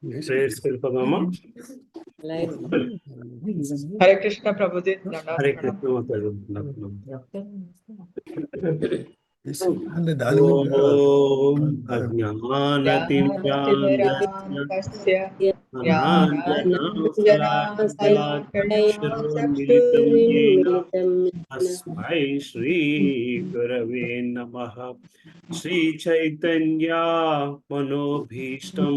Prayers వెళ్ళిపోదామా? హరే కృష్ణ ప్రభుజీ, హరే దండాత్మన. కృష్ణ మాతాజీ. ఓం జ్ఞానతిమిరాంధస్య జ్ఞానాంజనాశలాకయా తస్మై శ్రీ గురవే నమః. శ్రీ చైతన్య మనోభీష్టం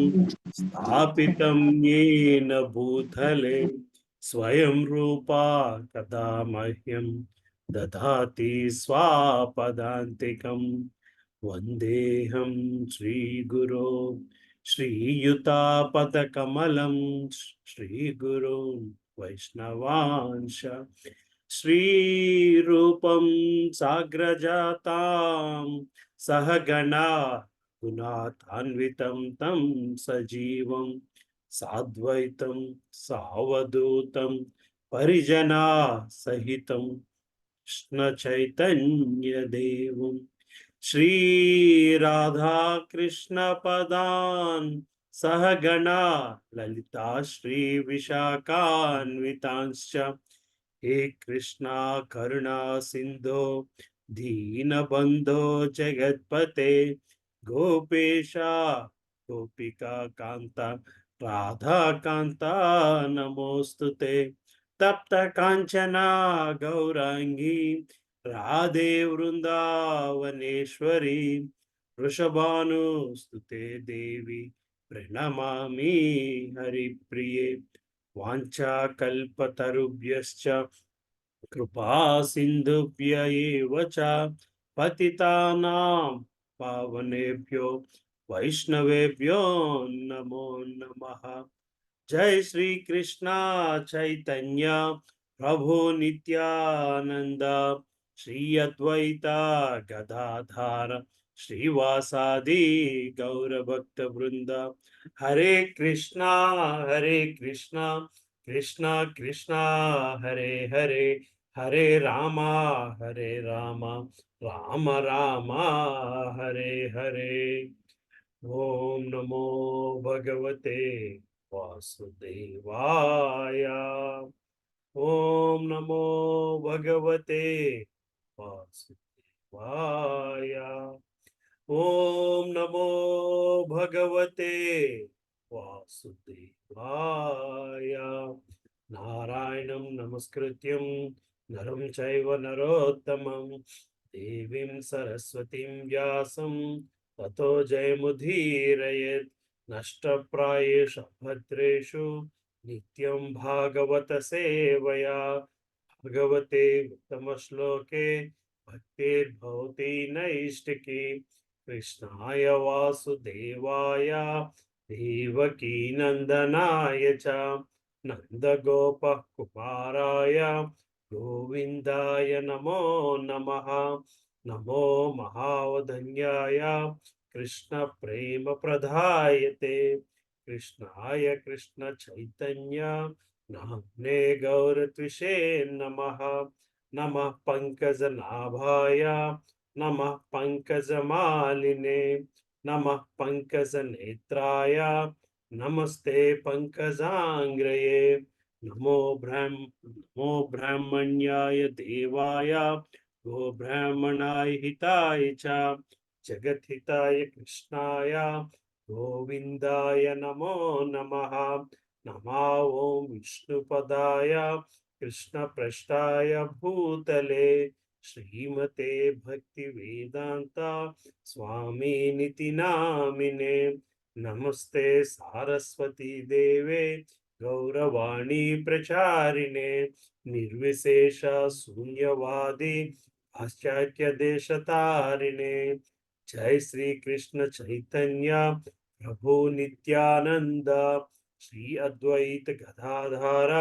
స్థాపితం येन భూతలే స్వయం రూపా కదా మహ్యం దదాతి స్వాపదాంతికం. వందేహం శ్రీగురో శ్రీయుతాపదకమలం శ్రీగురు వైష్ణవాంశ శ్రీరూపం సాగ్రజాతాం సహగణా గుణాన్వితం తం సజీవం సాద్వైతం సావధూతం పరిజనా సహితం కృష్ణ చైతన్య దేవం శ్రీ రాధా కృష్ణ పదాన్ సహగణా లలితా శ్రీ విశాఖాన్వితాంశ్చ హే కృష్ణ కరుణా సింధో దీనబంధో జగత్పతే గోపేశ గోపికా కాంత రాధాకాంత నమోస్తుతే. తప్త కాంచనా గౌరాంగీ రాధే వృందావనేశ్వరి వృషభానుస్తుతే దేవి ప్రణమామి హరిప్రియే. వాంఛాకల్పతరుభ్యశ్చ కృపా సింధుభ్య ఏవ చ పతితానాం పావనేభ్యో వైష్ణవేభ్యో నమో నమః. జై శ్రీ కృష్ణ చైతన్య ప్రభు నిత్యానంద శ్రీ అద్వైత గదాధార శ్రీవాసాది గౌరభక్త బృంద. హరే కృష్ణ కృష్ణ కృష్ణ హరే హరే, హరే రామ రామ రామ హరే హరే. ఓం నమో భగవతే వాసుదేవాయ. ఓం నమో భగవతే వాసుదేవాయ. ఓం నమో భగవతే వాసుదేవాయ. నారాయణం నమస్కృత్యం నరం చైవ నరోత్తమం దేవీం సరస్వతీం వ్యాసం తతో జయముదీరయేత్. నష్టప్రాయేషు భద్రేషు నిత్యం భాగవత సేవయా. భగవతే ఉత్తమ శ్లోకే భక్తిర్భవతి నైష్టికీ. కృష్ణాయ వాసుదేవాయ దేవకీ నందనాయ చ నందగోప కుమారాయ గోవిందాయ నమో నమః. నమో మహావధన్యాయ కృష్ణ ప్రేమ ప్రదాయతే. కృష్ణాయ కృష్ణ చైతన్య నామ్నే గౌరత్విషే నమః. నమః పంకజనాభాయ నమః పంకజమాలినే నమః పంకజనేత్రాయ నమస్తే పంకజాంగ్రయే. నమో బ్రాహ్మణ్యాయ దేవాయ గో బ్రాహ్మణాయ హితాయ చ జగద్హితాయ కృష్ణాయ గోవిందాయ నమో నమః. నమో ఓం విష్ణుపదాయ కృష్ణ పృష్ఠాయ భూతలే శ్రీమతే భక్తి వేదాంత స్వామినితి నామినే. నమస్తే సారస్వతీ దేవే గౌరవాణి ప్రచారిణే నిర్విశేష శూన్యవాది పాశ్చాత్య దేశతారిణే. జై శ్రీ కృష్ణ చైతన్య ప్రభు నిత్యానంద శ్రీ అద్వైత గదాధార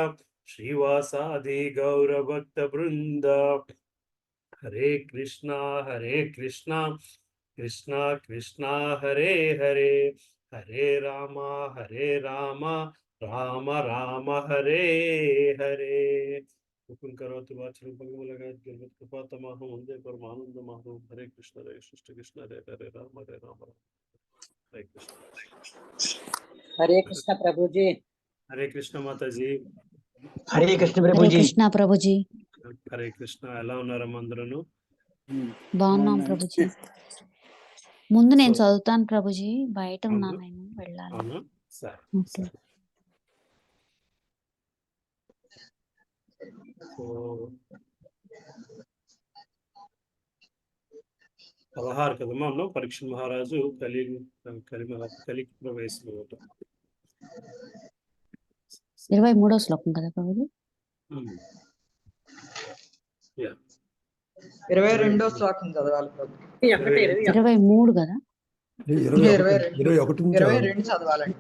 శ్రీవాసాది గౌరభక్త బృంద. హరే కృష్ణ కృష్ణ కృష్ణ హరే హరే, హరే రామ రామ రామ హరే హరే. हुकुम करो तो वाचन भंग लगा गिरवत कृपा तमाहु वंदे परमानंद माहु. हरे कृष्ण कृष्ण हरे हरे राम हरे कृष्ण. हरे कृष्ण प्रभु जी। హరే కృష్ణ మాతాజీ. హరే కృష్ణ హరే ప్రభుజీ. కృష్ణ ప్రభుజీ. హరే కృష్ణ. ఎలా ఉన్నారమ్మా అందరూ? బాగున్నాం ప్రభుజీ. ముందు నేను సో- చదువుతాను ప్రభుజీ, బయట అవునా? ఉన్నాను, నేను వెళ్ళాలి. అవునా? సరే ఓకే. సరే. సో 16 కదమ్మా ఉన్నాం. పరీక్ష మహారాజు కలికి ప్రవేశం అవటం. 23వ శ్లోకం కదా ప్రభుజీ. యా 22వ శ్లోకం చదవాలి ప్రభు. 23 కదా. 22 చదవాలండి.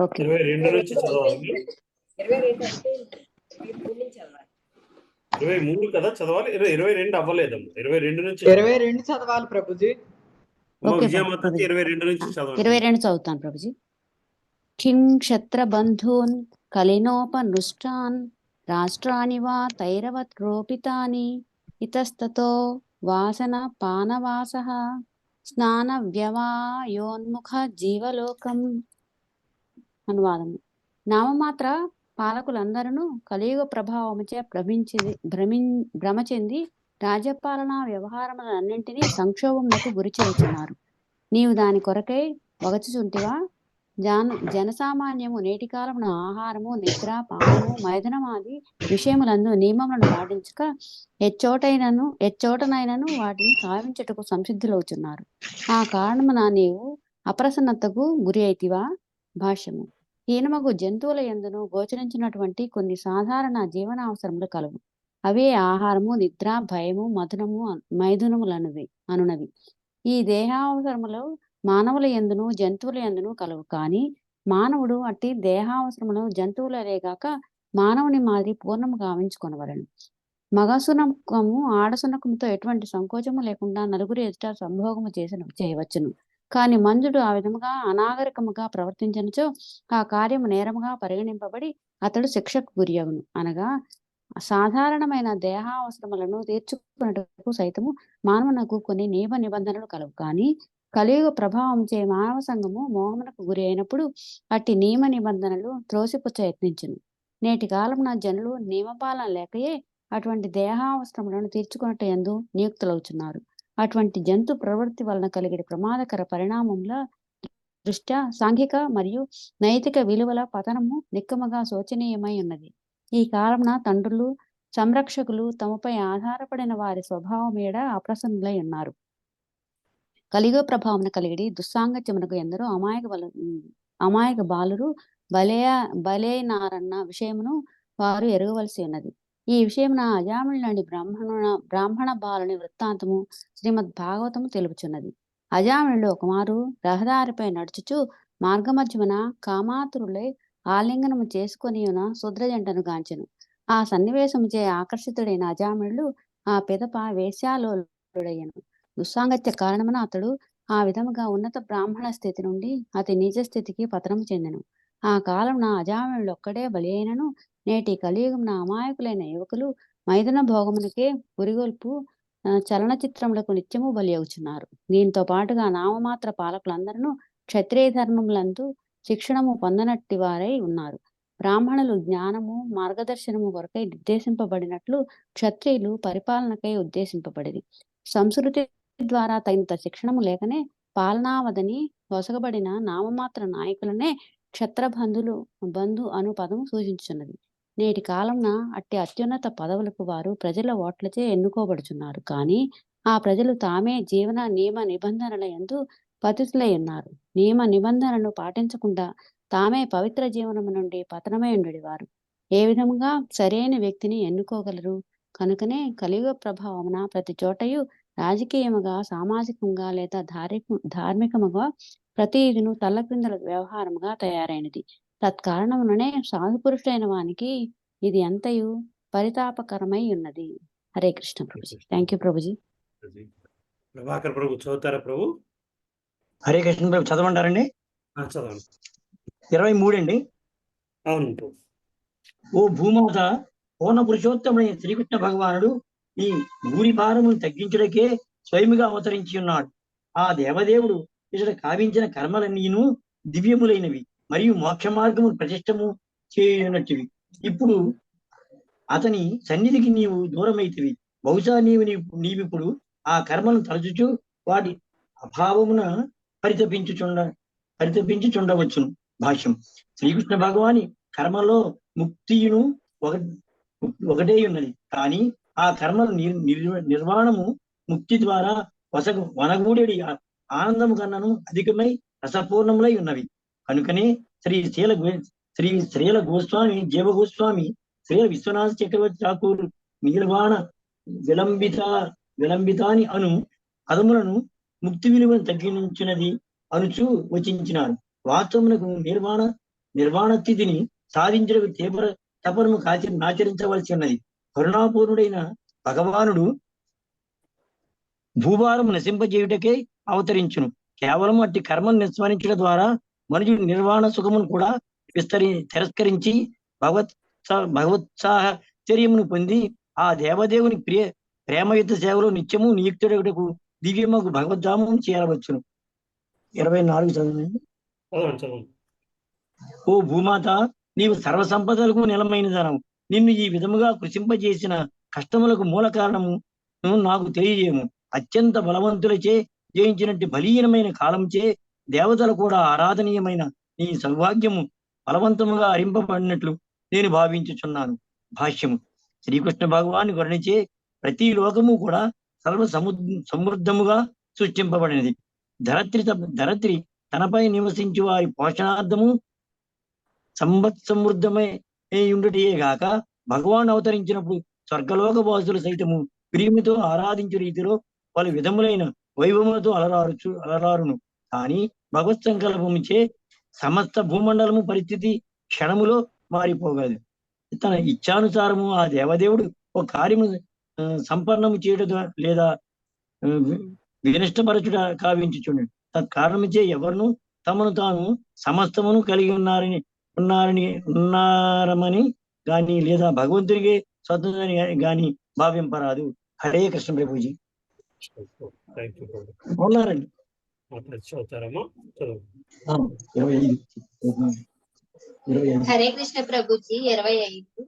ఓకే. 22 నుంచి చదవాలి. 23 కదా చదవాలి. 22 అవ్వలేదమ్మా. 22 నుంచి 22 చదవాలి ప్రభుజీ. ఓకే విజయమాతకి 22 నుంచి చదవాలి. 22 చదువుతాను ప్రభుజీ. కిం క్షత్ర బంధూన్ కలినోపనృష్టాన్ రాష్ట్రాని వా తైరవత్ రోపితాని ఇతస్తతో వాసన పానవాసః స్నాన వ్యవాయోన్ముఖ జీవలోకం. అనువాదము. నామమాత్ర పాలకులందరూ కలియుగ ప్రభావముచే భ్రమ చెంది రాజ్యపాలనా వ్యవహారములన్నింటినీ సంక్షోభములకు గురి చేయుచున్నారు. నీవు దాని కొరకై వగచుచుంటివా? జనసామాన్యము నేటి కాలమున ఆహారము, నిద్ర, పానము, మైదనమాది విషయములందు నియమములను పాటించక ఎచ్చోటనైనను వాటిని కావించుటకు సంసిద్ధులవుచున్నారు. ఆ కారణమున నీవు అప్రసన్నతకు గురి అయితివా? భాష్యము. హీనమగు జంతువుల యందును గోచరించినటువంటి కొన్ని సాధారణ జీవనావసరములు కలవు. అవే ఆహారము, నిద్ర, భయము, మైథునములనువి అనునవి. ఈ దేహావసరములు మానవుల యందును జంతువుల యందును కలవు. కానీ మానవుడు అట్టి దేహావసరములు జంతువులరేగాక మానవుని మాదిరి పూర్ణము గావించుకొనవలెను. మగసునకము ఆడసునకముతో ఎటువంటి సంకోచము లేకుండా నలుగురు ఎదుట సంభోగము చేయవచ్చును. కాని మంజుడు ఆ విధముగా అనాగరికముగా ప్రవర్తించినచో ఆ కార్యము నేరముగా పరిగణింపబడి అతడు శిక్షకు గురియగును. అనగా సాధారణమైన దేహావసరములను తీర్చుకున్నటకు సైతము మానవునకు కొన్ని నియమ నిబంధనలు కలవు. కానీ కలియుగ ప్రభావంచే మానవ సంఘము మోహమునకు గురి అయినప్పుడు అట్టి నియమ నిబంధనలు త్రోసిపుచ్చ యత్నించును. నేటి కాలమున జనులు నియమపాలన లేకయే అటువంటి దేహావసరములను తీర్చుకున్నట్టు యందు నియుక్తులవుచున్నారు. అటువంటి జంతు ప్రవృత్తి వలన కలిగే ప్రమాదకర పరిణామముల దృష్ట్యా సాంఘిక మరియు నైతిక విలువల పతనము నిక్కముగా శోచనీయమై ఉన్నది. ఈ కాలమున తండ్రులు, సంరక్షకులు తమపై ఆధారపడిన వారి స్వభావమేడ అప్రసన్నులై ఉన్నారు. కలియుగ ప్రభావమున కలిగిడి దుస్సాంగత్యమునకు ఎందరో అమాయక బాలురు బలైనారన్న విషయమును వారు ఎరగవలసి ఉన్నది. ఈ విషయమున అజామిళుని బ్రాహ్మణ బాలుని వృత్తాంతము శ్రీమద్ భాగవతము తెలుపుచున్నది. అజామిళుడు ఒకమారు రహదారిపై నడుచుచు మార్గమధ్యమున కామాతురులై ఆలింగనము చేసుకొని ఉన్న శూద్రజంటను గాంచెను. ఆ సన్నివేశముచే ఆకర్షితుడైన అజామిళుడు ఆ పిదప వేశ్యాలోలుడయ్యను. దుస్సాంగత్య కారణమున అతడు ఆ విధముగా ఉన్నత బ్రాహ్మణ స్థితి నుండి అతి నీచ స్థితికి పతనము చెందెను. ఆ కాలమున అజామిళుడు ఒక్కడే బలి అయినను నేటి కలియుగమున అమాయకులైన యువకులు మైదన భోగమునికే పురిగొల్పు చలనచిత్రములకు నిత్యము బలి అవుచున్నారు. దీంతో పాటుగా నామమాత్ర పాలకులందరూ క్షత్రియ ధర్మములందు శిక్షణము పొందనట్టి వారై ఉన్నారు. బ్రాహ్మణులు జ్ఞానము, మార్గదర్శనము కొరకై నిర్దేశింపబడినట్లు క్షత్రియులు పరిపాలనకై ఉద్దేశింపబడిది. సంస్కృతి ద్వారా తగినంత శిక్షణము లేకనే పాలనావదని వసగబడిన నామమాత్ర నాయకులనే బంధు అను పదము సూచించున్నది. నేటి కాలంన అట్టి అత్యున్నత పదవులకు వారు ప్రజల ఓట్లచే ఎన్నుకోబడుచున్నారు. కానీ ఆ ప్రజలు తామే జీవన నియమ నిబంధనల యందు పతితులై ఉన్నారు. నియమ నిబంధనలను పాటించకుండా తామే పవిత్ర జీవనము నుండి పతనమై ఉండేవారు ఏ విధముగా సరైన వ్యక్తిని ఎన్నుకోగలరు? కనుకనే కలియుగ ప్రభావమున ప్రతి చోటయు రాజకీయముగా, సామాజికంగా లేదా ధార్మికముగా ప్రతిదిను తల్లక్రిందల వ్యవహారముగా తయారైనది. తత్కారణముననే సాధుపురుషుడైన వానికి ఇది అంతయు పరితాపకరమై ఉన్నది. హరే కృష్ణ ప్రభుజీ. Thank you Prabhuji. ప్రభాకర్ ప్రభు చదువుతారా ప్రభు? హరే కృష్ణ ప్రభు చదవమంటారండి? చదవండి. 23 అండి. అవును ప్రభు. ఓ భూమాత, పూర్ణ పురుషోత్తముడైన శ్రీకృష్ణ భగవానుడు ఈ భూరి భారమును తగ్గించుటకే స్వయముగా అవతరించి ఉన్నాడు. ఆ దేవదేవుడు ఇతడు కావించిన కర్మలన్నీను దివ్యములైనవి మరియు మోక్ష మార్గము ప్రతిష్టము చేయనట్టువి. ఇప్పుడు అతని సన్నిధికి నీవు దూరమైతివి. బహుశా నీవిప్పుడు ఆ కర్మలను తలచుచు వాటి అభావమున పరితపించుచుండవచ్చును. భాష్యం. శ్రీకృష్ణ భగవాని కర్మలో ముక్తియును ఒకటే ఉన్నది. కానీ ఆ కర్మల నిర్వాణము ముక్తి ద్వారా వనగూడెడి ఆనందము కన్నను అధికమై రసపూర్ణములై ఉన్నవి. కనుకనే శ్రీల గోస్వామి, జీవ గోస్వామి, శ్రీ విశ్వనాథ చక్రవర్తి ఠాకూర్ నిర్వాణ విలంబితాని అను పదములను ముక్తి విలువను తగ్గించినది అనుచు వచించినారు. వాస్తవమునకు నిర్వాణ స్థితిని సాధించడానికి తీవ్ర తపనము ఆచరించవలసి ఉన్నది. కరుణాపూర్ణుడైన భగవానుడు భూభారము నశింపజేయుటకే అవతరించును. కేవలం అట్టి కర్మను నిస్మరించడం ద్వారా మనుషుడు నిర్వాణ సుఖమును కూడా తిరస్కరించి భగవత్సాహచర్యమును పొంది ఆ దేవదేవుని ప్రేమయుత సేవలో నిత్యము నియుక్తుడకు దివ్యమగు భగవద్ధామం చేరవచ్చును. 24 చదవండి. ఓ భూమాత, నీవు సర్వసంపదలకు నిలమైనదనవు. నిన్ను ఈ విధముగా కృషింపజేసిన కష్టములకు మూల కారణము నాకు తెలియజేయము. అత్యంత బలవంతులచే జయించినట్టు బలీయమైన కాలంచే దేవతలు కూడా ఆరాధనీయమైన నీ సౌభాగ్యము బలవంతముగా హరింపబడినట్లు నేను భావించుచున్నాను. భాష్యము. శ్రీకృష్ణ భగవాని వర్ణించే ప్రతి లోకము కూడా సర్వ సమృద్ధముగా సృష్టింపబడినది. ధరత్రి తనపై నివసించు వారి పోషణార్థము సమృద్ధమై ఉండుటయే గాక భగవాన్ అవతరించినప్పుడు స్వర్గలోక వాసులు సైతము ప్రియమితో ఆరాధించు రీతిలో పలు విధములైన వైభవములతో అలరారును. కానీ భగవత్ సంకల్పముచే సమస్త భూమండలము పరిస్థితి క్షణములో మారిపోగలదు. తన ఇచ్ఛానుసారము ఆ దేవదేవుడు ఒక కార్యము సంపన్నము చేయడం లేదా వినష్టపరచుట కావించుచుండు. తత్కారణముచే ఎవరును తమను తాను సమస్తమును కలిగి ఉన్నారమని గాని లేదా భగవంతునికి స్వతంత్రని గాని భావింపరాదు. హరే కృష్ణ ప్రభుజీ. ఉన్నారండి. 25. హరే కృష్ణ ప్రభుజీ. 25.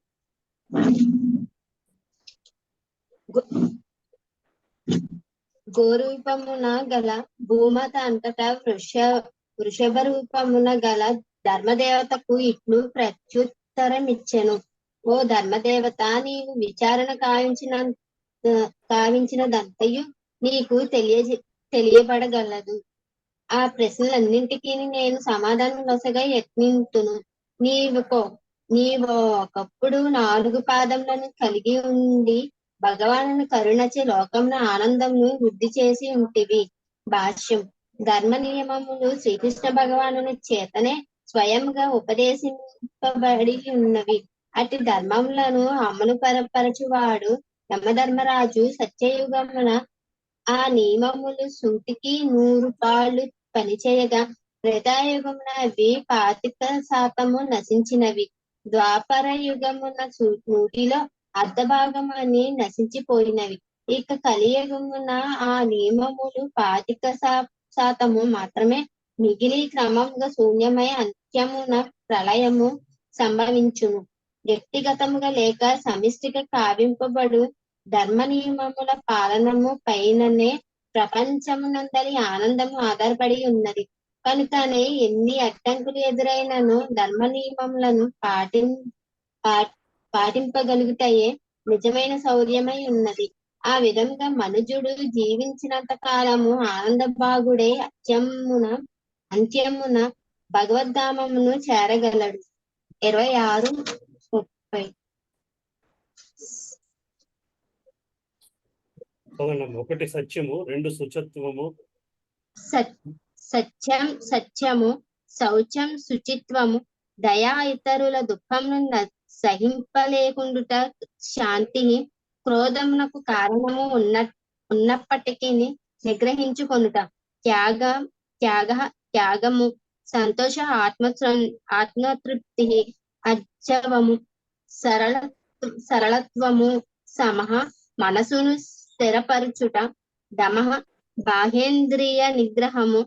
గోరూపమున గల భూమాత అంతటా వృషభ రూపమున గల ధర్మదేవతకు ఇట్లు ప్రత్యుత్తరమిచ్చెను. ఓ ధర్మదేవత, నీవు విచారణ కావించినదంతయు నీకు తెలియబడగలదు. ఆ ప్రశ్నలన్నింటికీ నేను సమాధానం నొసగా యత్నింతును. నీవు ఒకప్పుడు 4 పాదములను కలిగి ఉండి భగవాను కరుణచే లోకమున ఆనందమును వృద్ధి చేసి ఉంటివి. భాష్యం. ధర్మ నియమములు శ్రీకృష్ణ భగవాను చేతనే స్వయంగా ఉపదేశింపబడి ఉన్నవి. అట్టి ధర్మములను అమలు పరచువాడు యమధర్మరాజు. సత్యయుగమున ఆ నియమములు సూటికి 100 పాళ్ళు పనిచేయగా త్రేతాయుగమున అవి 25% నశించినవి. ద్వాపర యుగమున 100లో అర్ధభాగమని నశించిపోయినవి. ఇక కలియుగమున ఆ నియమములు 25% మాత్రమే మిగిలి క్రమముగా శూన్యమై అంత్యమున ప్రళయము సంభవించును. వ్యక్తిగతముగా లేక సమిష్టిగా కావింపబడు ధర్మ నియమముల పాలనము పైననే ప్రపంచమునందలి ఆనందము ఆధారపడి ఉన్నది. కనుకనే ఎన్ని అడ్డంకులు ఎదురైనను ధర్మ నియమములను పాటింపగలుగుతాయే నిజమైన శౌర్యమై ఉన్నది. ఆ విధంగా మనుజుడు జీవించినంత కాలము ఆనంద భాగుడై అంత్యమున భగవద్ధామమును చేరగలడు. 26:30. ఒకటి సత్యము, 2 శుచిత్వము. సత్యము, శౌచం, శుచిత్వము, దయా, ఇతరుల దుఃఖమును సహింపలేకుండుట, శాంతి, క్రోధమునకు కారణము ఉన్నప్పటికీ నిగ్రహించుకొనుట, త్యాగము, సంతోష, ఆత్మతృప్తి, అర్జవము, సరళత్వము, సమహ, మనసును స్థిరపరచుట, దమః, బాహ్యేంద్రియ నిగ్రహము,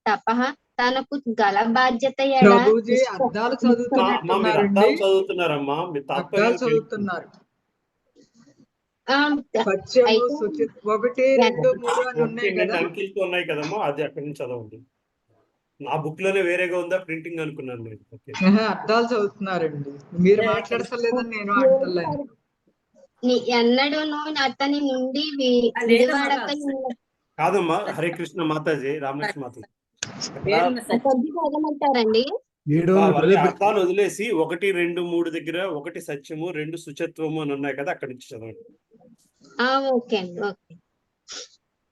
తపః తనకు గల బాధ్యత ఎడ ప్రభుజీ అద్దాలు అమ్మా మీరు చదువుతున్నట్టున్నారండి. అర్థాలు చదువుతున్నారమ్మా, మీ అద్దాలు తాత్పర్యం చదువుతున్నారు. ఆ, సత్యము అయితే సుచిత్ 1, 2, 3 అని ఉన్నాయి రెండు కదా. అంకెలతో ఉన్నాయి కదమ్మా, అది అక్కడి నుంచి చదవండి. నా బుక్ లోనే వేరేగా ఉందా, ప్రింటింగ్ అనుకున్నాను నేను. ఓకే, అద్దాలు చదువుతున్నారండి. మీరు మాట్లాడతలేదని నేను అంటలేను. ఎన్నడూను అతని నుండి విడివడక కాదమ్మా. హరే కృష్ణ మాతాజీ, రామకృష్ణ మాతాజీ, చదవమంటారండి. అవన్నీ అర్థాలు వదిలేసి 1, 2, 3 దగ్గర 1 సత్యము 2 శుచత్వము అని ఉన్నాయి కదా, అక్కడి నుంచి చదవండి. ఓకే అండి, ఓకే.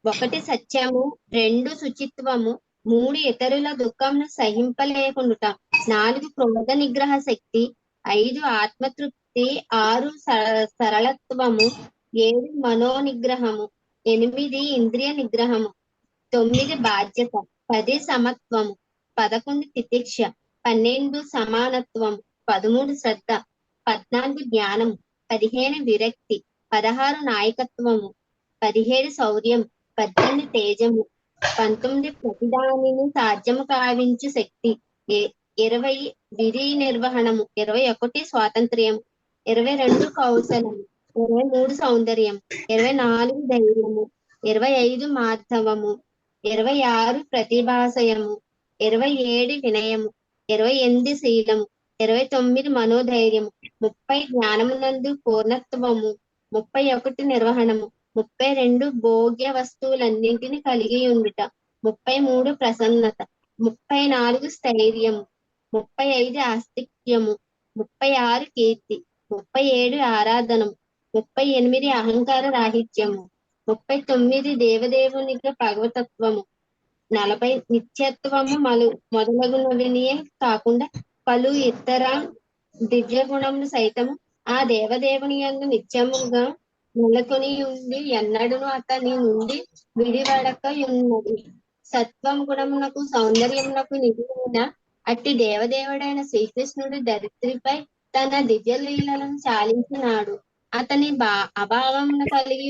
1 సత్యము, 2 శుచిత్వము, 3 ఇతరుల దుఃఖంను సహింపలేకుండుట, 4 క్రోధ నిగ్రహ శక్తి, 5 ఆత్మతృప్తి, 6 సరళత్వము, 7 మనోనిగ్రహము, 8 ఇంద్రియ నిగ్రహము, 9 బాధ్యత, 10 సమత్వము, 11 తితిక్ష, 12 సమానత్వము, 13 శ్రద్ధ, 14 జ్ఞానము, 15 విరక్తి, 16 నాయకత్వము, 17 శౌర్యం, 18 తేజము, 19 ప్రతిదానిని సాధ్యము కావించు శక్తి, 20 విధి నిర్వహణము, 21 స్వాతంత్ర్యము, 22 కౌశలము, 23 సౌందర్యం, 24 ధైర్యము, 25 మాధవము, 26 ప్రతిభాశయము, 27 వినయము, 28 శీలము, 29 మనోధైర్యము, 30 జ్ఞానమునందు పూర్ణత్వము, 31 నిర్వహణము, 32 భోగ్య వస్తువులన్నింటినీ కలిగి ఉండుట, 33 ప్రసన్నత, 34 స్థైర్యము, 35 ఆస్తిక్యము, 36 కీర్తి, 37 ఆరాధనము, 38 అహంకార రాహిత్యము, 39 దేవదేవునికి భగవతత్వము, 40 నిత్యత్వము మొదలగునవినియే కాకుండా పలు ఇతర దివ్య గుణములు సైతము ఆ దేవదేవుని యందు నిత్యముగా నెలకొని ఉండి ఎన్నడూను అతని నుండి విడివడక ఉన్నది. సత్వం గుణమునకు సౌందర్యమునకు నిధిన అట్టి దేవదేవుడైన శ్రీకృష్ణుడు ధరిత్రిపై తన దివ్య లీలలను చాలించినాడు. అతని అభావమును కలిగి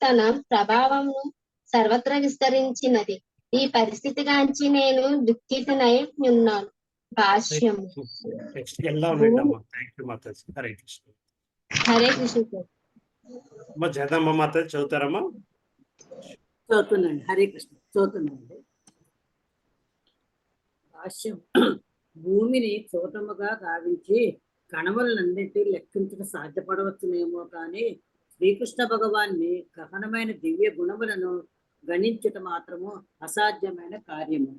తన ప్రభావమును సర్వత్రా విస్తరించినది. ఈ పరిస్థితిగాంచి నేను దుఃఖితునై ఉన్నాను. భాష్యము. ఎలా ఉన్నాడమ్మా? థ్యాంక్ యూ మాతాజీ. హరే కృష్ణ. హరే కృష్ణ. అమ్మా జగదమ్మ మాతాజీ చదువుతారమ్మా? చదువుతున్నాండి. హరే కృష్ణ చదువుతున్నాండి. భాష్యం. భూమిని చూటముగా గావించి కణములన్నింటి లెక్కించడం సాధ్యపడవచ్చునేమో కానీ శ్రీకృష్ణ భగవాన్ని గహనమైన దివ్య గుణములను గణించుట మాత్రము అసాధ్యమైన కార్యము.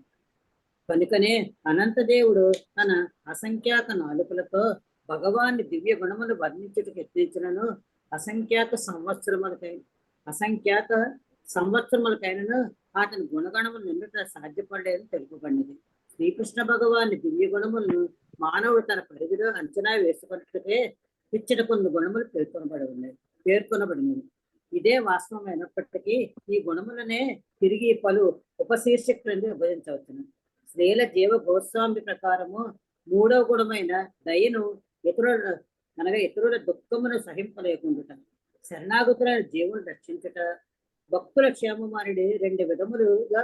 కనుకనే అనంతదేవుడు తన అసంఖ్యాక నాలుకలతో భగవాన్ని దివ్య గుణములు వర్ణించుటకు యత్నించినను అసంఖ్యాక సంవత్సరములకైనను అతని గుణగణములు నిండుట సాధ్యపడలేదని తెలుపబడినది. శ్రీకృష్ణ భగవాన్ని దివ్య గుణములను మానవుడు తన పరిధిలో అంచనా వేసుకున్నట్లే ఇచ్చట కొన్ని గుణములు పేర్కొనబడినవి. ఇదే వాస్తవమైనప్పటికీ ఈ గుణములనే తిరిగి పలు ఉపశీర్షిక క్రింద విభజించవచ్చును. శ్రీల జీవ గోస్వామి ప్రకారము 3వ గుణమైన దయను ఇతరుల దుఃఖమును సహింపలేకుండుట, శరణాగతులైన జీవులను రక్షించుట, భక్తుల క్షేమమానుడి 2 విధములుగా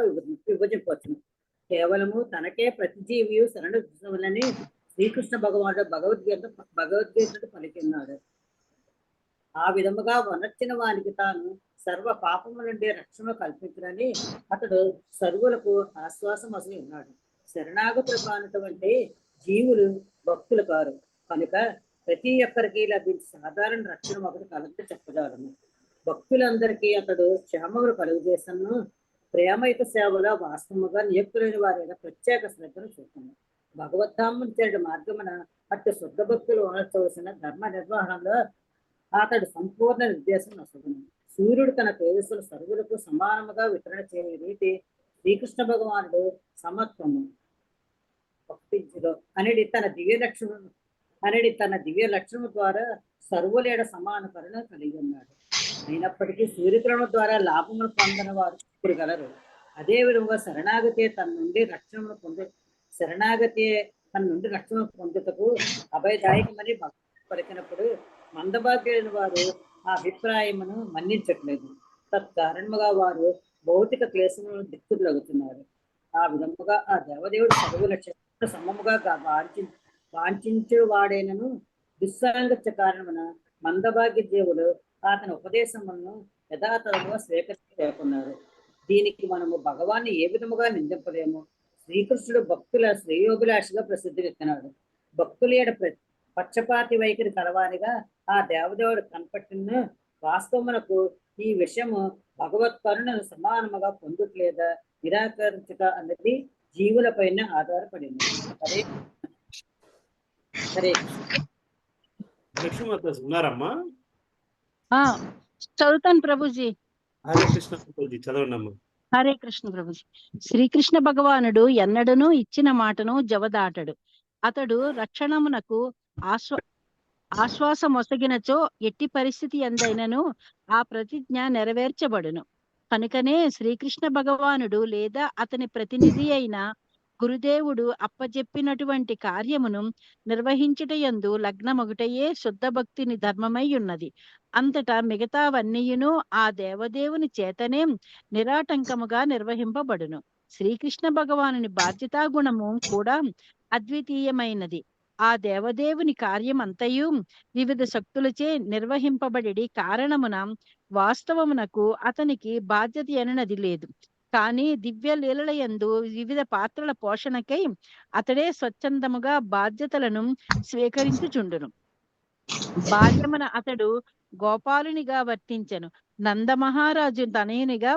విభజింపవచ్చును. కేవలము తనకే ప్రతి జీవియు శరణులని శ్రీకృష్ణ భగవానుడు భగవద్గీతను పలికిన్నాడు. ఆ విధముగా వనర్చిన వానికి తాను సర్వ పాపము నుండి రక్షణ కల్పించడని అతడు సర్వులకు ఆశ్వాసం అసలు ఉన్నాడు. శరణాగతులు కానటువంటి జీవులు భక్తులు కారు కనుక ప్రతి ఒక్కరికి లభించే సాధారణ రక్షణ ఒకటి కలగ చెప్పగలను. భక్తులందరికీ అతడు క్షేమములు కలుగజేసను. ప్రేమయుత సేవలో వాస్తవముగా నియుక్తులైన వారైన ప్రత్యేక శ్రద్ధను చూస్తున్నాడు. భగవద్ధామం చేయడం మార్గమున అటు శుద్ధ భక్తులు వనర్చవలసిన ధర్మ నిర్వహణలో అతడు సంపూర్ణ నిర్దేశం నొసగును. సూర్యుడు తన తేజస్సులు సర్వులకు సమానముగా వితరణ చేయే రీతి శ్రీకృష్ణ భగవానుడు సమత్వము అనేది తన దివ్య లక్షణము ద్వారా సర్వులేడ సమాన కరుణ కలిగి ఉన్నాడు. అయినప్పటికీ సూర్యకిరణం ద్వారా లాభములు పొందిన వారు ఇప్పుడు గలరు. అదే విధంగా శరణాగతి తన నుండి రక్షణ పొందుటకు అభయదాయకమని భక్తులు పలికినప్పుడు మందభాగ్యులైన వారు ఆ అభిప్రాయమును మన్నించట్లేదు. తత్కారణముగా వారు భౌతిక క్లేశములను దిక్కులగుతున్నారు. ఆ విధముగా ఆ దేవదేవుడు చదువు లక్ష్యం సమముగా వాంఛించు వాడైనను దుస్సాంగత్య కారణమున మందభాగ్య దేవుడు అతని ఉపదేశములను యథాతథముగా స్వీకరించలేకున్నారు. దీనికి మనము భగవాన్ని ఏ విధముగా నిందింపలేము. శ్రీకృష్ణుడు భక్తుల శ్రేయోభిలాషిగా ప్రసిద్ధికెత్తినాడు. భక్తుల ఏడ పక్షపాతి వైఖరి కలవానిగా ఆ దేవదేవుడు కనపట్టిన వాస్తవమునకు ఈ విషయము భగవత్ కరుణను సమానముగా పొందుట్లేదా నిరాకరించుట అన్నది జీవుల పైన ఆధారపడింది. సరే లక్ష్మీమాత ఉన్నారమ్మా? చదువుతాను ప్రభుజీ. హరే కృష్ణ ప్రభుజీ, చదవండమ్మా. హరే కృష్ణ ప్రభుజీ. శ్రీకృష్ణ భగవానుడు ఎన్నడను ఇచ్చిన మాటను జవదాటడు. అతడు రక్షణమునకు ఆశ్వాసమొసగినచో ఎట్టి పరిస్థితి ఎందైనను ఆ ప్రతిజ్ఞ నెరవేర్చబడును. కనుకనే శ్రీకృష్ణ భగవానుడు లేదా అతని ప్రతినిధి అయిన గురుదేవుడు అప్పజెప్పినటువంటి కార్యమును నిర్వహించుటయందు లగ్నమొకటయే శుద్ధ భక్తిని ధర్మమై ఉన్నది. అంతటా మిగతావన్నీయును ఆ దేవదేవుని చేతనే నిరాటంకముగా నిర్వహింపబడును. శ్రీకృష్ణ భగవానుని బాధ్యతా గుణము కూడా అద్వితీయమైనది. ఆ దేవదేవుని కార్యమంతయు వివిధ శక్తులచే నిర్వహింపబడి కారణమున వాస్తవమునకు అతనికి బాధ్యత అనది లేదు. కానీ దివ్య లీలలయందు వివిధ పాత్రల పోషణకై అతడే స్వచ్ఛందముగా బాధ్యతలను స్వీకరించుచుండును. బాల్యమున అతడు గోపాలునిగా వర్తించెను. నందమహారాజు తనయునిగా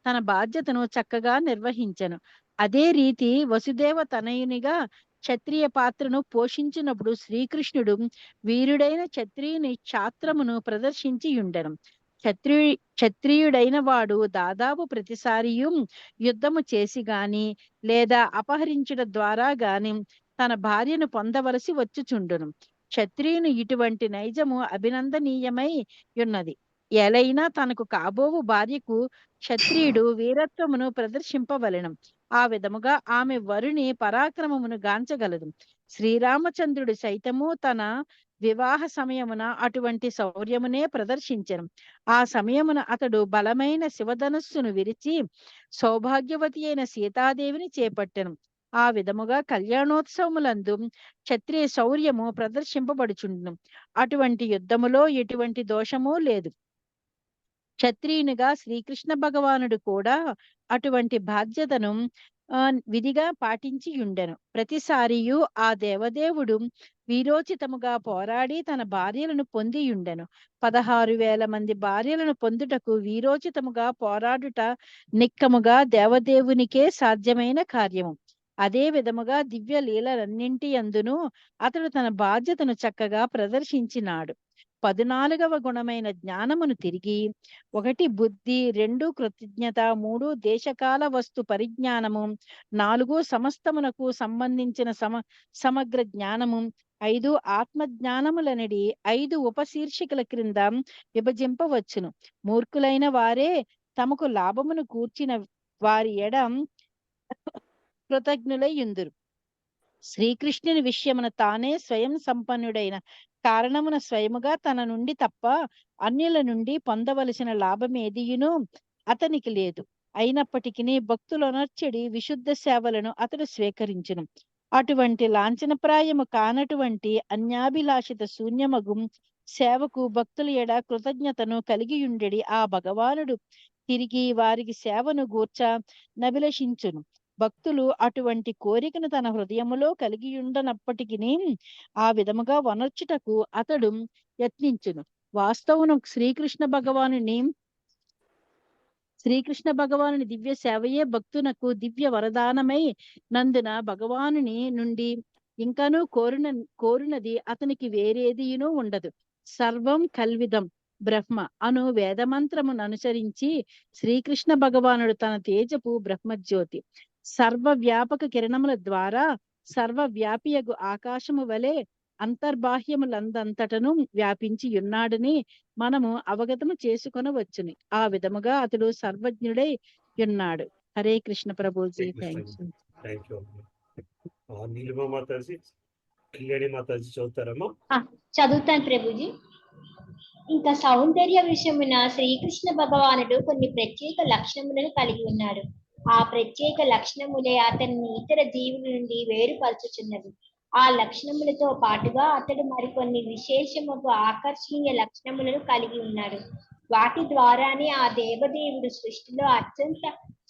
తన బాధ్యతను చక్కగా నిర్వహించెను. అదే రీతి వసుదేవ తనయునిగా క్షత్రియ పాత్రను పోషించినప్పుడు శ్రీకృష్ణుడు వీరుడైన క్షత్రియుని క్షాత్రమును ప్రదర్శించి ఉండెను. క్షత్రియుడైన వాడు దాదాపు ప్రతిసారియు యుద్ధము చేసి గాని లేదా అపహరించడం ద్వారా గాని తన భార్యను పొందవలసి వచ్చుచుండును. క్షత్రియుని ఇటువంటి నైజము అభినందనీయమై ఉన్నది. ఎలైనా తనకు కాబోవు భార్యకు క్షత్రియుడు వీరత్వమును ప్రదర్శింపవలెను. ఆ విధముగా ఆమె వరుని పరాక్రమమును గాంచగలదు. శ్రీరామచంద్రుడు సైతము తన వివాహ సమయమున అటువంటి శౌర్యమునే ప్రదర్శించెను. ఆ సమయమున అతడు బలమైన శివధనుస్సును విరిచి సౌభాగ్యవతి అయిన సీతాదేవిని చేపట్టెను. ఆ విధముగా కళ్యాణోత్సవములందు క్షత్రియ శౌర్యము ప్రదర్శింపబడుచుండును. అటువంటి యుద్ధములో ఎటువంటి దోషము లేదు. క్షత్రియునిగా శ్రీకృష్ణ భగవానుడు కూడా అటువంటి బాధ్యతను విధిగా పాటించి ఉండెను. ప్రతిసారియు ఆ దేవదేవుడు వీరోచితముగా పోరాడి తన భార్యలను పొంది ఉండెను. 16,000 మంది భార్యలను పొందుటకు వీరోచితముగా పోరాడుట నిక్కముగా దేవదేవునికే సాధ్యమైన కార్యము. అదే విధముగా దివ్య లీలలన్నింటి యందును అతడు తన బాధ్యతను చక్కగా ప్రదర్శించినాడు. 14వ గుణమైన జ్ఞానమును తిరిగి 1 బుద్ధి, 2 కృతజ్ఞత, 3 దేశకాల వస్తు పరిజ్ఞానము, 4 సమస్తమునకు సంబంధించిన సమగ్ర జ్ఞానము, 5 ఆత్మజ్ఞానములనడి 5 ఉపశీర్షికల క్రింద విభజింపవచ్చును. మూర్ఖులైన వారే తమకు లాభమును కూర్చిన వారి ఎడ కృతజ్ఞులై యుందురు. శ్రీకృష్ణుని విషయమున తానే స్వయం సంపన్నుడైన కారణమున స్వయముగా తన నుండి తప్ప అన్యుల నుండి పొందవలసిన లాభమేదియును అతనికి లేదు. అయినప్పటికీ భక్తులొనర్చడి విశుద్ధ సేవలను అతడు స్వీకరించును. అటువంటి లాంఛనప్రాయము కానటువంటి అన్యాభిలాషిత శూన్యమగు సేవకు భక్తుల ఎడ కృతజ్ఞతను కలిగియుండెడి ఆ భగవానుడు తిరిగి వారికి సేవను గూర్చ నభిలషించును. భక్తులు అటువంటి కోరికను తన హృదయములో కలిగియుండనప్పటికీ ఆ విధముగా వనర్చుటకు అతడు యత్నించును. వాస్తవును శ్రీకృష్ణ భగవానుని దివ్య సేవయే భక్తునకు దివ్య వరదానమై నందున భగవానుని నుండి ఇంకనూ కోరునది అతనికి వేరేదియునూ ఉండదు. సర్వం కల్విదం బ్రహ్మ అను వేదమంత్రమును అనుసరించి శ్రీకృష్ణ భగవానుడు తన తేజపు బ్రహ్మజ్యోతి సర్వవ్యాపక కిరణముల ద్వారా సర్వవ్యాపియగు ఆకాశము వలె అంతర్బాహ్యములందంతటను వ్యాపించి ఉన్నాడని మనము అవగతము చేసుకొనవచ్చును. ఆ విధముగా అతడు సర్వజ్ఞుడై ఉన్నాడు. హరే కృష్ణ ప్రభుజీ. Thank you. నీలిమా మాతాజీ, కళ్యాణి మాతాజీ చదువుతారమ్మా? చదువుతాను ప్రభుజీ. ఇంకా సౌందర్య విషయమున శ్రీకృష్ణ భగవానుడు కొన్ని ప్రత్యేక లక్షణములను కలిగి ఉన్నాడు. ఆ ప్రత్యేక లక్షణములే అతన్ని ఇతర జీవుల నుండి వేరుపరచుచున్నది. ఆ లక్షణములతో పాటుగా అతడు మరికొన్ని విశేషముకు ఆకర్షణీయ లక్షణములను కలిగి ఉన్నాడు. వాటి ద్వారానే ఆ దేవదేవుడు సృష్టిలో అత్యంత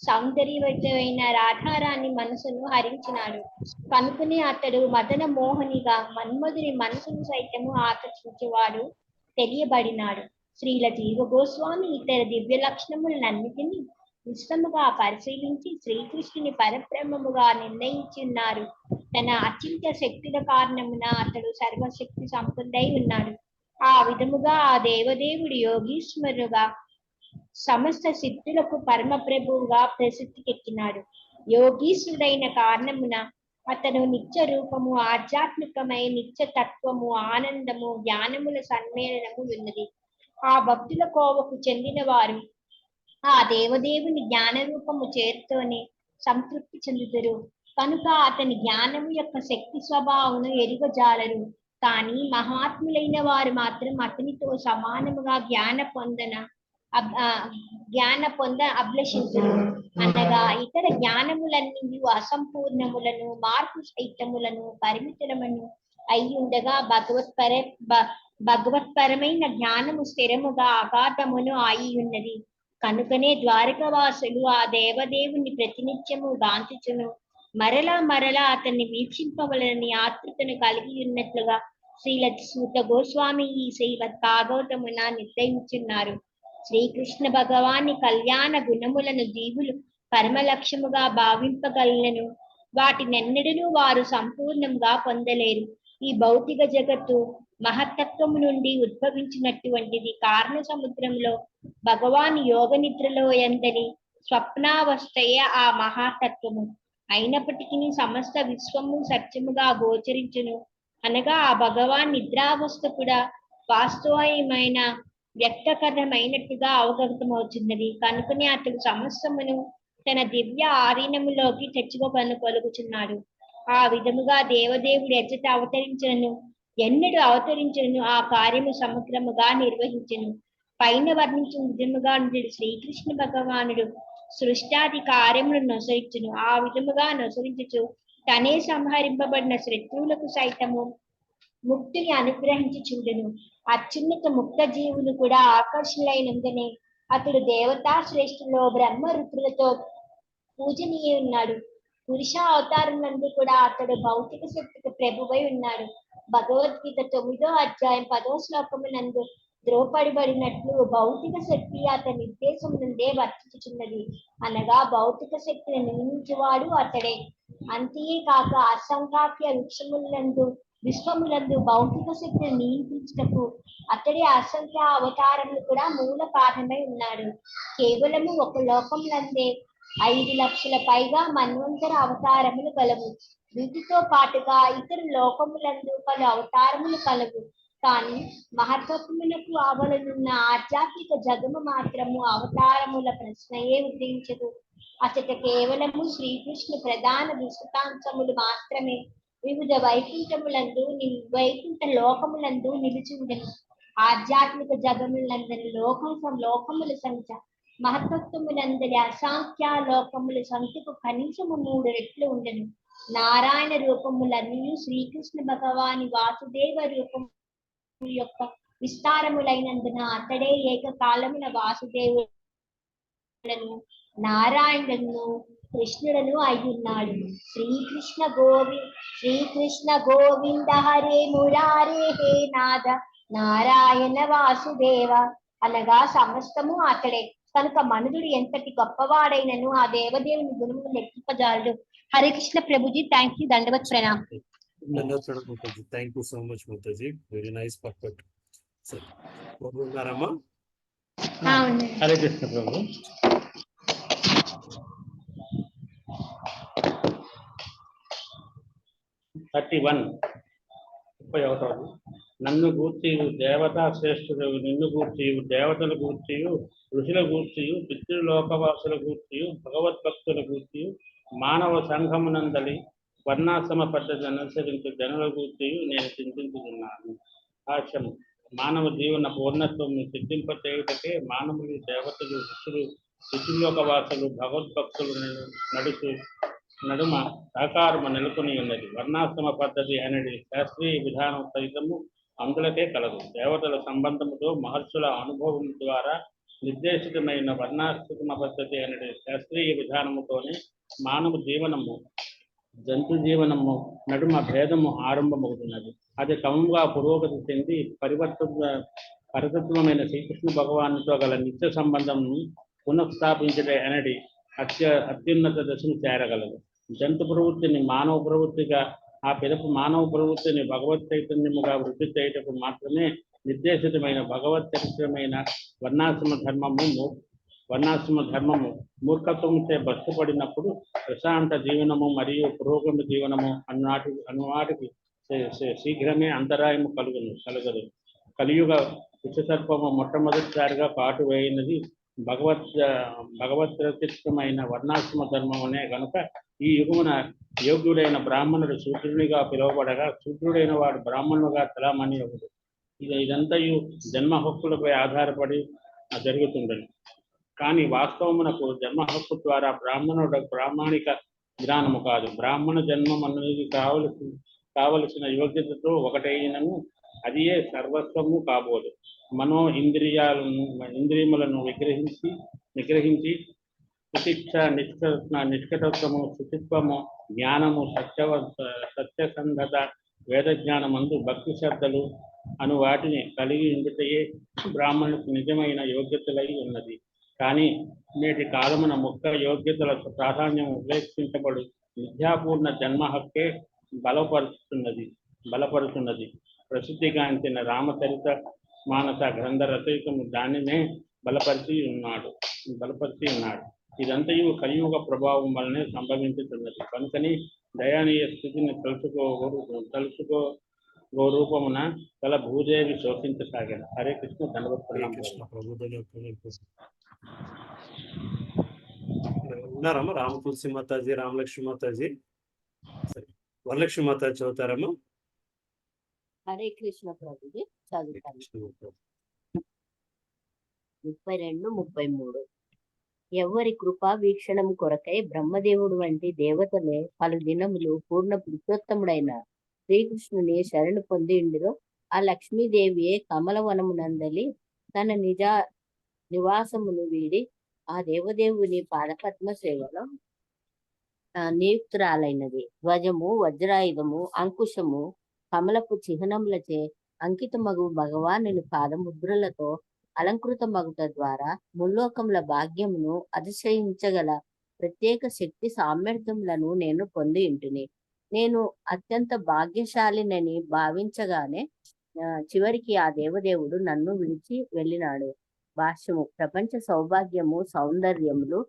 సౌందర్యవతమైన రాధారాణి మనసును హరించినాడు. కనుకనే అతడు మదన మోహనిగా మన్మధుని మనసును సైతము ఆకర్షించేవాడు తెలియబడినాడు. శ్రీల జీవ గోస్వామి ఇతర దివ్య లక్షణములన్నిటినీ విస్తముగా పరిశీలించి శ్రీకృష్ణుని పరబ్రహ్మముగా నిర్ణయించున్నారు. తన అచింత్య శక్తుల కారణమున అతడు సర్వశక్తి సంపన్నుడై ఉన్నాడు. ఆ విధముగా ఆ దేవదేవుడు యోగీశ్వరుగా సమస్త సిద్ధులకు పరమ ప్రభువుగా ప్రసిద్ధికెక్కినాడు. యోగీశ్వరుడైన కారణమున అతను నిత్య రూపము, ఆధ్యాత్మికమై నిత్య తత్వము, ఆనందము, జ్ఞానముల సమ్మేళనము ఉన్నది. ఆ భక్తుల కోవకు చెందిన వారు ఆ దేవదేవుని జ్ఞాన రూపము చేరుతోనే సంతృప్తి చెందుతారు. కనుక అతని జ్ఞానము యొక్క శక్తి స్వభావమును ఎరుగజాలరు. కానీ మహాత్ములైన వారు మాత్రం అతనితో సమానముగా జ్ఞాన పొంద అభిలషించరు. అనగా ఇతర జ్ఞానములన్నీ అసంపూర్ణములను, మార్పు సహితములను, పరిమితులమును అయి ఉండగా భగవత్పరమైన జ్ఞానము స్థిరముగా అగాధమును అయి ఉన్నది. కనుకనే ద్వారకవాసులు ఆ దేవదేవుని ప్రతినిత్యము గాంచుచును మరలా అతన్ని వీక్షింపవలనని ఆతృతను కలిగి ఉన్నట్లుగా శ్రీల సూత గోస్వామి ఈ శ్రీమద్ భాగవతమున నిర్ణయించున్నారు. శ్రీకృష్ణ భగవాని కళ్యాణ గుణములను జీవులు పరమ లక్ష్యముగా భావింపగలను. వాటినెన్నడూ వారు సంపూర్ణంగా పొందలేరు. ఈ భౌతిక జగత్తు మహత్తత్వము నుండి ఉద్భవించినటువంటిది. కారణ సముద్రంలో భగవాన్ యోగ నిద్రలో ఎందని స్వప్నావస్థయే ఆ మహాతత్వము. అయినప్పటికీ సమస్త విశ్వము సత్యముగా గోచరించును. అనగా ఆ భగవాన్ నిద్రావస్థ కూడా వాస్తవమైన వ్యక్తకరమైనట్టుగా అవగతమవుతున్నది. కనుకనే అతడు సమస్తమును తన దివ్య ఆధీనములోకి తెచ్చుకోగలుగుచున్నాడు. ఆ విధముగా దేవదేవుడు ఎచ్చట అవతరించను, ఎన్నడూ అవతరించను ఆ కార్యము సమగ్రముగా నిర్వహించను. పైన వర్ణించిన విధముగా శ్రీకృష్ణ భగవానుడు సృష్టాది కార్యములను నొసరించును. ఆ విధముగా నొసరించుచు తనే సంహరింపబడిన శత్రువులకు సైతము ముక్తిని అనుగ్రహించి చూడును. అత్యున్నత ముక్త జీవులు కూడా ఆకర్షణలైనందునే అతడు దేవతా శ్రేష్ఠులో బ్రహ్మ రుద్రులతో పూజనీయ ఉన్నాడు. పురుష అవతారములందు కూడా అతడు భౌతిక శక్తికి ప్రభువై ఉన్నాడు. భగవద్గీత 9వ అధ్యాయం 10వ శ్లోకమునందు ద్రోపడిబడినట్లు భౌతిక శక్తి అతని నిర్దేశం నుండే వర్తించుచున్నది. అనగా భౌతిక శక్తిని నియమించేవాడు అతడే. అంతేకాక అసంఖ్యాక విశ్వములందు భౌతిక శక్తిని నియంత్రించుటకు అతడే అసంఖ్య అవతారములు కూడా మూల కారణమై ఉన్నాడు. కేవలము ఒక లోకములందే 5 లక్షల పైగా మన్వంతర అవతారములు కలవు. వీటితో పాటుగా ఇతర లోకములందు పలు అవతారములు కలవు. కానీ మహత్వమునకు అవలనున్న ఆధ్యాత్మిక జగము మాత్రము అవతారముల ప్రశ్నయే ఉదయించదు. అతట కేవలము శ్రీకృష్ణ ప్రధాన విస్తృతాంశములు మాత్రమే వివిధ వైకుంఠ లోకములందు నిలిచిందను. ఆధ్యాత్మిక జగములందరి లోకముల సంఖ్య మహత్తత్వములందరి అసంఖ్య లోకముల సంఖ్యకు కనీసము 3 రెట్లు ఉండను. నారాయణ రూపములన్నీ శ్రీకృష్ణ భగవాని వాసుదేవ రూపము యొక్క విస్తారములైనందున అతడే ఏకకాలమున వాసుదేవులను, నారాయణులను, కృష్ణులను అయ్యున్నాడు. శ్రీకృష్ణ గోవింద హరే మురారే హే నాద నారాయణ వాసుదేవ అనగా సమస్తము అతడే. కనుక మనుషుడు ఎంతటి గొప్పవాడైనను ఆ దేవదేవుని గుణమును లెక్కింపజాలడు. హరే కృష్ణ ప్రభుజీ. Thank you. దండవత్ ప్రణామ్. థ్యాంక్ యూ సో మచ్ మాతాజీ. Very nice perfect. ఉన్నారమ్మా? హరే కృష్ణ ప్రభు. నన్ను గూర్చియు దేవతా శ్రేష్ఠుడు, నిన్ను గూర్చియు దేవతల గూర్చియు, ఋషుల గూర్చియు, పితృలోకవాసుల గూర్చియు, భగవద్భక్తుల గూర్చియు, మానవ సంఘమునందలి వర్ణాశ్రమ పద్ధతి అనుసరించే జనుల గూర్చియు నేను చింతించుతున్నాను. భాష్యము. మానవ జీవన పూర్ణత్వం సిద్ధింపచేయుటకే మానవులు, దేవతలు, ఋషులు, పితృలోక వాసులు భగవద్భక్తులు నడుమ సహకారము నెలకొని ఉన్నది. వర్ణాశ్రమ పద్ధతి అనేది శాస్త్రీయ విధానం సైతము అందులకే కలదు. దేవతల సంబంధముతో మహర్షుల అనుభవం ద్వారా నిర్దేశితమైన వర్ణాశ్రమ పద్ధతి అనేది శాస్త్రీయ విధానముతోనే మానవ జీవనము జంతు జీవనము నడుమ భేదము ఆరంభమవుతున్నది. అది క్రమంగా పురోగతి చెంది పరితత్వమైన శ్రీకృష్ణ భగవానుతో గల నిత్య సంబంధంను పునఃస్థాపించడే అనేది అత్యున్నత దశను చేరగలదు. జంతు ప్రవృత్తిని మానవ ప్రవృత్తిగా, ఆ పిదపు మానవ ప్రవృత్తిని భగవత్ చైతన్యముగా వృద్ధి చేయటకు మాత్రమే నిర్దేశితమైన భగవత్ చరిత్రమైన వర్ణాశ్రమ ధర్మము మూర్ఖత్వంచే భ్రష్టపడినప్పుడు ప్రశాంత జీవనము మరియు పురోగమ జీవనము అన్నవాటికి శీఘ్రమే అంతరాయము కలగదు. కలియుగ విషసర్పము మొట్టమొదటిసారిగా పాటు వేయినది భగవత్ప్రతిష్టమైన వర్ణాశ్రమ ధర్మమునే గనుక ఈ యుగమున యోగ్యుడైన బ్రాహ్మణుడు శూద్రునిగా పిలువబడగా, శూద్రుడైన వాడు బ్రాహ్మణుడుగా తలామని ఒకడు. ఇదంతయు జన్మ హక్కులపై ఆధారపడి జరుగుతుండను. కానీ వాస్తవమునకు జన్మ హక్కు ద్వారా ప్రామాణిక జ్ఞానము కాదు. బ్రాహ్మణ జన్మం అనేది కావలసిన యోగ్యతతో ఒకటైనను అదియే సర్వస్వము కాబోదు. ఇంద్రియములను నిగ్రహించి సుశిక్ష, నిష్కటత్వము, శుచిత్వము, జ్ఞానము, సత్యసంధత, వేదజ్ఞానమందు భక్తి శ్రద్ధలు అను వాటిని కలిగి ఉండుటయే బ్రాహ్మణులకు నిజమైన యోగ్యతలై ఉన్నది. కానీ నేటి కాలమున ముఖ్య యోగ్యతల ప్రాధాన్యం ఉపేక్షించబడు విద్యాపూర్ణ జన్మ హక్కే బలపరుచున్నది. ప్రసిద్ధిగాంచిన రామచరిత మానస గ్రంథ రచయితము దానినే బలపరిచి ఉన్నాడు. ఇదంతయు కలియుగ ప్రభావం వలనే సంభవించుతున్నది. కనుకని దయానీయ స్థితిని తలుచుకో రూపమున గల భూదేవి శోకించసాగాను. హరే కృష్ణ. ఉన్నారమ్మా రామ తులసి మాతాజీ, రామలక్ష్మి మాతాజీ, సరే వరలక్ష్మి మాతాజీ చదువుతారమ్మా. హరే కృష్ణ ప్రభుజీ, చదువుతాను. 32, 33. ఎవరి కృపా వీక్షణం కొరకై బ్రహ్మదేవుడు వంటి దేవతలే పలు దినములు పూర్ణ పురుషోత్తముడైన శ్రీకృష్ణుని శరణు పొందిండిరో, ఆ లక్ష్మీదేవియే కమలవనమునందలి తన నివాసమును వీడి ఆ దేవదేవుని పాదపద్మ సేవలో నియుక్తురాలైనది. ధ్వజము, వజ్రాయుధము, అంకుశము, కమలపు చిహ్నములచే అంకితమగు భగవానుని పాదముద్రలతో అలంకృత మగుట ద్వారా ముల్లోకముల భాగ్యమును అతిశయించగల ప్రత్యేక శక్తి సామర్థ్యములను నేను పొంది ఇంటిని. నేను అత్యంత భాగ్యశాలినని భావించగానే చివరికి ఆ దేవదేవుడు నన్ను విడిచి వెళ్ళినాడు. భాష్యము. ప్రపంచ సౌభాగ్యము, సౌందర్యములు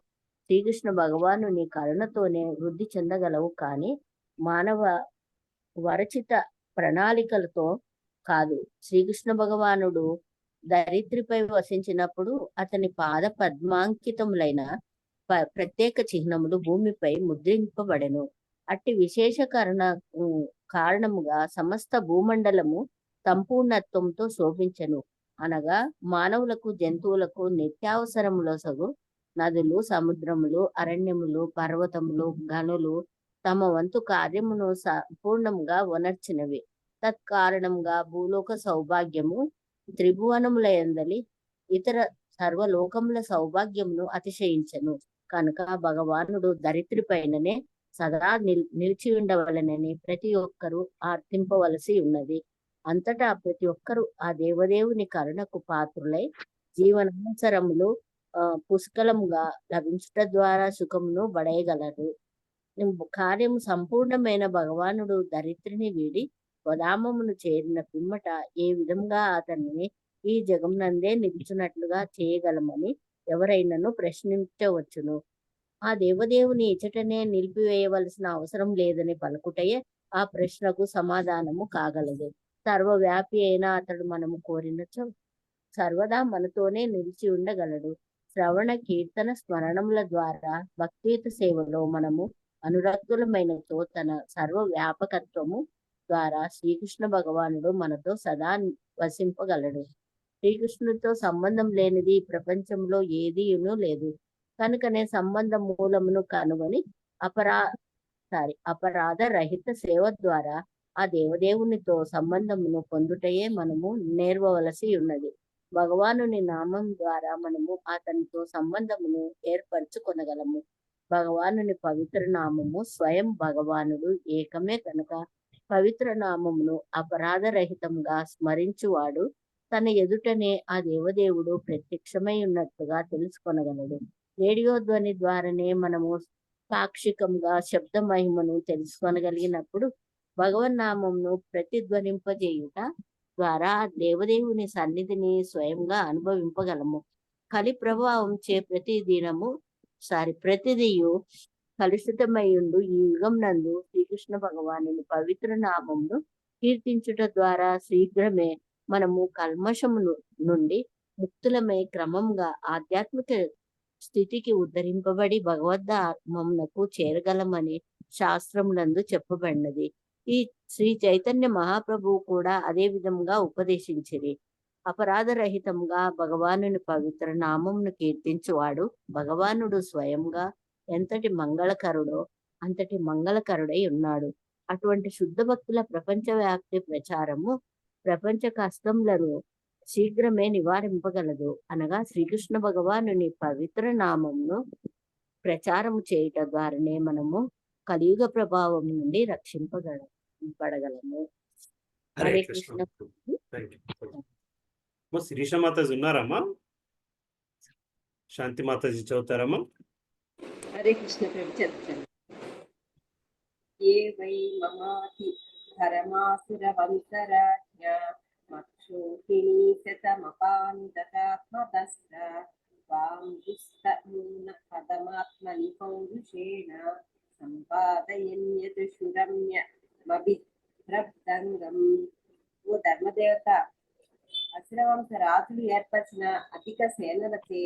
శ్రీకృష్ణ భగవానుని కరుణతోనే వృద్ధి చెందగలవు, కానీ మానవ వరచిత ప్రణాళికలతో కాదు. శ్రీకృష్ణ భగవానుడు ధరిత్రిపై వసించినప్పుడు అతని పాద పద్మాంకితములైన ప్రత్యేక చిహ్నములు భూమిపై ముద్రింపబడెను. అట్టి విశేష కారణముగా సమస్త భూమండలము సంపూర్ణత్వంతో శోభించెను. అనగా మానవులకు, జంతువులకు నిత్యావసరములసగు నదులు, సముద్రములు, అరణ్యములు, పర్వతములు, గనులు తమ వంతు కార్యమును సంపూర్ణంగా వనర్చినవి. తత్కారణంగా భూలోక సౌభాగ్యము త్రిభువనముల యందలి ఇతర సర్వలోకముల సౌభాగ్యమును అతిశయించను. కనుక భగవానుడు ధరిత్రిపైననే సదా నిలిచి ఉండవలనని ప్రతి ఒక్కరూ ఆర్తింపవలసి ఉన్నది. అంతటా ప్రతి ఒక్కరూ ఆ దేవదేవుని కరుణకు పాత్రులై జీవనావసరములు పుష్కలముగా లభించుట ద్వారా సుఖమును బడయగలరు. కార్యము సంపూర్ణమైన భగవానుడు ధరిత్రిని వీడి స్వధామమును చేరిన పిమ్మట ఏ విధంగా అతన్ని ఈ జగమునందే నిలుచున్నట్లుగా చేయగలమని ఎవరైనాను ప్రశ్నించవచ్చును. ఆ దేవదేవుని ఇచ్చటనే నిలిపివేయవలసిన అవసరం లేదని పలుకుటయే ఆ ప్రశ్నకు సమాధానము కాగలదు. సర్వవ్యాపి అయిన అతడు మనము కోరినచో సర్వదా మనతోనే నిలిచి ఉండగలడు. శ్రవణ, కీర్తన, స్మరణముల ద్వారా భక్తియుత సేవలో మనము అనురక్తులమైనతో తన సర్వ వ్యాపకత్వము ద్వారా శ్రీకృష్ణ భగవానుడు మనతో సదా వసింపగలడు. శ్రీకృష్ణుడితో సంబంధం లేనిది ఈ ప్రపంచంలో ఏదీను లేదు. కనుకనే సంబంధ మూలమును కనుగొని అపరాధ రహిత సేవ ద్వారా ఆ దేవదేవునితో సంబంధమును పొందుటయే మనము నేర్వవలసి ఉన్నది. భగవానుని నామం ద్వారా మనము అతనితో సంబంధమును ఏర్పరచుకొనగలము. భగవానుని పవిత్ర నామము స్వయం భగవానుడు ఏకమే కనుక పవిత్ర నామమును అపరాధరహితంగా స్మరించువాడు తన ఎదుటనే ఆ దేవదేవుడు ప్రత్యక్షమై ఉన్నట్టుగా తెలుసుకొనగలడు. రేడియో ధ్వని ద్వారానే మనము పాక్షికంగా శబ్ద మహిమను తెలుసుకొనగలిగినప్పుడు భగవన్నామమును ప్రతిధ్వనింపజేయుట ద్వారా దేవదేవుని సన్నిధిని స్వయంగా అనుభవింపగలము. కలి ప్రభావం చే ప్రతిదియు కలుషితమయ్యుండు ఈ యుగం నందు శ్రీకృష్ణ భగవానుని పవిత్ర నామమును కీర్తించుట ద్వారా శీఘ్రమే మనము కల్మషము నుండి ముక్తులమై క్రమంగా ఆధ్యాత్మిక స్థితికి ఉద్ధరింపబడి భగవద్ధామమునకు చేరగలమని శాస్త్రములందు చెప్పబడినది. ఈ శ్రీ చైతన్య మహాప్రభువు కూడా అదే విధంగా ఉపదేశించిరి. అపరాధరహితంగా భగవానుని పవిత్ర నామమును కీర్తించువాడు భగవానుడు స్వయంగా ఎంతటి మంగళకరుడో అంతటి మంగళకరుడై ఉన్నాడు. అటువంటి శుద్ధ భక్తుల ప్రపంచవ్యాప్తి ప్రచారము ప్రపంచ కష్టములను శీఘ్రమే నివారింపగలదు. అనగా శ్రీకృష్ణ భగవానుని పవిత్ర నామమును ప్రచారము చేయుట ద్వారానే మనము కలియుగ ప్రభావం నుండి రక్షింపబడగలము. హరే హరే కృష్ణ. కృష్ణ. శిరీష మాతాజీ ఉన్నారమ్మా? శాంతి మాతాజీ చదువుతారమ్మా? హరే కృష్ణ ప్రభు చదువుతాను. ఏ వై మమాతి ధర్మాసురవంతరాజ్ఞ మక్షోహిణీ శతమపాంతకాత్మదస్త వాం దుస్తమూన పదమాత్మని పౌరుషేణ సంపాదయన్యత్ శురమ్యమభిద్రబ్దంగం. ఓ ధర్మదేవత, అసురవంశ రాజులు ఏర్పరిచిన అధిక సేనలచే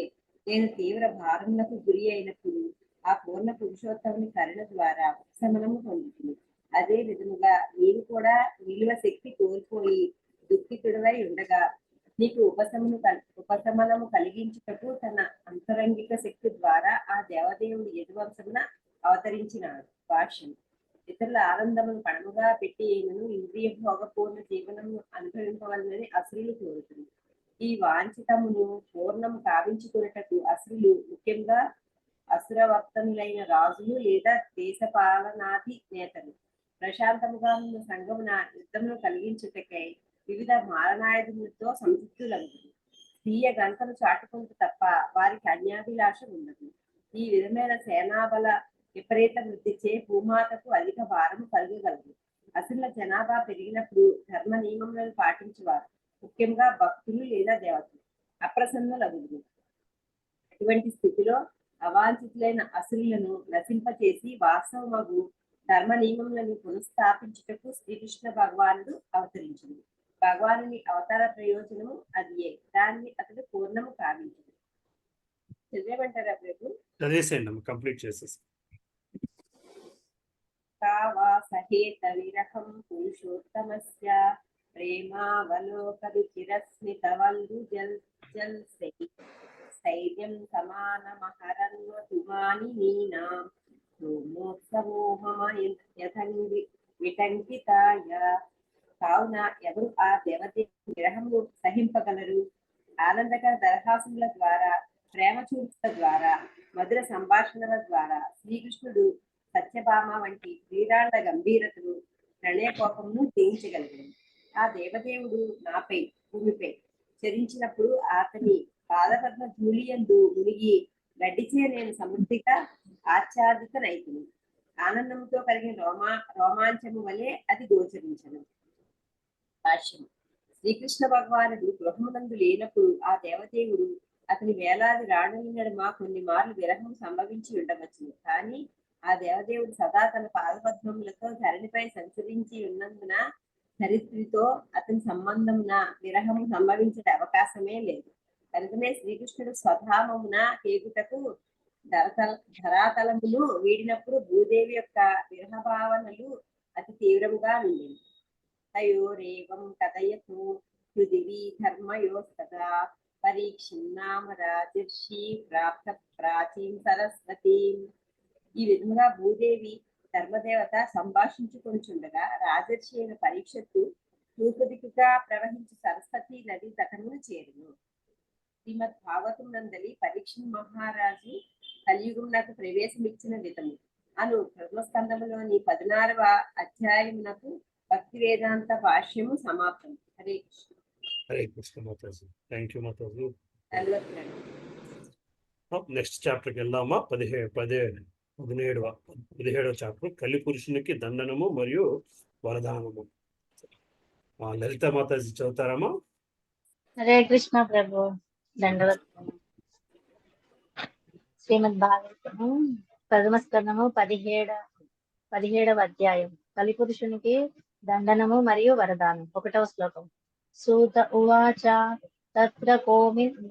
నేను తీవ్ర భారములకు గురి అయినప్పుడు ఆ పూర్ణ పురుషోత్తముని కరుణ ద్వారా ఉపశమనము పొందుతుంది. అదే విధముగా నీవు కూడా నిలువ శక్తి కోల్పోయి దుఃఖితుడవై ఉండగా నీకు ఉపశమనము కలిగించుటకు తన అంతరంగిక శక్తి ద్వారా ఆ దేవదేవుడు యదువంశమున అవతరించినాడు. భాష్యం. ఇతరుల ఆనందమును పణముగా పెట్టి ఏమను ఇంద్రియ భోగపూర్ణ జీవనము అనుభవింపవలనని అసురులు కోరుతుంది. ఈ వాంఛితమును పూర్ణము కావించుకున్నటకు అసురులు ముఖ్యంగా అసురవర్తనులైన రాజులు లేదా దేశ పాలనాది నేతలు ప్రశాంతముగా ఉన్న సంఘమున యుద్ధమును కలిగించుటకై వివిధ మారణాయుధములతో సంతృప్తులవుతుంది. స్వీయ గంటలు చాటుకుంటూ తప్ప వారికి అన్యాభిలాష ఉండదు. ఈ విధమైన సేనాబల విపరీత వృద్ధిచే భూమాతకు అధిక భారము కలగగలదు. అసురుల జనాభా పెరిగినప్పుడు ధర్మ నియమములను పాటించేవారు, ముఖ్యంగా భక్తులు లేదా దేవతలు అప్రసన్నులగుదురు. అటువంటి స్థితిలో అవాంఛితులైన అసురులను నశింపచేసి వాస్తవమగు ధర్మ నియమములను పునఃస్థాపించుటకు శ్రీకృష్ణ భగవానుడు అవతరించింది. భగవానుని అవతార ప్రయోజనము అదియే. దాన్ని అతడు పూర్ణము కావించదు. చదివేమంటారా ప్రభు? చదివేసేయండి, కంప్లీట్ చేసేసి. సహేత విరహం పురుషోత్తమస్య ప్రేమావలోకరుచిరస్మితవల్లు స్థైర్యం సమానమహరన్వతుమాని నీనాం విటంకితాయ. కావున ఎవరు ఆ దేవదేవుని విరహము సహింపగలరు? ఆనందకర దరహాసముల ద్వారా, ప్రేమ చూపుల ద్వారా, మధుర సంభాషణల ద్వారా శ్రీకృష్ణుడు సత్యభామ వంటి వీరాళ్ల గంభీరతను ప్రణయ కోపమును జయించగలిగాడు. ఆ దేవదేవుడు నాపై భూమిపై చరించినప్పుడు అతని పాదపద్మ ధూళియందు మునిగి గడ్డిచే నేను సమృద్ధిగా ఆచ్ఛాదితనైతిని. ఆనందంతో కలిగిన రోమాంచము వలె అది గోచరించను. భాష్యం. శ్రీకృష్ణ భగవానుడు గృహమునందు లేనప్పుడు ఆ దేవదేవుడు అతని వేలాది రాణుల నడుమ కొన్ని మార్లు విరహం సంభవించి ఉండవచ్చును. కానీ ఆ దేవదేవుడు సదా తన పాదపద్మములతో ధరణిపై సంచరించి ఉన్నందున చరిత్రతో అతని సంబంధమున విరహము సంభవించే అవకాశమే లేదు. కనుకనే శ్రీకృష్ణుడు స్వధామమున కేగుటకు ధరాతలమును వీడినప్పుడు భూదేవి యొక్క విరహ భావనలు అతి తీవ్రముగా నుండి తయోరేవం కథయతు పృథివీ ధర్మయోస్తదా పరీక్షిన్నామ రాజర్షి ప్రాప్త ప్రాచీం సరస్వతి. ఈ విధంగా భూదేవి ధర్మదేవత సంభాషించుకొనిచుండగా రాజర్షి అయిన పరీక్షత్తు తూర్పు దిక్కుగా ప్రవహించి సరస్వతి నది తటమును చేరును. శ్రీమద్ భాగవతం నందలి పరీక్ష మహారాజు కలియుగమునకు ప్రవేశమిచ్చిన విధము అను ప్రథమ స్కందములోని 16వ అధ్యాయమునకు భక్తి వేదాంత భాష్యము సమాప్తం. హరే కృష్ణ. హరే కృష్ణ మాతాజీ. థ్యాంక్ యూ మాతాజీ. ధన్యవాదాలు. నెక్స్ట్ చాప్టర్కి వెళ్దామా? 17వ చాప్టర్ కలి పురుషునికి దండనము మరియు వరదానము. లలిత మాతాజీ చదువుతారమ్మా? హరే కృష్ణ ప్రభు. దండవత్వం. శ్రీమద్ భాగవతము ప్రథమ స్కందము 17వ అధ్యాయం కలిపురుషునికి దండనము మరియు వరదానం. 1వ శ్లోకం. సూత ఉవాచ తత్ర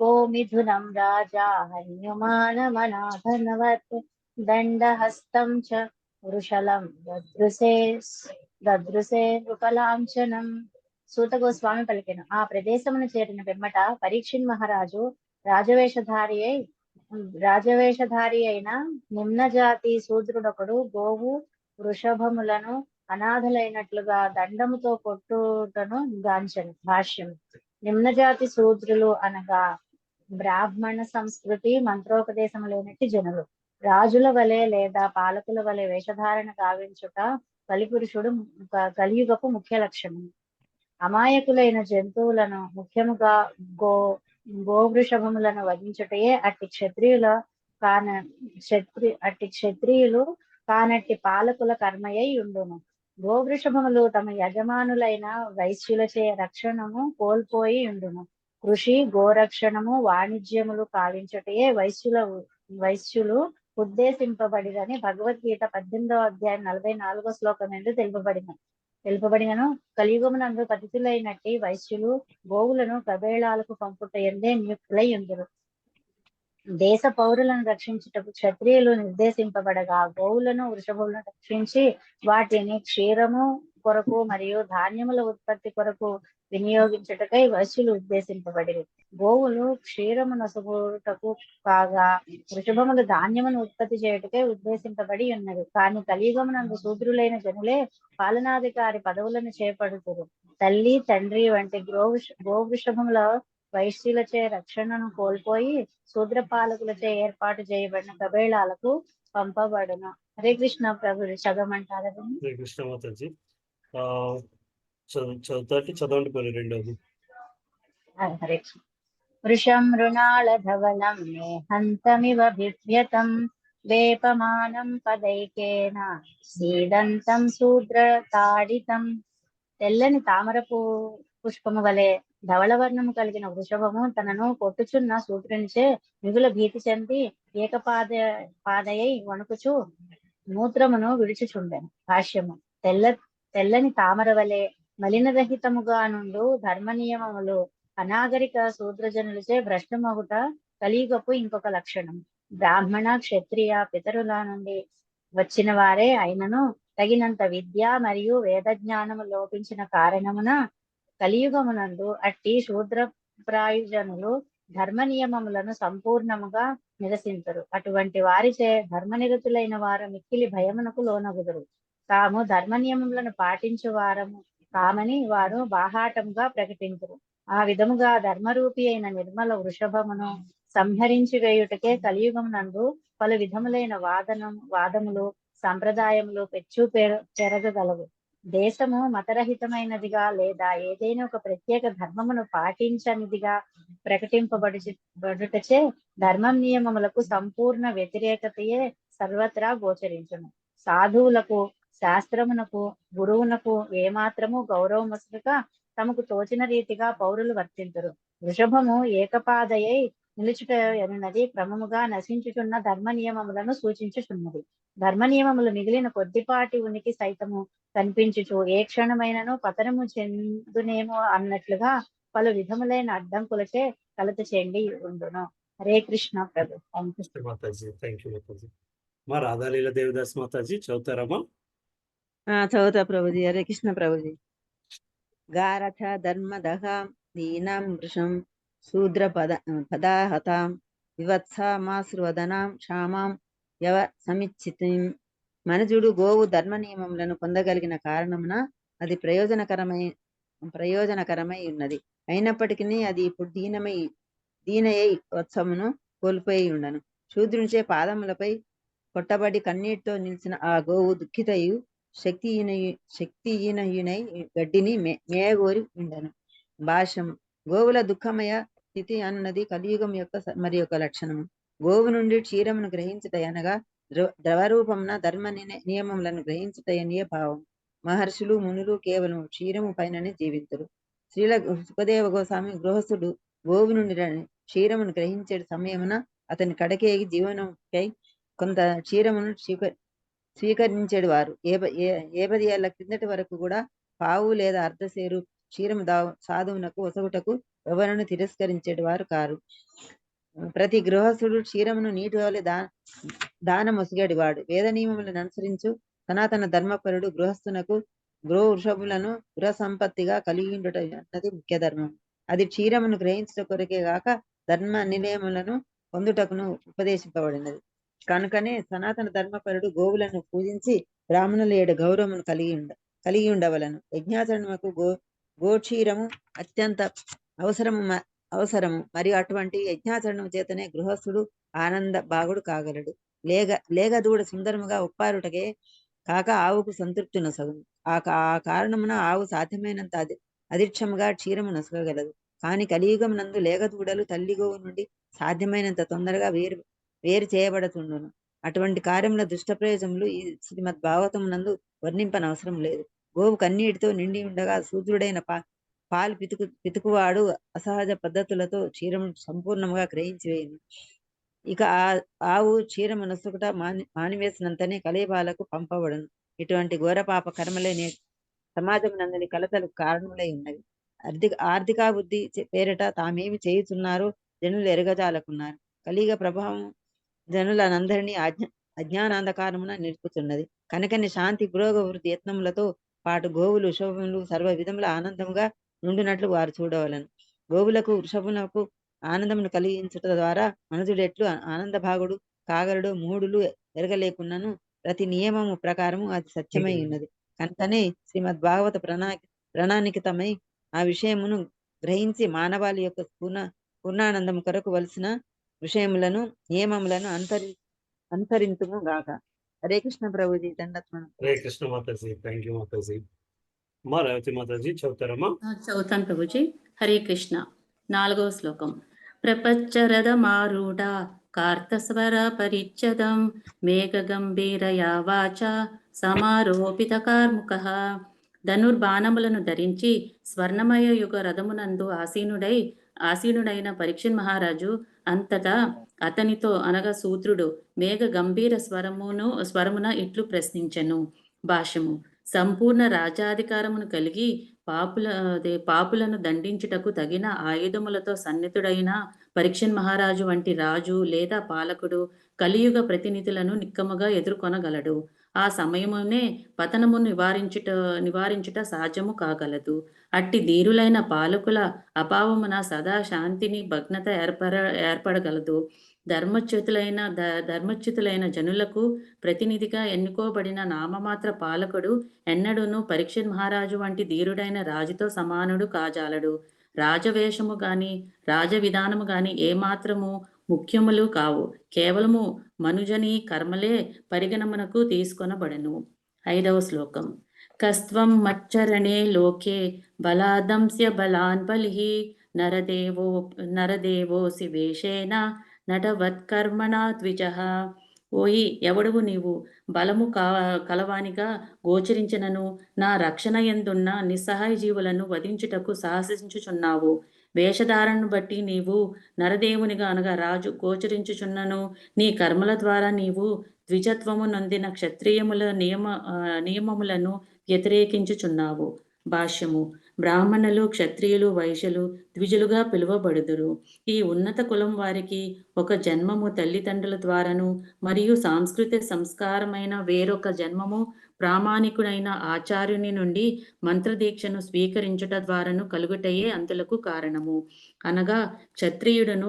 గోమిథునం రాజా హన్యుమానమనాధనవత్ దండహస్తం చ వృషలం దదృశే నృపలాంఛనం. సూత గోస్వామి పలికెను. ఆ ప్రదేశమును చేరిన పిమ్మట పరీక్షిత్ మహారాజు రాజవేషధారి అయిన నిమ్న జాతి శూద్రుడొకడు గోవు వృషభములను అనాథలైనట్లుగా దండముతో కొట్టుటను గాంచెను. భాష్యం. నిమ్నజాతి శూద్రులు అనగా బ్రాహ్మణ సంస్కృతి మంత్రోపదేశము లేనట్టి జనులు. రాజుల వలె లేదా పాలకుల వలె వేషధారణ గావించుట కలిపురుషుడు కలియుగపు ముఖ్య లక్షణం. అమాయకులైన జంతువులను ముఖ్యముగా గోవృషభములను వధించుటయే అట్టి క్షత్రియులు కానట్టి పాలకుల కర్మయై ఉండును. గోవృషభములు తమ యజమానులైన వైశ్యులచే రక్షణము కోల్పోయి ఉండును. కృషి గోరక్షణము వాణిజ్యములు కావించుటయే వైశ్యులు ఉద్దేశింపబడినని భగవద్గీత 18వ అధ్యాయం 44వ శ్లోకం నుండి తెలుపబడినను కలియుగమునందు పతితులైనట్టి వైశ్యులు గోవులను కబేళాలకు పంపుట ఎందే నియుక్తులై ఉందురు. దేశ పౌరులను రక్షించుటకు క్షత్రియులు నిర్దేశింపబడగా గోవులను వృషభులను రక్షించి వాటిని క్షీరము కొరకు మరియు ధాన్యముల ఉత్పత్తి కొరకు వినియోగించుటకై వైశ్యులు ఉద్దేశింపబడిరి. గోవులు క్షీరము నసుగుటకు కాగా వృషభములు ధాన్యమును ఉత్పత్తి చేయుటకై ఉద్దేశింపబడి ఉన్నవి. కానీ కలియుగమునందు శూద్రులైన జనులే పాలనాధికారి పదవులను చేపడుతురు. తల్లి తండ్రి వంటి గోవృషభముల వైశ్యులచే రక్షణను కోల్పోయి శూద్ర పాలకులచే ఏర్పాటు చేయబడిన కబేళాలకు పంపబడును. హరే కృష్ణ ప్రభు. చదవమంటారా? హరే కృష్ణ మాతాజీ. చదవండి మరి రెండోది. హరే కృష్ణ. వృషం మృణాళ ధవలం మేహంతమివ బిభ్యతం వేపమానం పదైకేన సీదంతం శూద్ర తాడితం. తెల్లని తామర పుష్పము వలె ధవళవర్ణము కలిగిన వృషభము తనను కొట్టుచున్న శూద్రునిచే మిగుల భీతి చెంది ఏకపాదయై వణుకుచు మూత్రమును విడిచుచుండెను. భాష్యము. తెల్లని తామర వలె మలినరహితముగా నుండు ధర్మ నియమములు అనాగరిక శూద్రజనులచే భ్రష్టమగుట కలియుగపు ఇంకొక లక్షణం. బ్రాహ్మణ క్షత్రియ పితరుల నుండి వచ్చిన వారే అయినను తగినంత విద్య మరియు వేద జ్ఞానము లోపించిన కారణమున కలియుగమునందు అట్టి శూద్ర ప్రాయుజనులు ధర్మ నియమములను సంపూర్ణముగా నిరసించరు. అటువంటి వారిచే ధర్మనిరతులైన వారు మిక్కిలి భయమునకు లోనగుదురు. తాము ధర్మ నియమములను పాటించు వారము కామని వారు బాహాటముగా ప్రకటించరు. ఆ విధముగా ధర్మరూపి అయిన నిర్మల వృషభమును సంహరించి వేయుటకే కలియుగమునందు పలు విధములైన వాదములు సంప్రదాయములు పెరగగలవు. దేశము మతరహితమైనదిగా లేదా ఏదైనా ఒక ప్రత్యేక ధర్మమును పాటించనిదిగా ప్రకటింపబడుటచే ధర్మం నియమములకు సంపూర్ణ వ్యతిరేకతయే సర్వత్రా గోచరించును. సాధువులకు శాస్త్రమునకు గురువునకు ఏమాత్రము గౌరవముసక తమకు తోచిన రీతిగా పౌరులు వర్తించరు. వృషభము ఏకపాదయై నిలుచుట ఎనున్నది క్రమముగా నశించుచున్న ధర్మ నియమములను సూచించుచున్నది. ధర్మ నియమములు మిగిలిన కొద్దిపాటి ఉనికి సైతము కనిపించుచు ఏ క్షణమైనను పతనము చెందునేమో అన్నట్లుగా పలు విధములైన అడ్డంకులచే కలత చెంది ఉండును. హరే కృష్ణ ప్రభు. మాతాజీ. థ్యాంక్ యూ మాతాజీ. మా రాధాలీల దేవదాస్ మాతాజీ చదువుతారమ్మా? చదువుతా ప్రభుజీ. హరే కృష్ణ ప్రభుజీ. గారథ ధర్మదహ దీనం వృషం శూద్ర పదాహతాం వివత్సమాశ్రువదనాం క్షామాం యవ సమిచ్చితిం. మనుజుడు గోవు ధర్మ నియమములను పొందగలిగిన కారణమున అది ప్రయోజనకరమై ఉన్నది. అయినప్పటికీ అది ఇప్పుడు దీనయ్యి వత్సమును కోల్పోయి ఉండను. శూద్రునిచే పాదములపై కొట్టబడి కన్నీటితో నిలిచిన ఆ గోవు దుఃఖితయు శక్తిహీనయునై గడ్డిని మేయగోరి ఉండను. భాష్యము. గోవుల దుఃఖమయ స్థితి అన్నది కలియుగం యొక్క మరి యొక్క లక్షణము. గోవు నుండి క్షీరమును గ్రహించుట అనగా ద్రవరూపమున ధర్మ నియమములను గ్రహించుటయనియే భావం. మహర్షులు మునులు కేవలం క్షీరము పైననే జీవించరు. శ్రీల సుఖదేవ గోస్వామి గృహస్థుడు గోవు నుండి క్షీరమును గ్రహించే సమయమున అతని కడకేగి జీవనంకై కొంత క్షీరమును స్వీకరించేడు వారు. 50 ఏళ్ల క్రిందటి వరకు కూడా పావు లేదా అర్ధసేరు క్షీరము సాధువునకు ఒసగుటకు ఎవరను తిరస్కరించేడు వారు కారు. ప్రతి గృహస్థుడు క్షీరమును నీటి వలె దానమొసిగేడు వాడు. వేద నియమములను అనుసరించు సనాతన ధర్మపరుడు గృహస్థునకు గృహ వృషభులను గృహ సంపత్తిగా కలిగి ఉండట అన్నది ముఖ్య ధర్మం. అది క్షీరమును గ్రహించట కొరకే గాక ధర్మ నియమములను పొందుటకును ఉపదేశింపబడినది. కనుకనే సనాతన ధర్మపరుడు గోవులను పూజించి బ్రాహ్మణుల ఏడు గౌరవమును కలిగి ఉండవలను. యజ్ఞాచరణకు గోక్షీరము అత్యంత అవసరము. మరియు అటువంటి యజ్ఞాచరణము చేతనే గృహస్థుడు ఆనంద భాగుడు కాగలడు. లేగ దూడ సుందరముగా ఉప్పారుటకే కాక ఆవుకు సంతృప్తి నొసగును. ఆ కారణమున ఆవు సాధ్యమైనంత అధిక్షముగా క్షీరము నొసగగలదు. కాని కలియుగం నందు లేగ దూడలు తల్లి గోవు నుండి సాధ్యమైనంత తొందరగా వేరు చేయబడుతుండును. అటువంటి కార్యముల దుష్ట ప్రయోజనములు ఈ శ్రీమద్ భాగవతం నందు వర్ణింపనవసరం లేదు. గోవు కన్నీటితో నిండి ఉండగా శూద్రుడైన పాలు పితుకువాడు అసహజ పద్ధతులతో క్షీరము సంపూర్ణంగా గ్రహించి వేయును. ఇక ఆవు క్షీరము నొసగుట మానివేసినంతనే కలేబాలకు పంపబడును. ఇటువంటి ఘోరపాప కర్మలే సమాజం నందని కలతలకు కారణములై ఉన్నవి. ఆర్థికాభివృద్ధి పేరిట తామేమి చేయుచున్నారో జనులు ఎరగజాలకున్నారు. కలియుగ ప్రభావం జనులనందరినీ అజ్ఞానాంధకారమున నిలుపుతున్నది. కనుకని శాంతి పురోగవృద్ధి యత్నములతో పాటు గోవులు వృషభములు సర్వ విధముల ఆనందముగా నుండినట్లు వారు చూడవలను. గోవులకు వృషభులకు ఆనందమును కలిగించుట ద్వారా మనుజుడెట్లు ఆనంద భాగుడు కాగలడు మూడులు ఎరగలేకున్నను ప్రతి నియమము ప్రకారము అది సత్యమై ఉన్నది. కనుకనే శ్రీమద్ భాగవత ప్రణాళికతమై ఆ విషయమును గ్రహించి మానవాళి యొక్క పూర్ణానందము కొరకు వలసిన విషయములను నియమములను అనుసరించుము గాక. హరే కృష్ణ ప్రభుజీ. దండత్మను. హరే కృష్ణ మాతాజీ. థ్యాంక్ యూ మాతాజీ. రేవతి మాతాజీ చదువుతారమ్మా? చదువుతాను ప్రభుజీ. హరే కృష్ణ. 4వ శ్లోకం. ప్రపచ్చరథమారూఢ కార్తస్వర పరిచ్ఛదం మేఘ గంభీరయా వాచ సమారోపిత కార్ముకః. ధనుర్బాణములను ధరించి స్వర్ణమయ యుగ రథమునందు ఆసీనుడైన పరీక్షిత్ మహారాజు అంతటా అతనితో అనగా సూత్రుడు మేఘ గంభీర స్వరమున ఇట్లు ప్రశ్నించెను. భాష్యము. సంపూర్ణ రాజ్యాధికారమును కలిగి పాపులను దండించుటకు తగిన ఆయుధములతో సన్నిధుడైన పరీక్షిత్ మహారాజు వంటి రాజు లేదా పాలకుడు కలియుగ ప్రతినిధులను నిక్కముగా ఎదుర్కొనగలడు. ఆ సమయమునే పతనము నివారించుట సాధ్యము కాగలదు. అట్టి ధీరులైన పాలకుల అభావమున సదా శాంతిని భగ్నత ఏర్పడగలదు. ధర్మచ్యుతులైన జనులకు ప్రతినిధిగా ఎన్నుకోబడిన నామమాత్ర పాలకుడు ఎన్నడూను పరీక్షిత్ మహారాజు వంటి ధీరుడైన రాజుతో సమానుడు కాజాలడు. రాజవేషము గాని రాజ విధానము గాని ఏమాత్రము ముఖ్యములు కావు. కేవలము మనుజని కర్మలే పరిగణమునకు తీసుకొనబడెను. 5వ శ్లోకం. కస్త్వం మచ్చరణే లోకే బలాదంస్య బలాన్ బలిః నరదేవోసి వేషేణ నటవత్కర్మణా ద్విజః. ఓయి ఎవడువు నీవు బలము కలవానిగా గోచరించినను నా రక్షణ యందున్న నిస్సహాయ జీవులను వధించుటకు సాహసించుచున్నావు. వేషధారణను బట్టి నీవు నరదేవునిగా అనగా రాజు గోచరించుచున్నను నీ కర్మల ద్వారా నీవు ద్విజత్వము నొందిన క్షత్రియముల నియమములను వ్యతిరేకించుచున్నావు. భాష్యము. బ్రాహ్మణులు, క్షత్రియులు, వైశ్యులు ద్విజులుగా పిలువబడుదురు. ఈ ఉన్నత కులం వారికి ఒక జన్మము తల్లిదండ్రుల ద్వారాను మరియు సాంస్కృతిక సంస్కారమైన వేరొక జన్మము ప్రామాణికుడైన ఆచార్యుని నుండి మంత్రదీక్షను స్వీకరించుట ద్వారాను కలుగుటయే అంతులకు కారణము. అనగా క్షత్రియుడును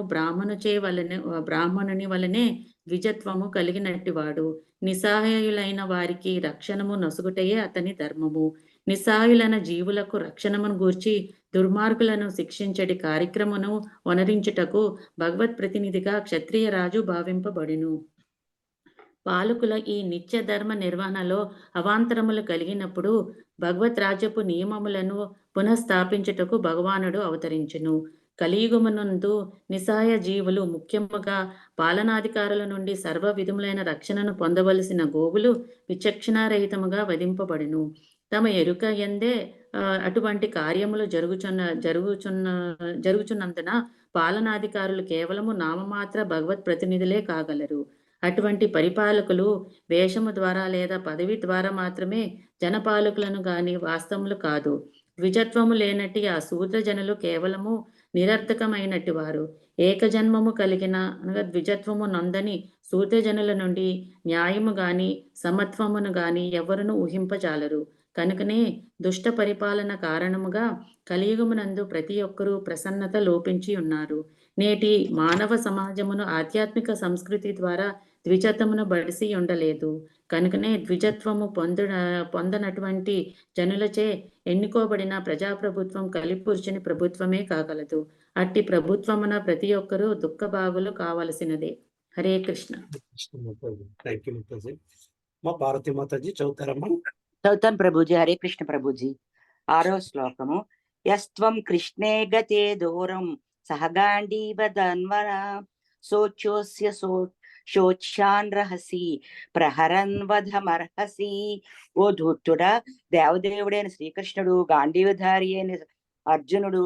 బ్రాహ్మణుని వలనే ద్విజత్వము కలిగినట్టివాడు. నిస్సహాయులైన వారికి రక్షణము నొసుగుటయే అతని ధర్మము. నిస్సహాయులైన జీవులకు రక్షణమును గూర్చి దుర్మార్గులను శిక్షించడి కార్యక్రమను వనరించుటకు భగవత్ ప్రతినిధిగా క్షత్రియ రాజు భావింపబడును. పాలకుల ఈ నిత్య ధర్మ నిర్వహణలో అవాంతరములు కలిగినప్పుడు భగవత్ రాజ్యపు నియమములను పునఃస్థాపించుటకు భగవానుడు అవతరించును. కలియుగమునందు నిస్సహాయ జీవులు, ముఖ్యముగా పాలనాధికారుల నుండి సర్వ విధములైన రక్షణను పొందవలసిన గోవులు విచక్షణారహితముగా వధింపబడును. తమ ఎరుక ఎందే అటువంటి కార్యములు జరుగుచున్నందున పాలనాధికారులు కేవలము నామమాత్ర భగవత్ ప్రతినిధులే కాగలరు. అటువంటి పరిపాలకులు వేషము ద్వారా లేదా పదవి ద్వారా మాత్రమే జనపాలకులను గాని వాస్తవములు కాదు. ద్విజత్వము లేనట్టి ఆ శూద్ర జనులు కేవలము నిరర్థకమైనట్టి వారు. ఏకజన్మము కలిగిన అనగా ద్విజత్వము నొందని శూద్రజనుల నుండి న్యాయము గాని సమత్వమును గాని ఎవరును ఊహింపజాలరు. కనుకనే దుష్ట పరిపాలన కారణముగా కలియుగమునందు ప్రతి ఒక్కరూ ప్రసన్నత లోపించి ఉన్నారు. నేటి మానవ సమాజమును ఆధ్యాత్మిక సంస్కృతి ద్వారా ద్విజత్వమును బడిసి ఉండలేదు. కనుకనే ద్విజత్వము పొందనటువంటి జనులచే ఎన్నుకోబడిన ప్రజాప్రభుత్వం కలిపురుషుని ప్రభుత్వమే కాగలదు. అట్టి ప్రభుత్వమున ప్రతి ఒక్కరూ దుఃఖభాగులు కావలసినదే. హరే కృష్ణ. థ్యాంక్ యూ మాతాజీ. మా భారతి మాతాజీ చదువుతారమ్మా. చదువుతాను ప్రభుజీ. హరే కృష్ణ ప్రభుజీ. 6వ శ్లోకము. యస్త్వం కృష్ణే గతే దూరం సహగాండీవ ధన్వర శోచ్యోస్య శోచ్యాన్ రహసి ప్రహరన్ వధమర్హసి. ఓ ధూర్తుడా, దేవదేవుడైన శ్రీకృష్ణుడు గాంధీవధారి అయిన అర్జునుడు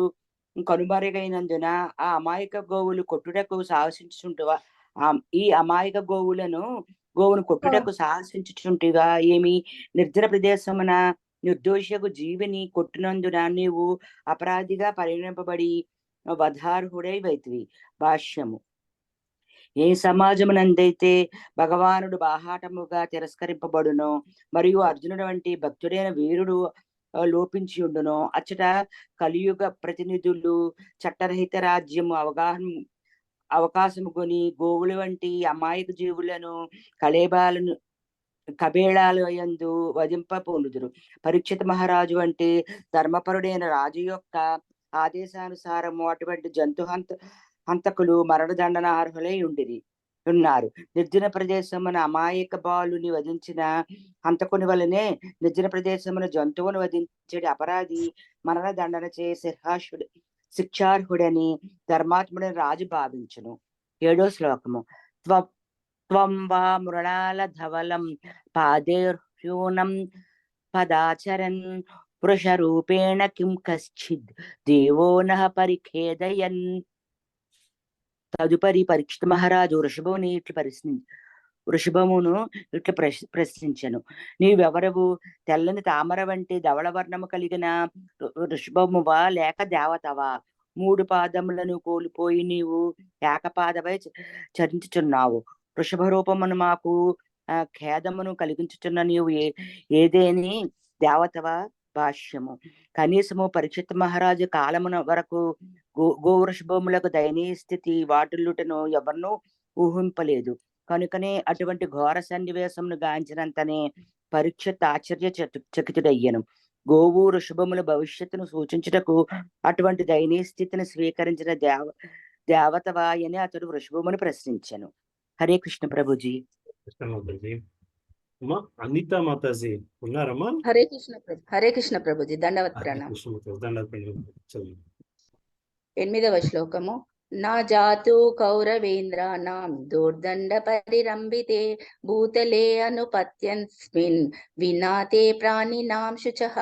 కనుమరుగైనందున ఆ అమాయక గోవులు కొట్టుటకు సాహసించుంటువా? ఈ అమాయక గోవును కొట్టుటకు సాహసించుచుంటివా ఏమి? నిర్జన ప్రదేశమున నిర్దోషకు జీవిని కొట్టినందున నీవు అపరాధిగా పరిగణింపబడి వధార్హుడై వైతివి. భాష్యము. ఏ సమాజమునందైతే భగవానుడు బాహాటముగా తిరస్కరింపబడునో మరియు అర్జునుడు వంటి భక్తుడైన వీరుడు లోపించి ఉండునో అచ్చట కలియుగ ప్రతినిధులు చట్టరహిత రాజ్యము అవకాశము కొని గోవుల వంటి అమాయక జీవులను కబేళాల యందు వధింపబోనుదురు. పరీక్షిత మహారాజు వంటి ధర్మపరుడైన రాజు యొక్క ఆదేశానుసారము అటువంటి హంతకులు మరణదండన అర్హులై ఉన్నారు. నిర్జన ప్రదేశమున అమాయక బాలుని వధించిన హంతకుని వలనే నిర్జన ప్రదేశమున జంతువును వధించే అపరాధి మరణదండన చే శిక్షార్హుడని ధర్మాత్ముడని రాజు భావించును. 7వ శ్లోకము. త్వం వా మృణాల ధవలం పాదేర్హ్యూనం పదాచరన్ పురుషరూపేణ కిం కశ్చిద్ దేవో నః పరిఖేదయన్. తదుపరి పరీక్షిత మహారాజు వృషభమును ఇట్లా ప్రశ్నించను. నీవెవరవు? తెల్లని తామర వంటి ధవళ వర్ణము కలిగిన వృషభమువా లేక దేవతవా? 3 పాదములను కోల్పోయి నీవు ఏకపాదపై చరించుచున్నావు. వృషభ రూపమును మాకు ఖేదమును కలిగించుచున్న నీవు ఏదేని దేవతవా? భాష్యము. కనీసము పరీక్షిత్ మహారాజు కాలమున వరకు గోవృషభములకు దయనీయ స్థితి వాటిల్లుటను ఎవరినూ ఊహింపలేదు. కనుకనే అటువంటి ఘోర సన్నివేశమును గాంచినంతనే పరీక్షిత్ ఆశ్చర్య చకితుడయ్యను. గోవు వృషభముల భవిష్యత్తును సూచించుటకు అటువంటి దయనీయ స్థితిని స్వీకరించిన దేవతవా అని అతడు వృషభమును ప్రశ్నించను. హరే కృష్ణ ప్రభుజీ. అనితా మాతాజీ ఉన్నారమ్మా? హరే కృష్ణ ప్రభుజీ. దండవత్ ప్రణామం. 8వ శ్లోకము. నా జాతు కౌరవేంద్రానాం దోర్దండ పరిరంభితే భూతలే అనుపత్యస్మిన్ వినాతే ప్రాణినాం శుచః.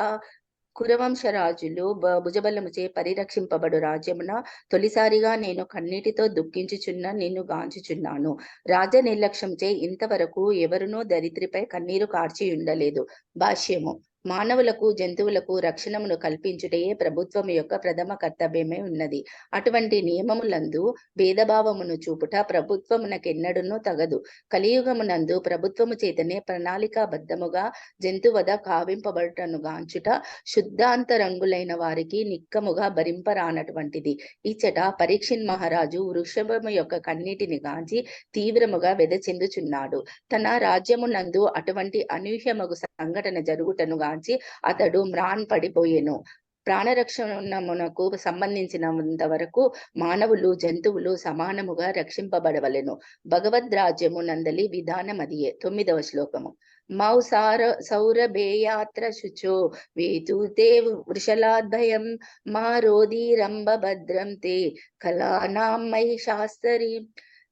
కురవంశరాజులు భుజబలముచే పరిరక్షింపబడు రాజ్యమున తొలిసారిగా నేను కన్నీటితో దుఃఖించుచున్న నిన్ను గాంచుచున్నాను. రాజ నిర్లక్ష్యంచే ఇంతవరకు ఎవరునూ దరిద్రిపై కన్నీరు కార్చి ఉండలేదు. భాష్యము. మానవులకు జంతువులకు రక్షణమును కల్పించుటయే ప్రభుత్వం యొక్క ప్రథమ కర్తవ్యమే ఉన్నది. అటువంటి నియమములందు భేదభావమును చూపుట ప్రభుత్వమునకెన్నడూనూ తగదు. కలియుగమునందు ప్రభుత్వము చేతనే ప్రణాళికాబద్ధముగా జంతువధ కావింపబడుటను గాంచుట శుద్ధాంతరంగులైన వారికి నిక్కముగా భరింపరానటువంటిది. ఇచ్చట పరీక్షిన్ మహారాజు వృషభము యొక్క కన్నీటిని గాంచి తీవ్రముగా వెద చెందుచున్నాడు. తన రాజ్యమునందు అటువంటి అనూహ్యమగు సంఘటన జరుగుటను గాంచి అతడు మ్రాన్పడిపోయెను. ప్రాణరక్షణమునకు సంబంధించినంత వరకు మానవులు జంతువులు సమానముగా రక్షింపబడవలెను. భగవద్ రాజ్యము నందలి విధానమదియే. 9వ శ్లోకము. సౌరభేయాత్ర శుచో వేతూతే వృషలాద్భయం మారోదీరంబ భద్రం తే కళానాం మహిషాస్తరి.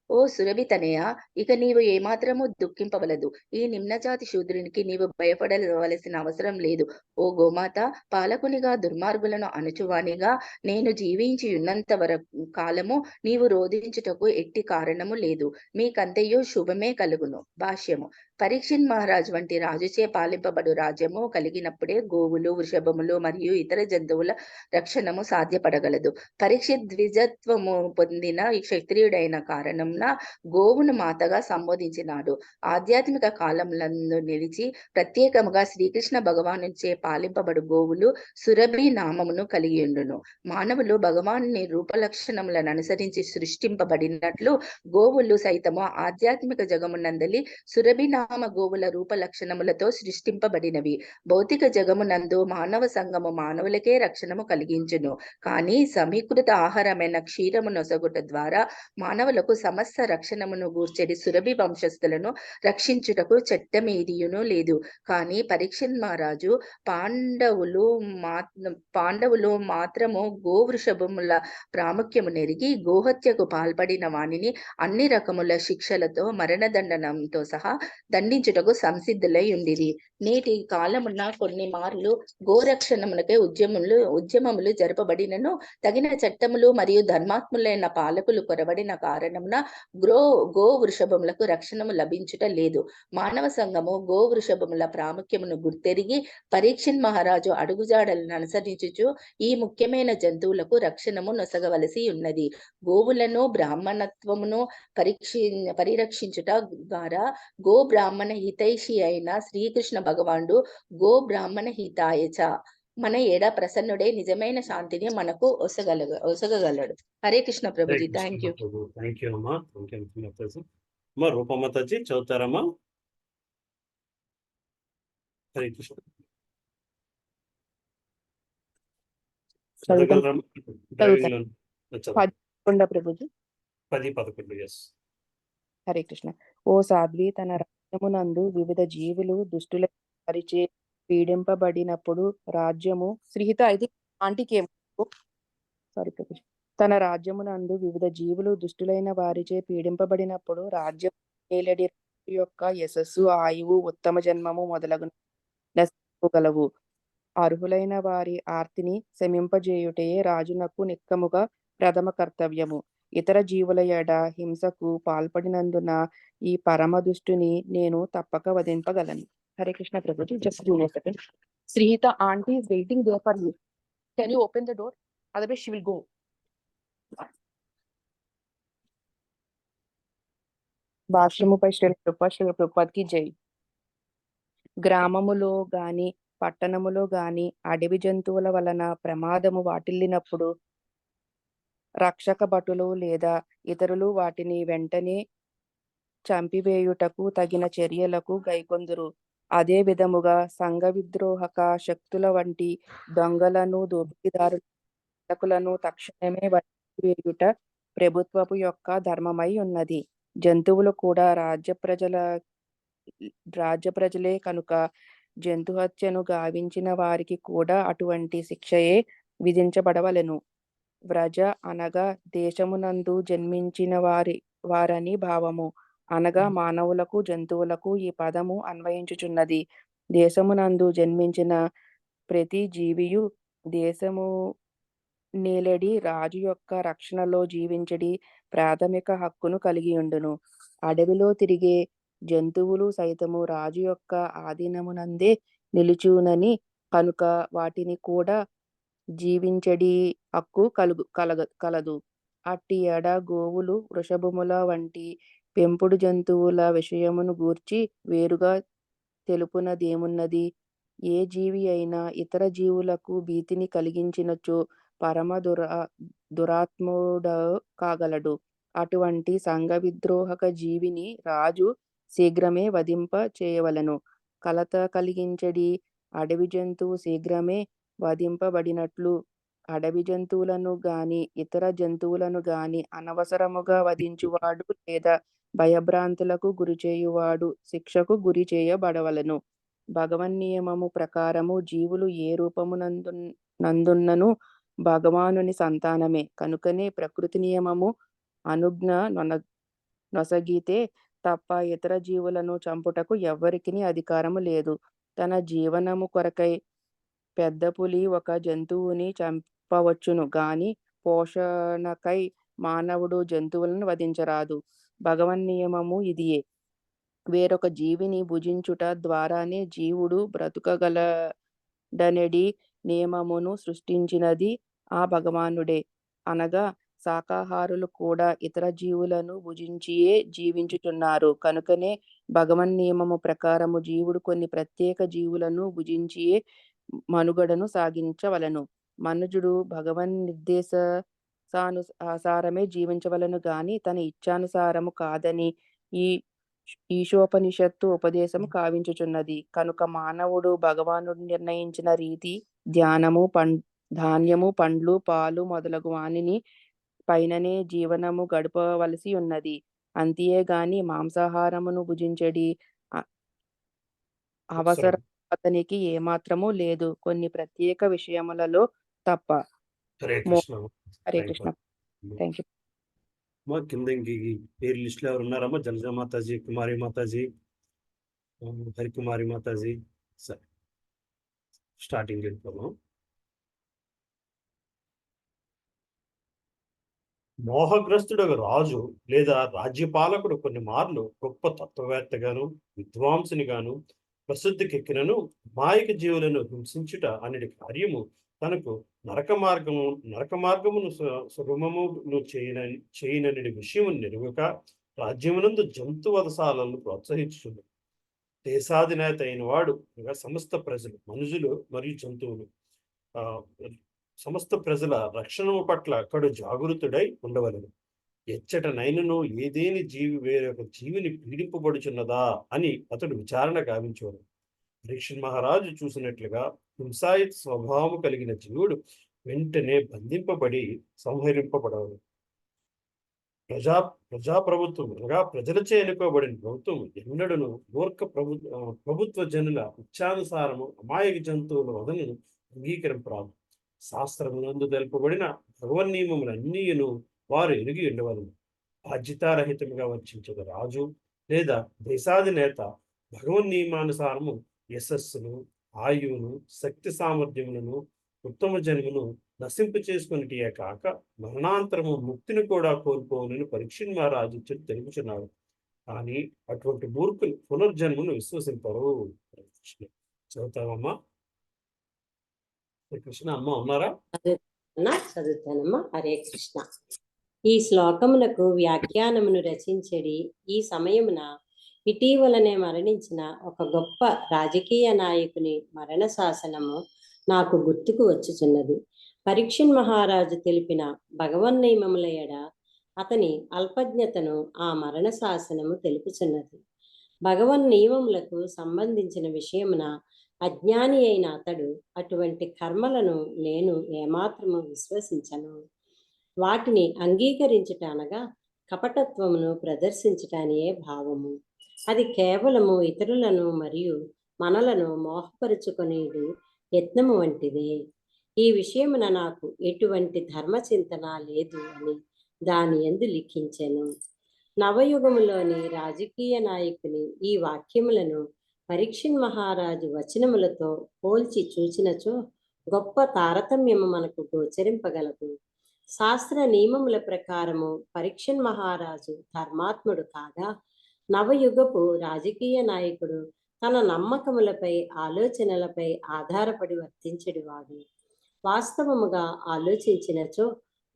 ఓ సురభితనయ, ఇక నీవు ఏమాత్రము దుఃఖింపవలదు. ఈ నిమ్నజాతి శూద్రునికి నీవు భయపడవలసిన అవసరం లేదు. ఓ గోమాత, పాలకునిగా దుర్మార్గులను అణుచువానిగా నేను జీవించి ఉన్నంత వరకు కాలము నీవు రోధించుటకు ఎట్టి కారణము లేదు. మీకంతయు శుభమే కలుగును. భాష్యము. పరీక్షిన్ మహారాజు వంటి రాజుచే పాలింపబడు రాజ్యము కలిగినప్పుడే గోవులు, వృషభములు మరియు ఇతర జంతువుల రక్షణము సాధ్యపడగలదు. పరీక్షిత్ ద్విజత్వము పొందిన క్షత్రియుడైన కారణంన గోవును మాతగా సంబోధించినాడు. ఆధ్యాత్మిక కాలంలో నిలిచి ప్రత్యేకముగా శ్రీకృష్ణ భగవానుచే పాలింపబడు గోవులు సురభి నామమును కలిగియుండును. మానవులు భగవానుని రూపలక్షణములను అనుసరించి సృష్టింపబడినట్లు గోవులు సైతము ఆధ్యాత్మిక జగమునందలి సురభి నామ గోవుల రూప లక్షణములతో సృష్టింపబడినవి. భౌతిక జగమునందు మానవ సంఘము మానవులకే రక్షణము కలిగించును. కానీ సమీకృత ఆహారమైన క్షీరము నొసగుట ద్వారా మానవులకు సమస్త రక్షణమును గూర్చెడి సురభి వంశస్థులను రక్షించుటకు చట్టమేదియును లేదు. కానీ పరీక్షిత్ మహారాజు పాండవులు మాత్రము గోవృషభముల ప్రాముఖ్యము నెరిగి గోహత్యకు పాల్పడిన వానిని అన్ని రకముల శిక్షలతో మరణదండనంతో సహా దండించుటకు సంసిద్ధులై ఉండిరి. నేటి కాలమున కొన్ని మార్లు గోరక్షణమునకే ఉద్యమములు జరపబడినను తగిన చట్టములు మరియు ధర్మాత్ములైన పాలకులు కొరబడిన కారణమున గో వృషభములకు రక్షణము లభించుట లేదు. మానవ సంఘము గో వృషభముల ప్రాముఖ్యమును గుర్తెరిగి పరీక్షిన్ మహారాజు అడుగుజాడలను అనుసరించుచు ఈ ముఖ్యమైన జంతువులకు రక్షణము నొసగవలసి ఉన్నది. గోవులను బ్రాహ్మణత్వమును పరిరక్షించుట ద్వారా గో బ్రాహ్మణ హితైషి అయిన శ్రీకృష్ణ భగవానుడు గో బ్రాహ్మణ హితాయచ మన ఏడా ప్రసన్నుడే నిజమైన శాంతిని మనకు ఒసగగలడు. హరే కృష్ణ ప్రభుజీ. Thank you. థ్యాంక్ యూ అమ్మా. అమ్మా రూపమాతాజీ చదువుతారమ్మా. హరే కృష్ణ. ప్రభుజీ 10-11. yes. హరే కృష్ణ. ఓ సాధ్వి, తన రాజ్యమునందు వివిధ జీవులు దుష్టుల పరిచే పీడింపబడినప్పుడు రాజ్యము శ్రీహిత అయితే ఆంటీకి సారీ ప్రభుజీ. తన రాజ్యమునందు వివిధ జీవులు దుష్టులైన వారిచే పీడింపబడినప్పుడు రాజ్యం ఏలడి యొక్క యశస్సు, ఆయువు, ఉత్తమ జన్మము మొదలగు నశింపగలవు. అర్హులైన వారి ఆర్తిని శమింపజేయుటయే రాజునకు నిక్కముగా ప్రథమ కర్తవ్యము. ఇతర జీవుల ఎడ హింసకు పాల్పడినందున ఈ పరమ దుష్టుని నేను తప్పక వధింపగలను. Hare Krishna Prabhuji. Just give me a second. Sreehitha aunty is waiting there for you. Can you open the door? Otherwise she will go. భాష్యముపై శ్రీ ప్రభుపాద్కి జై. గ్రామములో గాని పట్టణములో గాని అడవి జంతువుల వలన ప్రమాదము వాటిల్లినప్పుడు రక్షక భటులు లేదా ఇతరులు వాటిని వెంటనే చంపివేయుటకు తగిన చర్యలకు గైకొందురు. అదే విధముగా సంఘ విద్రోహక శక్తుల వంటి దొంగలను, దోపిడీదారులను తక్షణమే వదిలివేయుట ప్రభుత్వపు యొక్క ధర్మమై ఉన్నది. జంతువులు కూడా రాజ్య ప్రజలే కనుక జంతు హత్యను గావించిన వారికి కూడా అటువంటి శిక్షయే విధించబడవలెను. వ్రజ అనగా దేశమునందు జన్మించిన వారని భావము. అనగా మానవులకు జంతువులకు ఈ పదము అన్వయించుచున్నది. దేశమునందు జన్మించిన ప్రతి జీవియు దేశము నేలడి రాజు యొక్క రక్షణలో జీవించడి ప్రాథమిక హక్కును కలిగి ఉండును. అడవిలో తిరిగే జంతువులు సైతము రాజు యొక్క ఆధీనమునందే నిలుచునని కనుక వాటిని కూడా జీవించడి హక్కు కలదు. అట్టి ఎడ గోవులు వృషభముల వంటి పెంపుడు జంతువుల విషయమును గూర్చి వేరుగా తెలుపునదేమున్నది? ఏ జీవి అయినా ఇతర జీవులకు భీతిని కలిగించినచో పరమ దురాత్ముడు కాగలడు. అటువంటి సంఘ విద్రోహక జీవిని రాజు శీఘ్రమే వధింప చేయవలెను. కలత కలిగించడి అడవి జంతువు శీఘ్రమే వధింపబడినట్లు అడవి జంతువులను గాని ఇతర జంతువులను గాని అనవసరముగా వధించువాడు లేదా భయభ్రాంతులకు గురిచేయువాడు శిక్షకు గురి చేయబడవలెను. భగవన్నియమము ప్రకారము జీవులు ఏ రూపమునందున్నను భగవానుని సంతానమే. కనుకనే ప్రకృతి నియమము అనుజ్ఞ నొసగితే తప్ప ఇతర జీవులను చంపుటకు ఎవ్వరికిని అధికారము లేదు. తన జీవనము కొరకై పెద్ద పులి ఒక జంతువుని చంపవచ్చును గాని పోషణకై మానవుడు జంతువులను వధించరాదు. భగవన్నియమము ఇదియే. వేరొక జీవిని భుజించుట ద్వారానే జీవుడు బ్రతుకగలడనెడి నియమమును సృష్టించినది ఆ భగవానుడే. అనగా శాకాహారులు కూడా ఇతర జీవులను భుజించియే జీవించుచున్నారు. కనుకనే భగవన్నియమము ప్రకారము జీవుడు కొన్ని ప్రత్యేక జీవులను భుజించియే మనుగడను సాగించవలెను. మనుజుడు భగవన్ నిర్దేశానుసారమే జీవించవలను గాని తన ఇచ్ఛానుసారము కాదని ఈ ఈశోపనిషత్తు ఉపదేశము కావించుచున్నది. కనుక మానవుడు భగవానుడు నిర్ణయించిన రీతి ధాన్యము, పండ్లు, పాలు మొదలగు వానిని పైననే జీవనము గడపవలసి ఉన్నది. అంతియే గాని మాంసాహారమును భుజించడి అవసరం అతనికి ఏమాత్రము లేదు, కొన్ని ప్రత్యేక విషయములలో తప్ప. హరే కృష్ణ. హరే కృష్ణ. Thank you. మా కింద ఇంక పేరు లిస్టులో ఎవరు ఉన్నారమ్మా? జలజా మాతాజీ, కుమారి మాతాజీ, హరికుమారి మాతాజీ. సరే, స్టార్టింగ్ వెళ్ళిపోదాం. మోహగ్రస్తుడు రాజు లేదా రాజ్యపాలకుడు కొన్ని మార్లు గొప్ప తత్వవేత్తగాను విద్వాంసునిగాను ప్రసిద్ధికెక్కినను మాయక జీవులను హింసించుట అనేది కార్యము తనకు నరక మార్గమును సుగమమును చేయనని విషయము నెరుగక రాజ్యమునందు జంతు వధశాలను ప్రోత్సహించుతుంది. దేశాధినేత అయిన వాడు సమస్త ప్రజలు, మనుషులు మరియు జంతువులు, సమస్త ప్రజల రక్షణము పట్ల అక్కడు జాగృతుడై ఉండవలెను. ఎచ్చటనైనను ఏదేని జీవి వేరొక జీవిని పీడింపబడుచున్నదా అని అతడు విచారణ గావించేవాడు. పరీక్షణ్ మహారాజు చూసినట్లుగా హింసాయుత స్వభావము కలిగిన జీవుడు వెంటనే బంధింపబడి సంహరింపబడవను. ప్రజాప్రభుత్వం అనగా ప్రజలచే ఎన్నుకోబడిన ప్రభుత్వం ఎన్నడను మూర్ఖ ప్రభుత్వ జనుల ఇచ్ఛానుసారము అమాయక జంతువుల వదలను అంగీకరింపరాదు. శాస్త్రమునందు తెలుపబడిన భగవన్ నియమములన్నీయును వారు ఎరిగి ఉండవలను. బాధ్యతారహితముగా వర్తించదు రాజు లేదా దేశాధినేత భగవన్ నియమానుసారము యశస్సును, ఆయువును, శక్తి సామర్థ్యములను, ఉత్తమ జన్మను నశింప చేసుకునిటియే కాక మరణాంతరము ముక్తిని కూడా కోల్పోనని పరీక్షణ్ మహారాజు తెలుపుచున్నాడు. కానీ అటువంటి మూర్ఖులు పునర్జన్మను విశ్వసింపరు. చదువుతామమ్మా? కృష్ణ అమ్మ ఉన్నారా? చదువుతానమ్మా. హరే కృష్ణ. ఈ శ్లోకమునకు వ్యాఖ్యానమును రచించడి ఈ సమయమున ఇటీవలనే మరణించిన ఒక గొప్ప రాజకీయ నాయకుని మరణ శాసనము నాకు గుర్తుకు వచ్చుచున్నది. పరీక్షణ్ మహారాజు తెలిపిన భగవన్ నియమముల ఎడ అతని అల్పజ్ఞతను ఆ మరణ శాసనము తెలుపుచున్నది. భగవన్ నియమములకు సంబంధించిన విషయమున అజ్ఞాని అయిన అతడు అటువంటి కర్మలను నేను ఏమాత్రము విశ్వసించను. వాటిని అంగీకరించుట అనగా కపటత్వమును ప్రదర్శించటానియే భావము. అది కేవలము ఇతరులను మరియు మనలను మోహపరుచుకునేది యత్నము వంటిదే. ఈ విషయమున నాకు ఎటువంటి ధర్మచింతన లేదు అని దాని యందు లిఖించెను. నవయుగములోని రాజకీయ నాయకుని ఈ వాక్యములను పరీక్షణ్ మహారాజు వచనములతో పోల్చి చూచినచో గొప్ప తారతమ్యము మనకు గోచరింపగలదు. శాస్త్ర నియమముల ప్రకారము పరీక్షణ్ మహారాజు ధర్మాత్ముడు కాగా నవయుగపు రాజకీయ నాయకుడు తన నమ్మకములపై ఆలోచనలపై ఆధారపడి వర్తించెడివాడు. వాస్తవముగా ఆలోచించినచో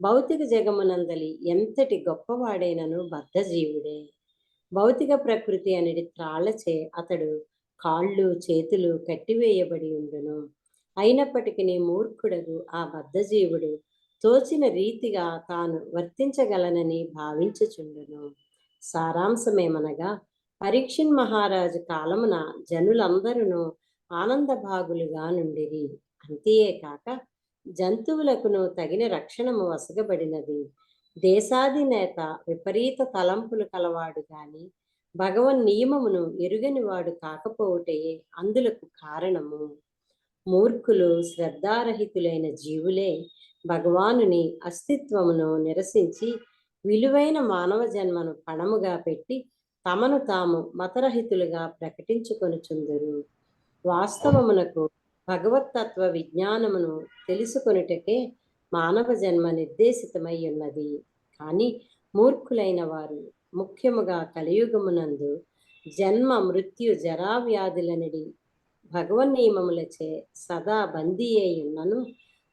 భౌతిక జగమునందలి ఎంతటి గొప్పవాడైనను బద్ధజీవుడే. భౌతిక ప్రకృతి అనేది త్రాళ్లచే అతడు కాళ్ళు చేతులు కట్టివేయబడి ఉండును. అయినప్పటికీ మూర్ఖుడగు ఆ బద్ధజీవుడు తోచిన రీతిగా తాను వర్తించగలనని భావించుచుండును. సారాంశమేమనగా, పరీక్షిన్ మహారాజు కాలమున జనులందరూ ఆనందభాగులుగా నుండిరి. అంతేకాక జంతువులకును తగిన రక్షణము వసగబడినది. దేశాధినేత విపరీత తలంపులు కలవాడు గాని భగవన్ నియమమును ఎరుగని వాడు కాకపోవటే అందులకు కారణము. మూర్ఖులు శ్రద్ధారహితులైన జీవులే భగవానుని అస్తిత్వమును నిరసించి విలువైన మానవ జన్మను పణముగా పెట్టి తమను తాము మతరహితులుగా ప్రకటించుకొనుచుందురు. వాస్తవమునకు భగవత్తత్వ విజ్ఞానమును తెలుసుకొనుటకే మానవ జన్మ నిర్దేశితమై ఉన్నది. కానీ మూర్ఖులైన వారు ముఖ్యముగా కలియుగమునందు జన్మ మృత్యు జరా వ్యాధులనడి భగవన్ నియమములచే సదా బందీ అయి ఉన్నను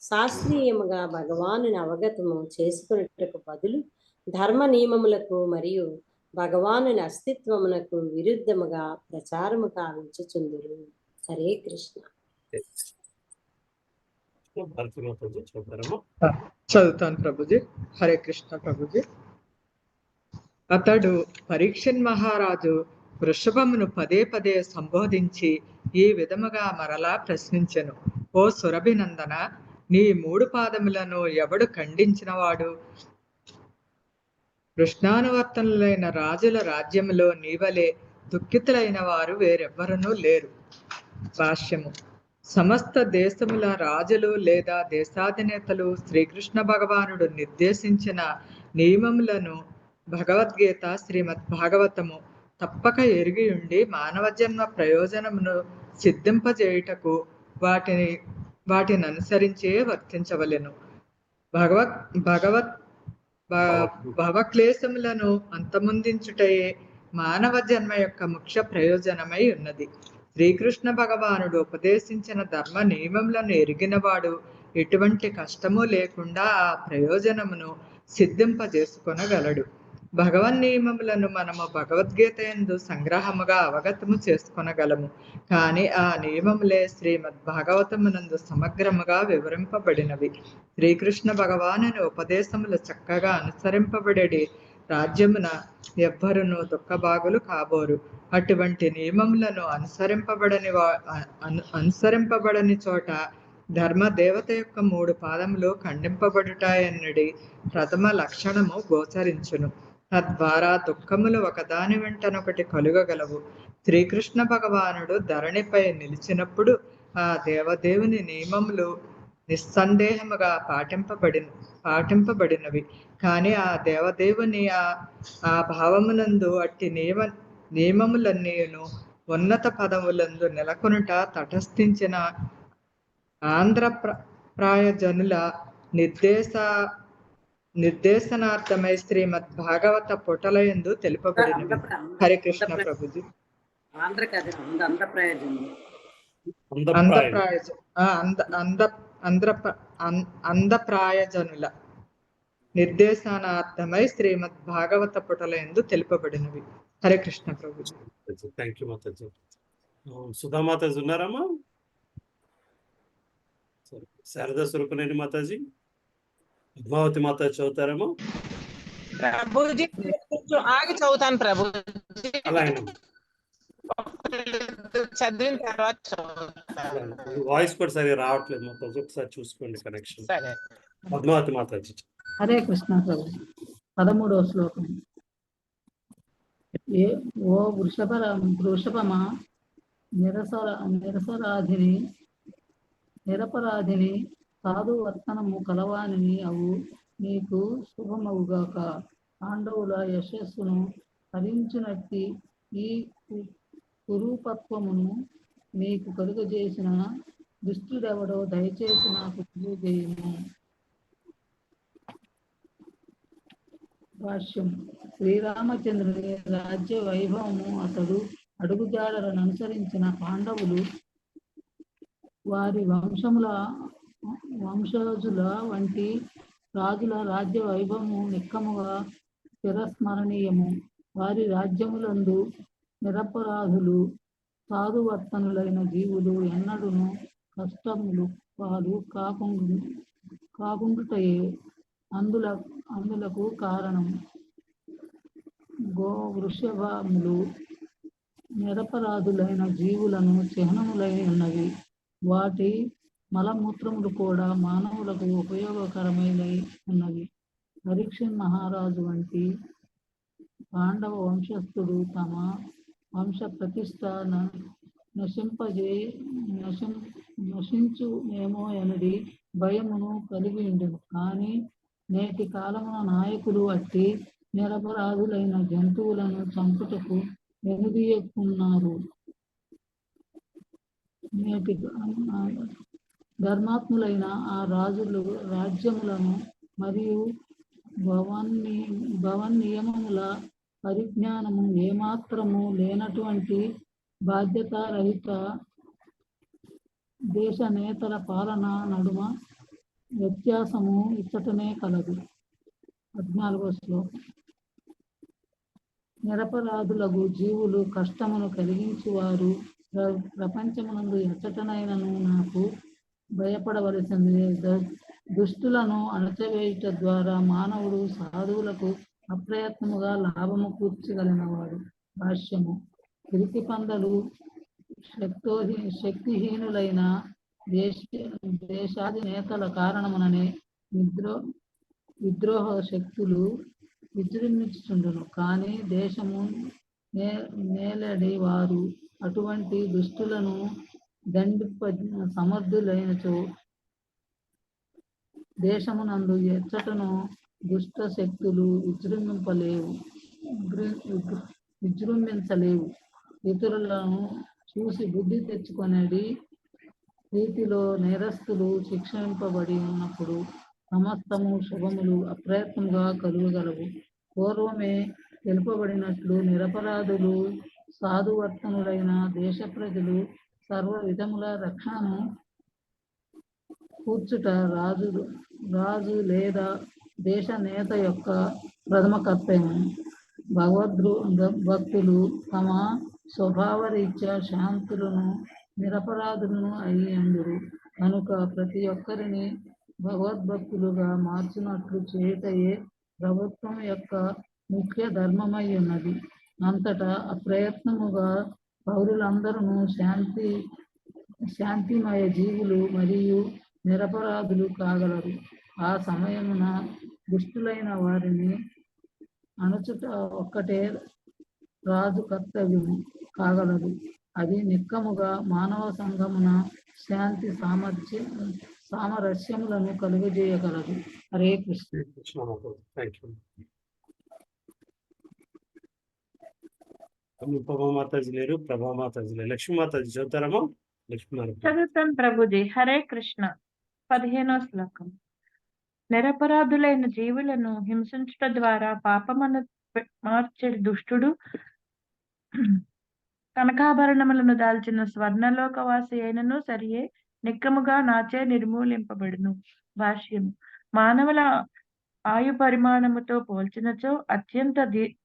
శాస్త్రీయముగా భగవానుని అవగతము చేసుకున్నట్టుకు బదులు ధర్మ నియమములకు మరియు భగవానుని అస్తిత్వమునకు విరుద్ధముగా ప్రచారము కావించుచుందురు. హరే కృష్ణ. చదువుతాను ప్రభుజీ. హరే కృష్ణ ప్రభుజీ. అతడు పరీక్షన్ మహారాజు వృషభమును పదే పదే సంబోధించి ఈ విధముగా మరలా ప్రశ్నించెను. ఓ సురభినందన, నీ 3 పాదములను ఎవడు ఖండించినవాడు? కృష్ణానువర్తనులైన రాజుల రాజ్యములో నీవలే దుఃఖితులైన వారు వేరెవ్వరూ లేరు. భాష్యము. సమస్త దేశముల రాజులు లేదా దేశాధినేతలు శ్రీకృష్ణ భగవానుడు నిర్దేశించిన నియమములను భగవద్గీత శ్రీమద్ భాగవతము తప్పక ఎరిగి ఉండి మానవ జన్మ ప్రయోజనమును సిద్ధింపజేయుటకు వాటిని అనుసరించే వర్తించవలెను. భవక్లేశములను అంతమొందించుటయే మానవ జన్మ యొక్క ముఖ్య ప్రయోజనమై ఉన్నది. శ్రీకృష్ణ భగవానుడు ఉపదేశించిన ధర్మ నియమములను ఎరిగినవాడు ఎటువంటి కష్టము లేకుండా ఆ ప్రయోజనమును సిద్ధింపజేసుకొనగలడు. భగవన్ నియమములను మనము భగవద్గీత యందు సంగ్రహముగా అవగతము చేసుకొనగలము. కానీ ఆ నియమములే శ్రీమద్ భాగవతమునందు సమగ్రముగా వివరింపబడినవి. శ్రీకృష్ణ భగవానుని ఉపదేశములు చక్కగా అనుసరింపబడేది రాజ్యమున ఎవ్వరును దుఃఖభాగులు కాబోరు. అటువంటి నియమములను అనుసరింపబడని చోట ధర్మ దేవత యొక్క 3 పాదములు ఖండింపబడుటాయన్నది ప్రథమ లక్షణము గోచరించును. తద్వారా దుఃఖములు ఒకదాని వెంటనొకటి కలుగగలవు. శ్రీకృష్ణ భగవానుడు ధరణిపై నిలిచినప్పుడు ఆ దేవదేవుని నియమములు నిస్సందేహముగా పాటింపబడినవి. కానీ ఆ దేవదేవుని ఆ భావమునందు అట్టి నియమములన్నీను ఉన్నత పదములందు నెలకొనుట తటస్థించిన ఆంధ్రప్రాయ జనుల నిర్దేశనార్థమై శ్రీమద్ భాగవత పుటలయందు తెలుపబడినవి. హరే కృష్ణ ప్రభుజీ. అంధప్రాయజనుల నిర్దేశనార్థమై శ్రీమద్ భాగవత పుటలయందు తెలుపబడినవి. హరే కృష్ణ ప్రభుజీ. Thank you Mataji. సుధామాతాజీ ఉన్నారమ్మా? శారదా స్వరూపనేని మాతాజీ, పద్మావతి మాతాజీ చదువుతారమ్మా? ప్రభుజీ కొంచెం ఆగి చదువుతాను ప్రభుజీ. అలాగే చదివిన తర్వాత వాయిస్ కూడా సరిగా రావట్లేదు మాతాజీ, ఒకసారి చూసుకోండి కనెక్షన్. పద్మావతి మాతాజీ. హరే కృష్ణ ప్రభు. 13వ శ్లోకం. ఓ వృషభమా, నిరపరాధిని సాధు వర్తనము కలవానిని అవు నీకు శుభమవుగాక. పాండవుల యశస్సును హరించినట్టి ఈ కురూపత్వమును నీకు కలుగజేసిన దుష్టుడెవడో దయచేసి నాకు తెలియజేయుము. భాష్యం. ఓ శ్రీరామచంద్రుని రాజ్య వైభవము అతడు అడుగుజాడలను అనుసరించిన పాండవులు వారి వంశజుల వంటి రాజుల రాజ్య వైభవము నిక్కముగా చిరస్మరణీయము. వారి రాజ్యములందు నిరపరాధులు సాధువర్తనులైన జీవులు ఎన్నడూను కష్టములు పాలు కాకుండుటయే అందులకు కారణం. వృషభములు నిరపరాధులైన జీవులను చిహ్నములై ఉన్నవి. వాటి మలమూత్రములు కూడా మానవులకు ఉపయోగకరమైనవి ఉన్నవి. పరీక్షణ్ మహారాజు వంటి పాండవ వంశస్థుడు తమ వంశ ప్రతిష్ట నశించునేమో ఎనడి భయమును కలిగి ఉండెను. కానీ నేటి కాలమున నాయకులు అట్టి నిరపరాధులైన జంతువులను చంపుటకు వెనుదీయకున్నారు. నేటి ధర్మాత్ములైన ఆ రాజ్యములను మరియు భవన్నియమముల పరిజ్ఞానము ఏమాత్రము లేనటువంటి బాధ్యతారహిత దేశ నేతల పాలన నడుమ వ్యత్యాసము ఇచ్చటనే కలదు. 14వ శ్లోకం. నిరపరాధులకు జీవులు కష్టమును కలిగించువారు ప్రపంచమునందు ఎచ్చటనైనను నాకు భయపడవలసింది. దుష్టులను అణచవేయుట ద్వారా మానవుడు సాధువులకు అప్రయత్నముగా లాభము కూర్చగలిగినవాడు. భాష్యము. పిరికి పందలు శక్తిహీనులైన దేశాధినేతల కారణముననే విద్రోహ శక్తులు విజృంభించుచుండును. కానీ దేశము నేలడి వారు అటువంటి దుష్టులను దండింప సమర్థులైనచో దేశమునందు ఎచ్చటను దుష్ట శక్తులు విజృంభించలేవు. ఇతరులను చూసి బుద్ధి తెచ్చుకొనడి రీతిలో నేరస్తులు శిక్షింపబడి ఉన్నప్పుడు సమస్తము శుభములు అప్రయత్నముగా కలుగగలవు. పూర్వమే తెలుపబడినట్లు నిరపరాధులు సాధువర్తనులైన దేశ ప్రజలు సర్వ విధముల రక్షణను కూర్చుట రాజు లేదా దేశ నేత యొక్క ప్రథమ కర్తవ్యం. భక్తులు తమ స్వభావరీత్యా శాంతులను నిరపరాధులను అయ్యందురు కనుక ప్రతి ఒక్కరిని భగవద్భక్తులుగా మార్చినట్లు చేయుటయే ప్రభుత్వం యొక్క ముఖ్య ధర్మమై ఉన్నది. అంతటా అప్రయత్నముగా పౌరులందరూ శాంతిమయ జీవులు మరియు నిరపరాధులు కాగలరు. ఆ సమయమున దుష్టులైన వారిని అణచుట ఒక్కటే రాజు కర్తవ్యము కాగలదు. అది నిక్కముగా మానవ సంఘమున శాంతి సామరస్యములను కలుగజేయగలదు. హరే కృష్ణ. ప్రభామాతాజీ లేరు. ప్రభామాతాజీ లేరు. లక్ష్మీమాతాజీ చదువుతారమ్మా. చదువుతాను ప్రభుజీ. హరే కృష్ణ. 15వ శ్లోకం. నిరపరాధులైన జీవులను హింసించుట ద్వారా పాపమను మార్చే దుష్టుడు కనకాభరణములను దాల్చిన స్వర్ణలోకవాసి అయినను సరియే నిక్కముగా నాచే నిర్మూలింపబడును. భాష్యం. మానవుల ఆయు పరిమాణముతో పోల్చినచో అత్యంత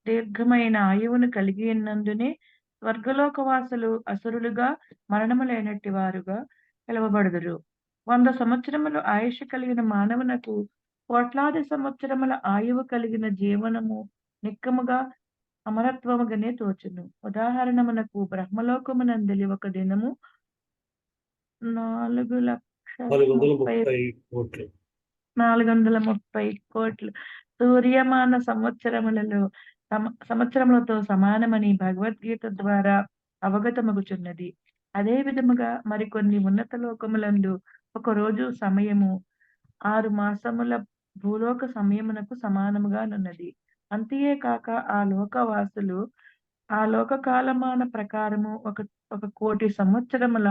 దీర్ఘమైన ఆయువును కలిగి ఉన్నందునే స్వర్గలోకవాసులు అసురులుగా మరణము లేనట్టి వారుగా పిలువబడుదురు. 100 సంవత్సరములు ఆయుష్ కలిగిన మానవునకు కోట్లాది సంవత్సరముల ఆయువు కలిగిన జీవనము నిక్కముగా అమరత్వముగానే తోచును. ఉదాహరణమునకు బ్రహ్మలోకమునందలి ఒక దినము 430 కోట్లు సూర్యమాన సంవత్సరములతో సమానమని భగవద్గీత ద్వారా అవగతమగుచున్నది. అదే విధముగా మరికొన్ని ఉన్నత లోకములందు ఒక రోజు సమయము 6 మాసముల భూలోక సమయమునకు సమానముగానున్నది. అంతే కాక ఆ లోకవాసులు ఆ లోక కాలమాన ప్రకారము 1 కోటి సంవత్సరముల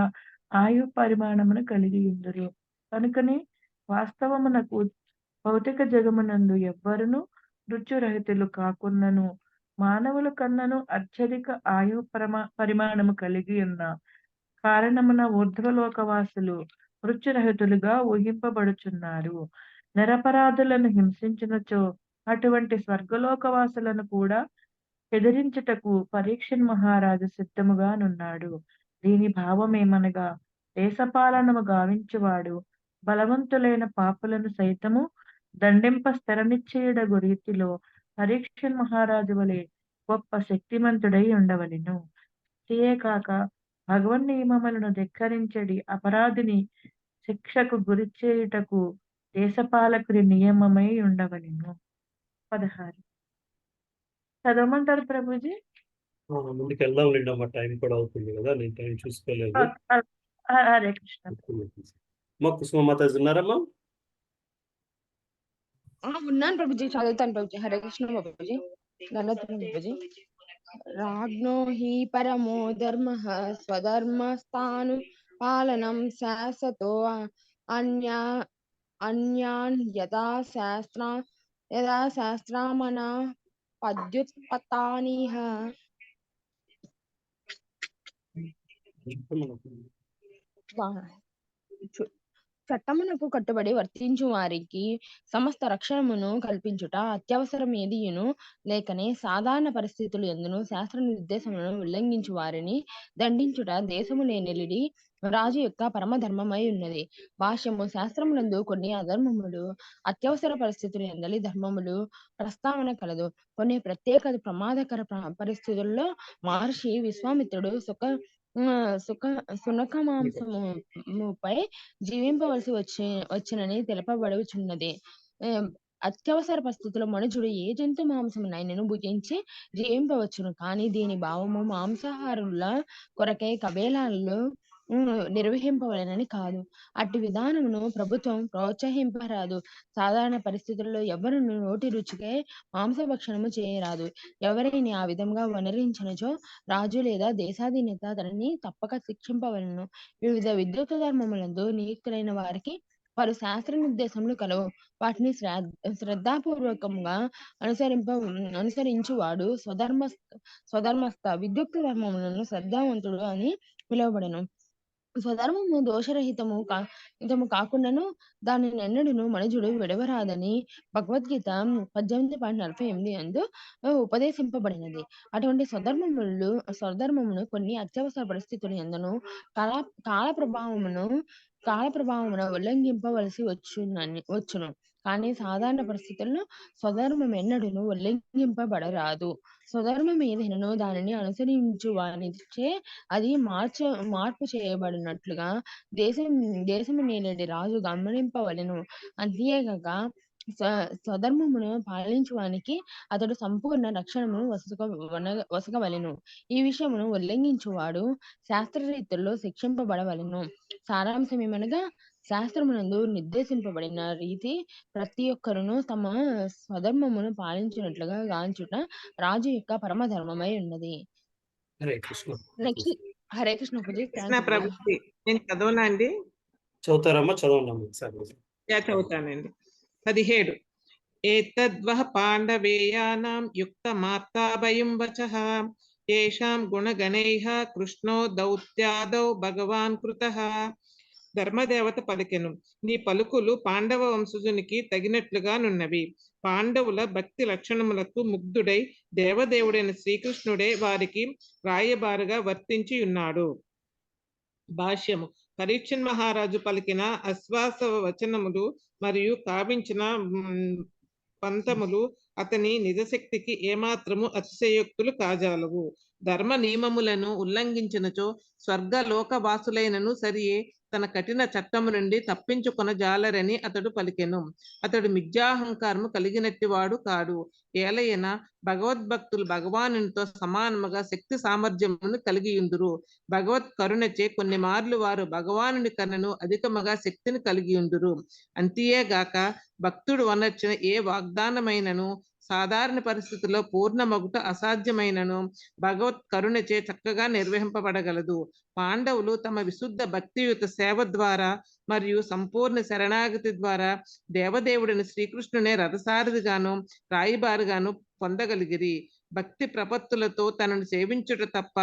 ఆయు పరిమాణమును కలిగి ఉందరు. కనుకనే వాస్తవమునకు భౌతిక జగమునందు ఎవ్వరును రుచురహితులు కాకున్నను మానవుల కన్నను అత్యధిక ఆయు పరిమాణము కలిగి ఉన్న కారణమున ఊర్ధ్వలోకవాసులు రుచురహితులుగా ఊహింపబడుచున్నారు. నిరపరాధులను హింసించినచో అటువంటి స్వర్గలోకవాసులను కూడా ఎదిరించుటకు పరీక్షన్ మహారాజు సిద్ధముగానున్నాడు. దీని భావమేమనగా, దేశపాలనము గావించువాడు బలవంతులైన పాపులను సైతము దండింప స్థిరనిశ్చయుడగు రీతిలో పరీక్షన్ మహారాజు వలె గొప్ప శక్తిమంతుడై ఉండవలెను. ఇదే కాక భగవన్ నియమములను ధిక్కరించడి అపరాధిని శిక్షకు గురి చేయుటకు దేశపాలకుడి నియమమై ఉండవలెను. 16 చదవమంటారు ప్రభుజీ? ముందుకు వెళ్దాం లేండి అమ్మా, టైం కూడా అవుతుంది కదా, నేను టైం చూసుకోలేదు. హరే కృష్ణ. మా కుసుమ మాతాజీ ఉన్నారమ్మా? ఉన్నాను ప్రభుజీ, చదువుతాను ప్రభుజీ. హరే కృష్ణ ప్రభుజీ. దండోత్తరం ప్రభుజీ. రాజ్ఞో హి పరమో ధర్మ స్వధర్మస్థాను పాలనం శాశ్వతో అన్యాన్ యథా శాస్త్రామన పద్యుత్పత్తానిహ. చట్టమునకు కట్టుబడి వర్తించు వారికి సమస్త రక్షణమును కల్పించుట అత్యవసరమేదియును లేకనే సాధారణ పరిస్థితులు ఎందును శాస్త్ర నిర్దేశములను ఉల్లంఘించు వారిని దండించుట దేశము నేనెలిడి రాజు యొక్క పరమధర్మమై ఉన్నది. భాష్యము. శాస్త్రములందు కొన్ని అధర్మములు అత్యవసర పరిస్థితులు ఎందలి ధర్మములు ప్రస్తావన కలదు. కొన్ని ప్రత్యేక ప్రమాదకర పరిస్థితుల్లో మహర్షి విశ్వామిత్రుడు సునక మాంసముపై జీవింపవలసి వచ్చినని తెలుపబడుచున్నది. అత్యవసర పరిస్థితుల్లో మనుషుడు ఏ జంతు మాంసమునైనను భుజించి జీవింపవచ్చును. కానీ దీని భావము మాంసాహారుల కొరకై కబేలాలు నిర్వహింపవలెనని కాదు. అట్టి విధానమును ప్రభుత్వం ప్రోత్సహింపరాదు. సాధారణ పరిస్థితుల్లో ఎవరు నోటి రుచికై మాంసభక్షణము చేయరాదు. ఎవరైనా ఆ విధంగా వనరించినచో రాజు లేదా దేశాధినేత అతనిని తప్పక శిక్షింపవలెను. వివిధ విద్యుత్ ధర్మములందు నియుక్తులైన వారికి వారు శాస్త్ర నిర్దేశములు కలవు. వాటిని శ్రద్ధాపూర్వకంగా అనుసరించువాడు స్వధర్మస్థ. విద్యుక్త ధర్మములను శ్రద్ధావంతుడు అని పిలువబడెను. స్వధర్మము దోషరహితము కాకుండాను దానిని ఎన్నడూను మనుజుడు విడవరాదని భగవద్గీత 18.48 యందు ఉపదేశింపబడినది. అటువంటి స్వధర్మమును కొన్ని అత్యవసర పరిస్థితులు యందును కాల ప్రభావమును ఉల్లంఘింపవలసి వచ్చును. కానీ సాధారణ పరిస్థితుల్లో స్వధర్మం ఎన్నడూను ఉల్లంఘింపబడరాదు. స్వధర్మం ఏదైనను దానిని అనుసరించు వానిచే అది మార్పు చేయబడినట్లుగా దేశము నేలటి రాజు గమనింపవలెను. అంతేగాక స్వధర్మమును పాలించువానికి అతడు సంపూర్ణ రక్షణను వసగవలెను. ఈ విషయమును ఉల్లంఘించువాడు శాస్త్రరీతుల్లో శిక్షింపబడవలెను. సారాంశమేమనగా, శాస్త్రమునందు నిర్దేశింపబడిన రీతి ప్రతి ఒక్కరును తమ స్వధర్మమును పాలించినట్లుగా గాంచుట రాజు యొక్క పరమధర్మమై ఉన్నది. హరే కృష్ణ. నెక్స్ట్ హరే కృష్ణ ప్రభుజీ. నేను చదవనా అండి? చదువుతారమ్మా? చదవండి. చదువుతానండి. 17 ఏతద్వః పాండవేయానాం యుక్తమాత్తాభయం వచః తేషాం గుణగణైః కృష్ణో దౌత్యాదౌ భగవాన్ కృతః. ధర్మదేవత పలికెను, నీ పలుకులు పాండవ వంశజునికి తగినట్లుగానున్నవి. పాండవుల భక్తి లక్షణములకు ముగ్ధుడై దేవదేవుడైన శ్రీకృష్ణుడే వారికి రాయబారుగా వర్తించి ఉన్నాడు. భాష్యము. పరీక్షన్ మహారాజు పలికిన అశ్వాస వచనములు మరియు కావించిన పంతములు అతని నిజశక్తికి ఏమాత్రము అతిశయోక్తులు కాజాలవు. ధర్మ నియమములను ఉల్లంఘించినచో స్వర్గలోకవాసులైనను సరియే తన కఠిన చట్టము నుండి తప్పించుకొన జాలరని అతడు పలికెను. అతడు మిథ్యాహంకారము కలిగినట్టి వాడు కాడు. ఏలయన భగవద్భక్తులు భగవానునితో సమానముగా శక్తి సామర్థ్యమును కలిగియుందురు. భగవత్ కరుణచే కొన్ని మార్లు వారు భగవానుని కన్నను అధికముగా శక్తిని కలిగియుందురు. అంతేగాక భక్తుడు వనర్చిన ఏ వాగ్దానమైనను సాధారణ పరిస్థితుల్లో పూర్ణ మగుట అసాధ్యమైనను భగవత్ కరుణచే చక్కగా నిర్వహింపబడగలదు. పాండవులు తమ విశుద్ధ భక్తియుత సేవ ద్వారా మరియు సంపూర్ణ శరణాగతి ద్వారా దేవదేవుడిని శ్రీకృష్ణునే రథసారథిగాను రాయిబారుగాను పొందగలిగిరి. భక్తి ప్రపత్తులతో తనను సేవించుట తప్ప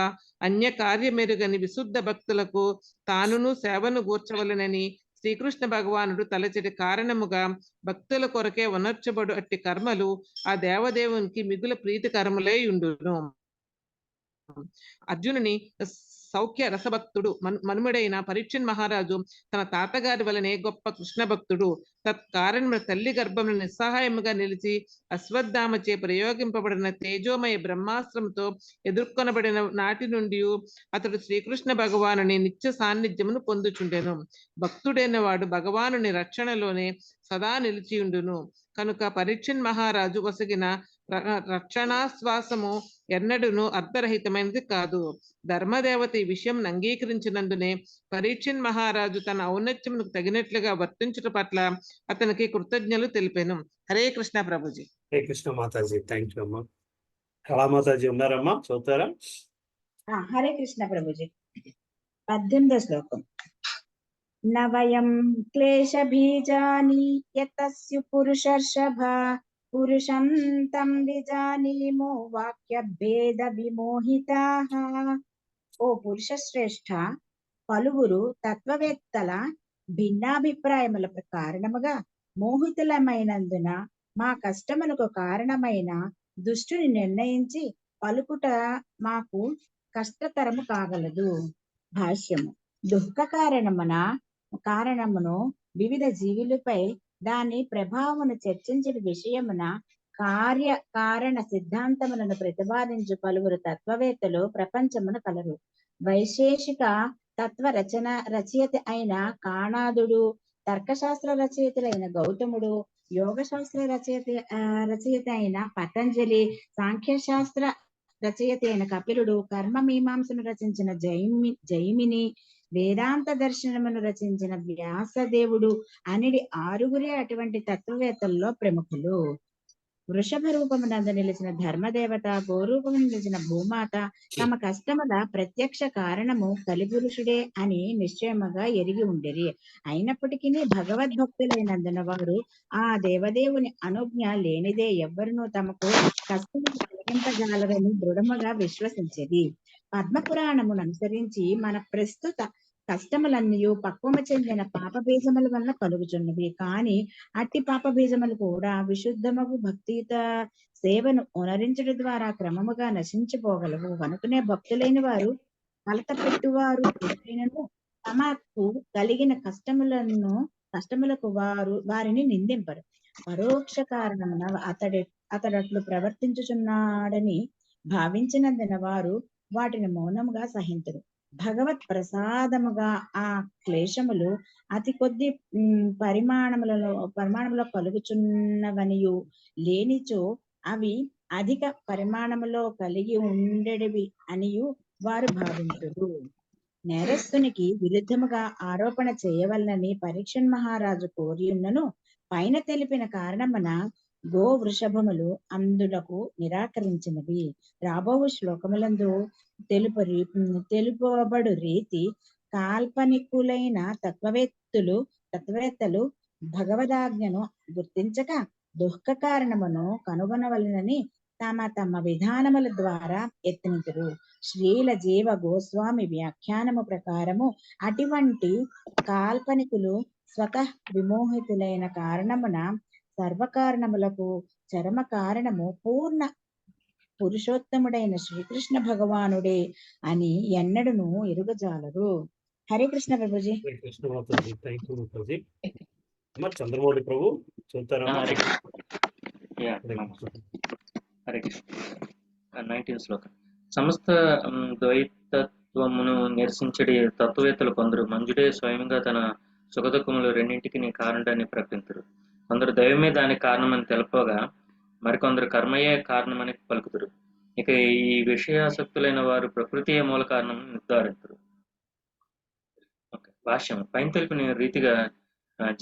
అన్య కార్యమెరుగని విశుద్ధ భక్తులకు తానును సేవను గూర్చవలనని శ్రీకృష్ణ భగవానుడు తలచడి కారణముగా భక్తుల కొరకే ఉనర్చబడు అట్టి కర్మలు ఆ దేవదేవునికి మిగుల ప్రీతికరములై ఉండును. అర్జునుని సౌఖ్య రసభక్తుడు మనుమడైన పరీక్షణ్ మహారాజు తన తాతగారి వలనే గొప్ప కృష్ణ భక్తుడు. తత్కారణమున తల్లి గర్భంలో నిస్సహాయముగా నిలిచి అశ్వత్థామచే ప్రయోగింపబడిన తేజోమయ బ్రహ్మాస్త్రంతో ఎదుర్కొనబడిన నాటి నుండి అతడు శ్రీకృష్ణ భగవానుని నిత్య సాన్నిధ్యమును పొందుచుండెను. భక్తుడైన వాడు భగవానుని రక్షణలోనే సదా నిలిచియుండును. కనుక పరీక్షణ్ మహారాజు వసగిన రక్షణాశ్వాసము ఎన్నడూను అర్ధరహితమైనది కాదు. ధర్మదేవత ఈ విషయం అంగీకరించినందునే పరీక్షణ్ మహారాజు తన ఔన్నత్యమునకు తగినట్లుగా వర్తించుట పట్ల అతనికి కృతజ్ఞతలు తెలిపాను. హరే కృష్ణ ప్రభుజీ. హరే కృష్ణ మాతాజీ. థ్యాంక్ యూ అమ్మా. కళామాతాజీ ఉన్నారమ్మా, చదువుతారా? హరే కృష్ణ ప్రభుజీ. 18వ శ్లోకం. నవయం క్లేశ బీజాని యతస్యు పురుషర్షభ పురుషం తం విజానీమో వాక్య భేద విమోహితాః. ఓ పురుష శ్రేష్ఠ, పలువురు తత్వవేత్తల భిన్నాభిప్రాయముల కారణముగా మోహితులమైనందున మా కష్టములకు కారణమైన దుష్టుని నిర్ణయించి పలుకుట మాకు కష్టతరము కాగలదు. భాష్యము. దుఃఖ కారణమును వివిధ జీవులపై దాని ప్రభావమును చర్చించిన విషయమున కార్యకారణ సిద్ధాంతములను ప్రతిపాదించు పలువురు తత్వవేత్తలు ప్రపంచమున కలరు. వైశేషిక తత్వ రచయిత అయిన కాణాదుడు, తర్కశాస్త్ర రచయితలైన గౌతముడు, యోగశాస్త్ర రచయిత అయిన పతంజలి, సాంఖ్యశాస్త్ర రచయిత అయిన కపిలుడు, కర్మ మీమాంసను రచించిన జైమిని, వేదాంత దర్శనమును రచించిన వ్యాసదేవుడు అనిడి 6గురే అటువంటి తత్వవేత్తల్లో ప్రముఖులు. వృషభ రూపమునందు నిలిచిన ధర్మదేవత, గోరూపము నిలిచిన భూమాత తమ కష్టముల ప్రత్యక్ష కారణము కలిపురుషుడే అని నిశ్చయముగా ఎరిగి ఉండిరి. అయినప్పటికీ భగవద్భక్తులైనందున వారు ఆ దేవదేవుని అనుజ్ఞ లేనిదే ఎవ్వరునూ తమకు కష్టములు కలిగింపజాలరని దృఢముగా విశ్వసించేది. పద్మపురాణమును అనుసరించి మన ప్రస్తుత కష్టములన్నీ పక్వము చెందిన పాపబీజముల వలన కలుగుచున్నవి. కానీ అట్టి పాపబీజములు కూడా విశుద్ధమగు భక్తియుత సేవను ఉనరించడం ద్వారా క్రమముగా నశించిపోగలవు. కనుకనే భక్తులైన వారు కలత పెట్టువారు తమకు కలిగిన కష్టములకు వారిని నిందింపరు. పరోక్ష కారణమున అతడట్లు ప్రవర్తించుచున్నాడని భావించినందున వారు వాటిని మౌనముగా సహించరు. భగవత్ ప్రసాదముగా ఆ క్లేశములు అతి కొద్ది పరిమాణములో కలుగుచున్నవనియు లేనిచో అవి అధిక పరిమాణములో కలిగి ఉండేవి అనియు వారు భావించురు. నేరస్తునికి విరుద్ధముగా ఆరోపణ చేయవలనని పరీక్షణ్ మహారాజు కోరియున్నను పైన తెలిపిన కారణమున గో వృషభములు అందులకు నిరాకరించినవి. రాబోవు శ్లోకములందు తెలుపబడు రీతి కాల్పనికులైన తత్వవేత్తలు భగవదాజ్ఞను గుర్తించక దుఃఖ కారణమును కనుగొనవలనని తమ విధానముల ద్వారా యత్నించరు. శ్రీల జీవ గోస్వామి వ్యాఖ్యానము ప్రకారము అటువంటి కాల్పనికులు స్వతః విమోహితులైన కారణమున సర్వకారణములకు చరమ కారణము పూర్ణ పురుషోత్తముడైన శ్రీకృష్ణ భగవానుడే అని ఎన్నడను ఎరుగజాలరు. హరే కృష్ణ ప్రభుజీ. చంద్రమౌళి ప్రభు చూస్తారా? హరే కృష్ణ. 19వ శ్లోకం. సమస్త ద్వైతత్వమును నిరసించడి తత్వవేత్తలు కొందరు మంజుడే స్వయంగా తన సుఖదుఖములు రెండింటికి కారణాన్ని ప్రకటించరు. కొందరు దైవమే దానికి కారణమని తెలుపగా మరికొందరు కర్మయే కారణమని పలుకుతారు. ఇక ఈ విషయాసక్తులైన వారు ప్రకృతియే మూల కారణం నిర్ధారించరు. భాష్యం. పైన తెలిపిన రీతిగా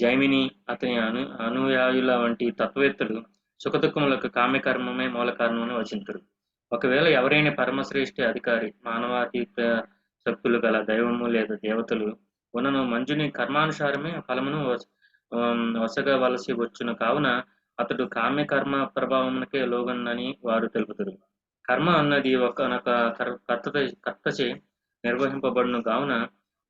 జైమిని, అతని అనుయాయుల వంటి తత్వవేత్తలు సుఖదుఖములకు కామ్యకర్మమే మూల కారణమని వచింతురు. ఒకవేళ ఎవరైనా పరమశ్రేష్ఠ అధికారి మానవాతీత శక్తులు గల దైవము లేదా దేవతలు ఉన్నను మంజుని కర్మానుసారమే ఫలమును వసగవలసి వచ్చును. కావున అతడు కామ్య కర్మ ప్రభావమునకే లోగనని వారు తెలుపుతారు. కర్మ అన్నది ఒకనొక కర్తచే నిర్వహింపబడును. కావున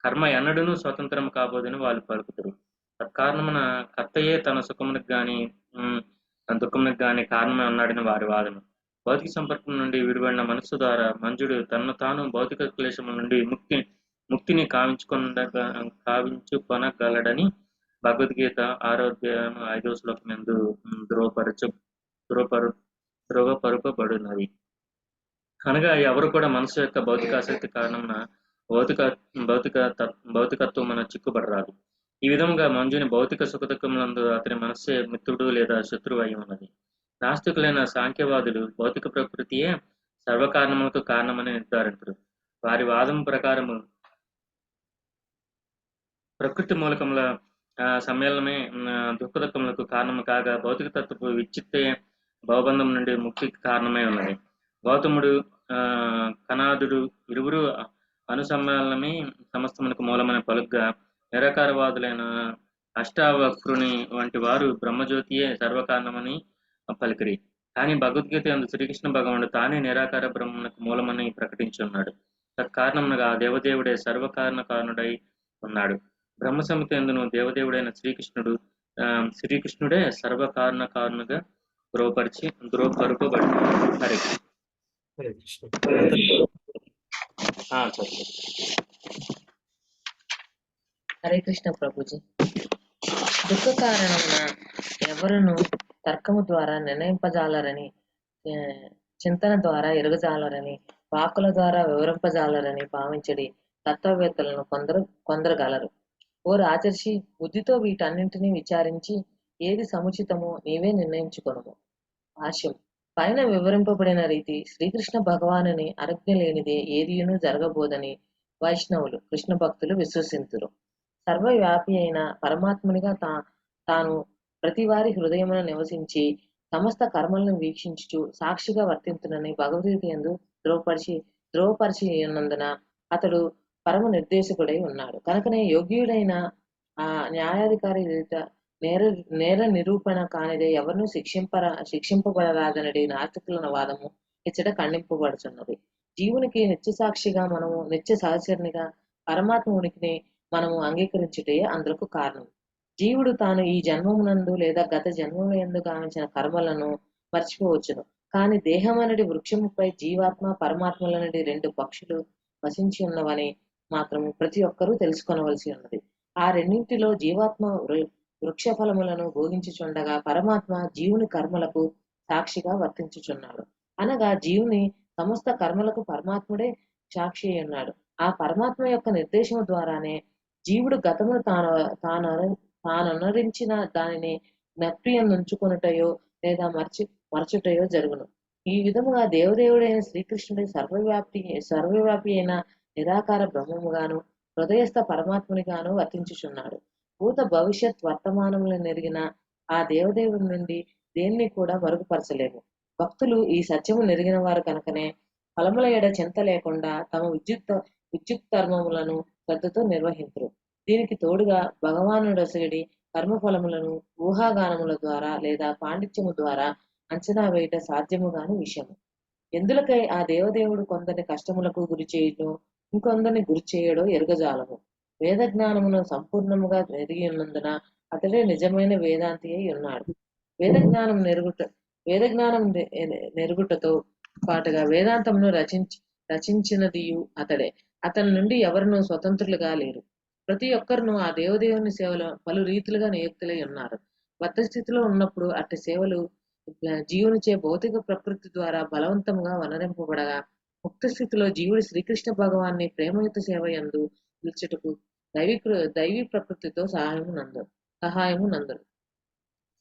కర్మ ఎన్నడూనూ స్వతంత్రం కాబోదని వాళ్ళు పలుకుతారు. తత్కారణమున కర్తయే తన సుఖమునికి గాని దుఃఖమునికి గాని కారణమే ఉన్నాడని వారి వాదన. భౌతిక సంపర్కం నుండి విడిపడిన మనస్సు ద్వారా మంజుడు తనను తాను భౌతిక క్లేశముల నుండి ముక్తిని కావించుకొనగలడని భగవద్గీత 6వ అధ్యాయం 5వ శ్లోకం యందు ధృవపరుపబడినది. అనగా ఎవరు కూడా మనసు యొక్క భౌతిక ఆసక్తి కారణమున భౌతికత్వమున చిక్కుబడరాదు. ఈ విధముగా మంజుని భౌతిక సుఖదుఖములందు అతని మనస్సే మిత్రుడు లేదా శత్రువు అయి ఉన్నది. నాస్తికులైన సాంఖ్యవాదులు భౌతిక ప్రకృతియే సర్వకారణములకు కారణమని నిర్ధారించరు. వారి వాదం ప్రకారము ప్రకృతి మూలకముల సమ్మేళనమే దుఃఖదుఖములకు కారణము కాగా భౌతిక తత్వపు విచ్చిత్తే భవబంధం నుండి ముక్తికి కారణమై ఉన్నది. గౌతముడు కనాదుడు ఇరువురు అనుసమ్మేళనమే సమస్తమునకు మూలమైన పలుగ్గా నిరాకారవాదులైన అష్టావక్రుని వంటి వారు బ్రహ్మజ్యోతియే సర్వకారణమని పలికిరి. కానీ భగవద్గీత యందు శ్రీకృష్ణ భగవానుడు తానే నిరాకార బ్రహ్మకు మూలమని ప్రకటించి ఉన్నాడు. తత్కారణముగా దేవదేవుడే సర్వకారణుడై ఉన్నాడు. బ్రహ్మ సమితి యందును దేవదేవుడైన శ్రీకృష్ణుడే సర్వకారణుగా ధృవపరుపబడి. హరే కృష్ణ. హరే కృష్ణ ప్రభుజీ. దుఃఖ కారణమున ఎవరును తర్కము ద్వారా నిర్ణయింపజాలరని, చింతన ద్వారా ఎరుగజాలరని, వాక్కుల ద్వారా వివరింపజాలరని భావించడి తత్వవేత్తలను కొందరగలరు. ఓ రాజర్షి, బుద్ధితో వీటన్నింటినీ విచారించి ఏది సముచితమో నీవే నిర్ణయించుకొనుము. భాష్యం. పైన వివరింపబడిన రీతి శ్రీకృష్ణ భగవానుని ఆజ్ఞ లేనిదే ఏదియును జరగబోదని వైష్ణవులు కృష్ణ భక్తులు విశ్వసింతురు. సర్వవ్యాపి అయిన పరమాత్మునిగా తాను ప్రతి వారి హృదయమున నివసించి సమస్త కర్మలను వీక్షించుచు సాక్షిగా వర్తింతునని భగవద్గీత యందు ధ్రువపరిచి ఉన్నందున అతడు పరమ నిర్దేశకుడై ఉన్నాడు. కనుకనే యోగ్యుడైన ఆ న్యాయాధికారి నేర నిరూపణ కానిదే ఎవరినూ శిక్షింపబడరాదనడి నాస్తికుల వాదము ఇచ్చట ఖండింపబడుచున్నది. జీవునికి నిత్య సాక్షిగా మనము నిత్య సహచరునిగా పరమాత్మ ఉనికిని మనము అంగీకరించుటే అందుకు కారణం. జీవుడు తాను ఈ జన్మమునందు లేదా గత జన్మములందు గావించిన కర్మలను మర్చిపోవచ్చును. కానీ దేహమనడి వృక్షముపై జీవాత్మ పరమాత్మలనడి రెండు పక్షులు వసించి ఉన్నవని మాత్రము ప్రతి ఒక్కరూ తెలుసుకొనవలసి ఉన్నది. ఆ రెండింటిలో జీవాత్మ వృక్ష ఫలములను భోగించుచుండగా పరమాత్మ జీవుని కర్మలకు సాక్షిగా వర్తించుచున్నాడు. అనగా జీవుని సమస్త కర్మలకు పరమాత్ముడే సాక్షి అయి ఉన్నాడు. ఆ పరమాత్మ యొక్క నిర్దేశము ద్వారానే జీవుడు గతమును తాననుసరించిన దానిని నప్రియం నుంచుకొనుటయో లేదా మరచుటయో జరుగును. ఈ విధముగా దేవదేవుడైన శ్రీకృష్ణుడి సర్వవ్యాపి అయిన నిరాకార బ్రహ్మముగాను హృదయస్థ పరమాత్మునిగాను వర్తించుచున్నాడు. భూత భవిష్యత్ వర్తమానములను నెరిగిన ఆ దేవదేవుడి నుండి దేన్ని కూడా మరుగుపరచలేము. భక్తులు ఈ సత్యము నెరిగిన వారు కనుకనే ఫలముల ఎడ చింత లేకుండా తమ విద్యుక్తర్మములను శ్రద్ధతో నిర్వహించరు. దీనికి తోడుగా భగవానుడొసగడి కర్మఫలములను ఊహాగానముల ద్వారా లేదా పాండిత్యము ద్వారా అంచనా వేయట సాధ్యముగాని విషయము. ఎందులకై ఆ దేవదేవుడు కొందరిని కష్టములకు గురి చేయటం, ఇంకొందరిని గురి చేయడో ఎరుగజాలము. వేద జ్ఞానమును సంపూర్ణముగా ఎరిగి ఉన్నందున అతడే నిజమైన వేదాంతి అయి ఉన్నాడు. వేదజ్ఞానం నెరుగుటతో పాటుగా వేదాంతమును రచించినదియు అతడే. అతని నుండి ఎవరునూ స్వతంత్రులుగా లేరు. ప్రతి ఒక్కరును ఆ దేవదేవుని సేవలో పలు రీతులుగా నియుక్తులై ఉన్నారు. బద్ధ స్థితిలో ఉన్నప్పుడు అట్టి సేవలు జీవునిచే భౌతిక ప్రకృతి ద్వారా బలవంతంగా వనరింపబడగా, ముక్త స్థితిలో జీవుడి శ్రీకృష్ణ భగవాన్ని ప్రేమయుత సేవ యందు నిల్చుటకు దైవీ ప్రకృతితో సహాయము నందురు.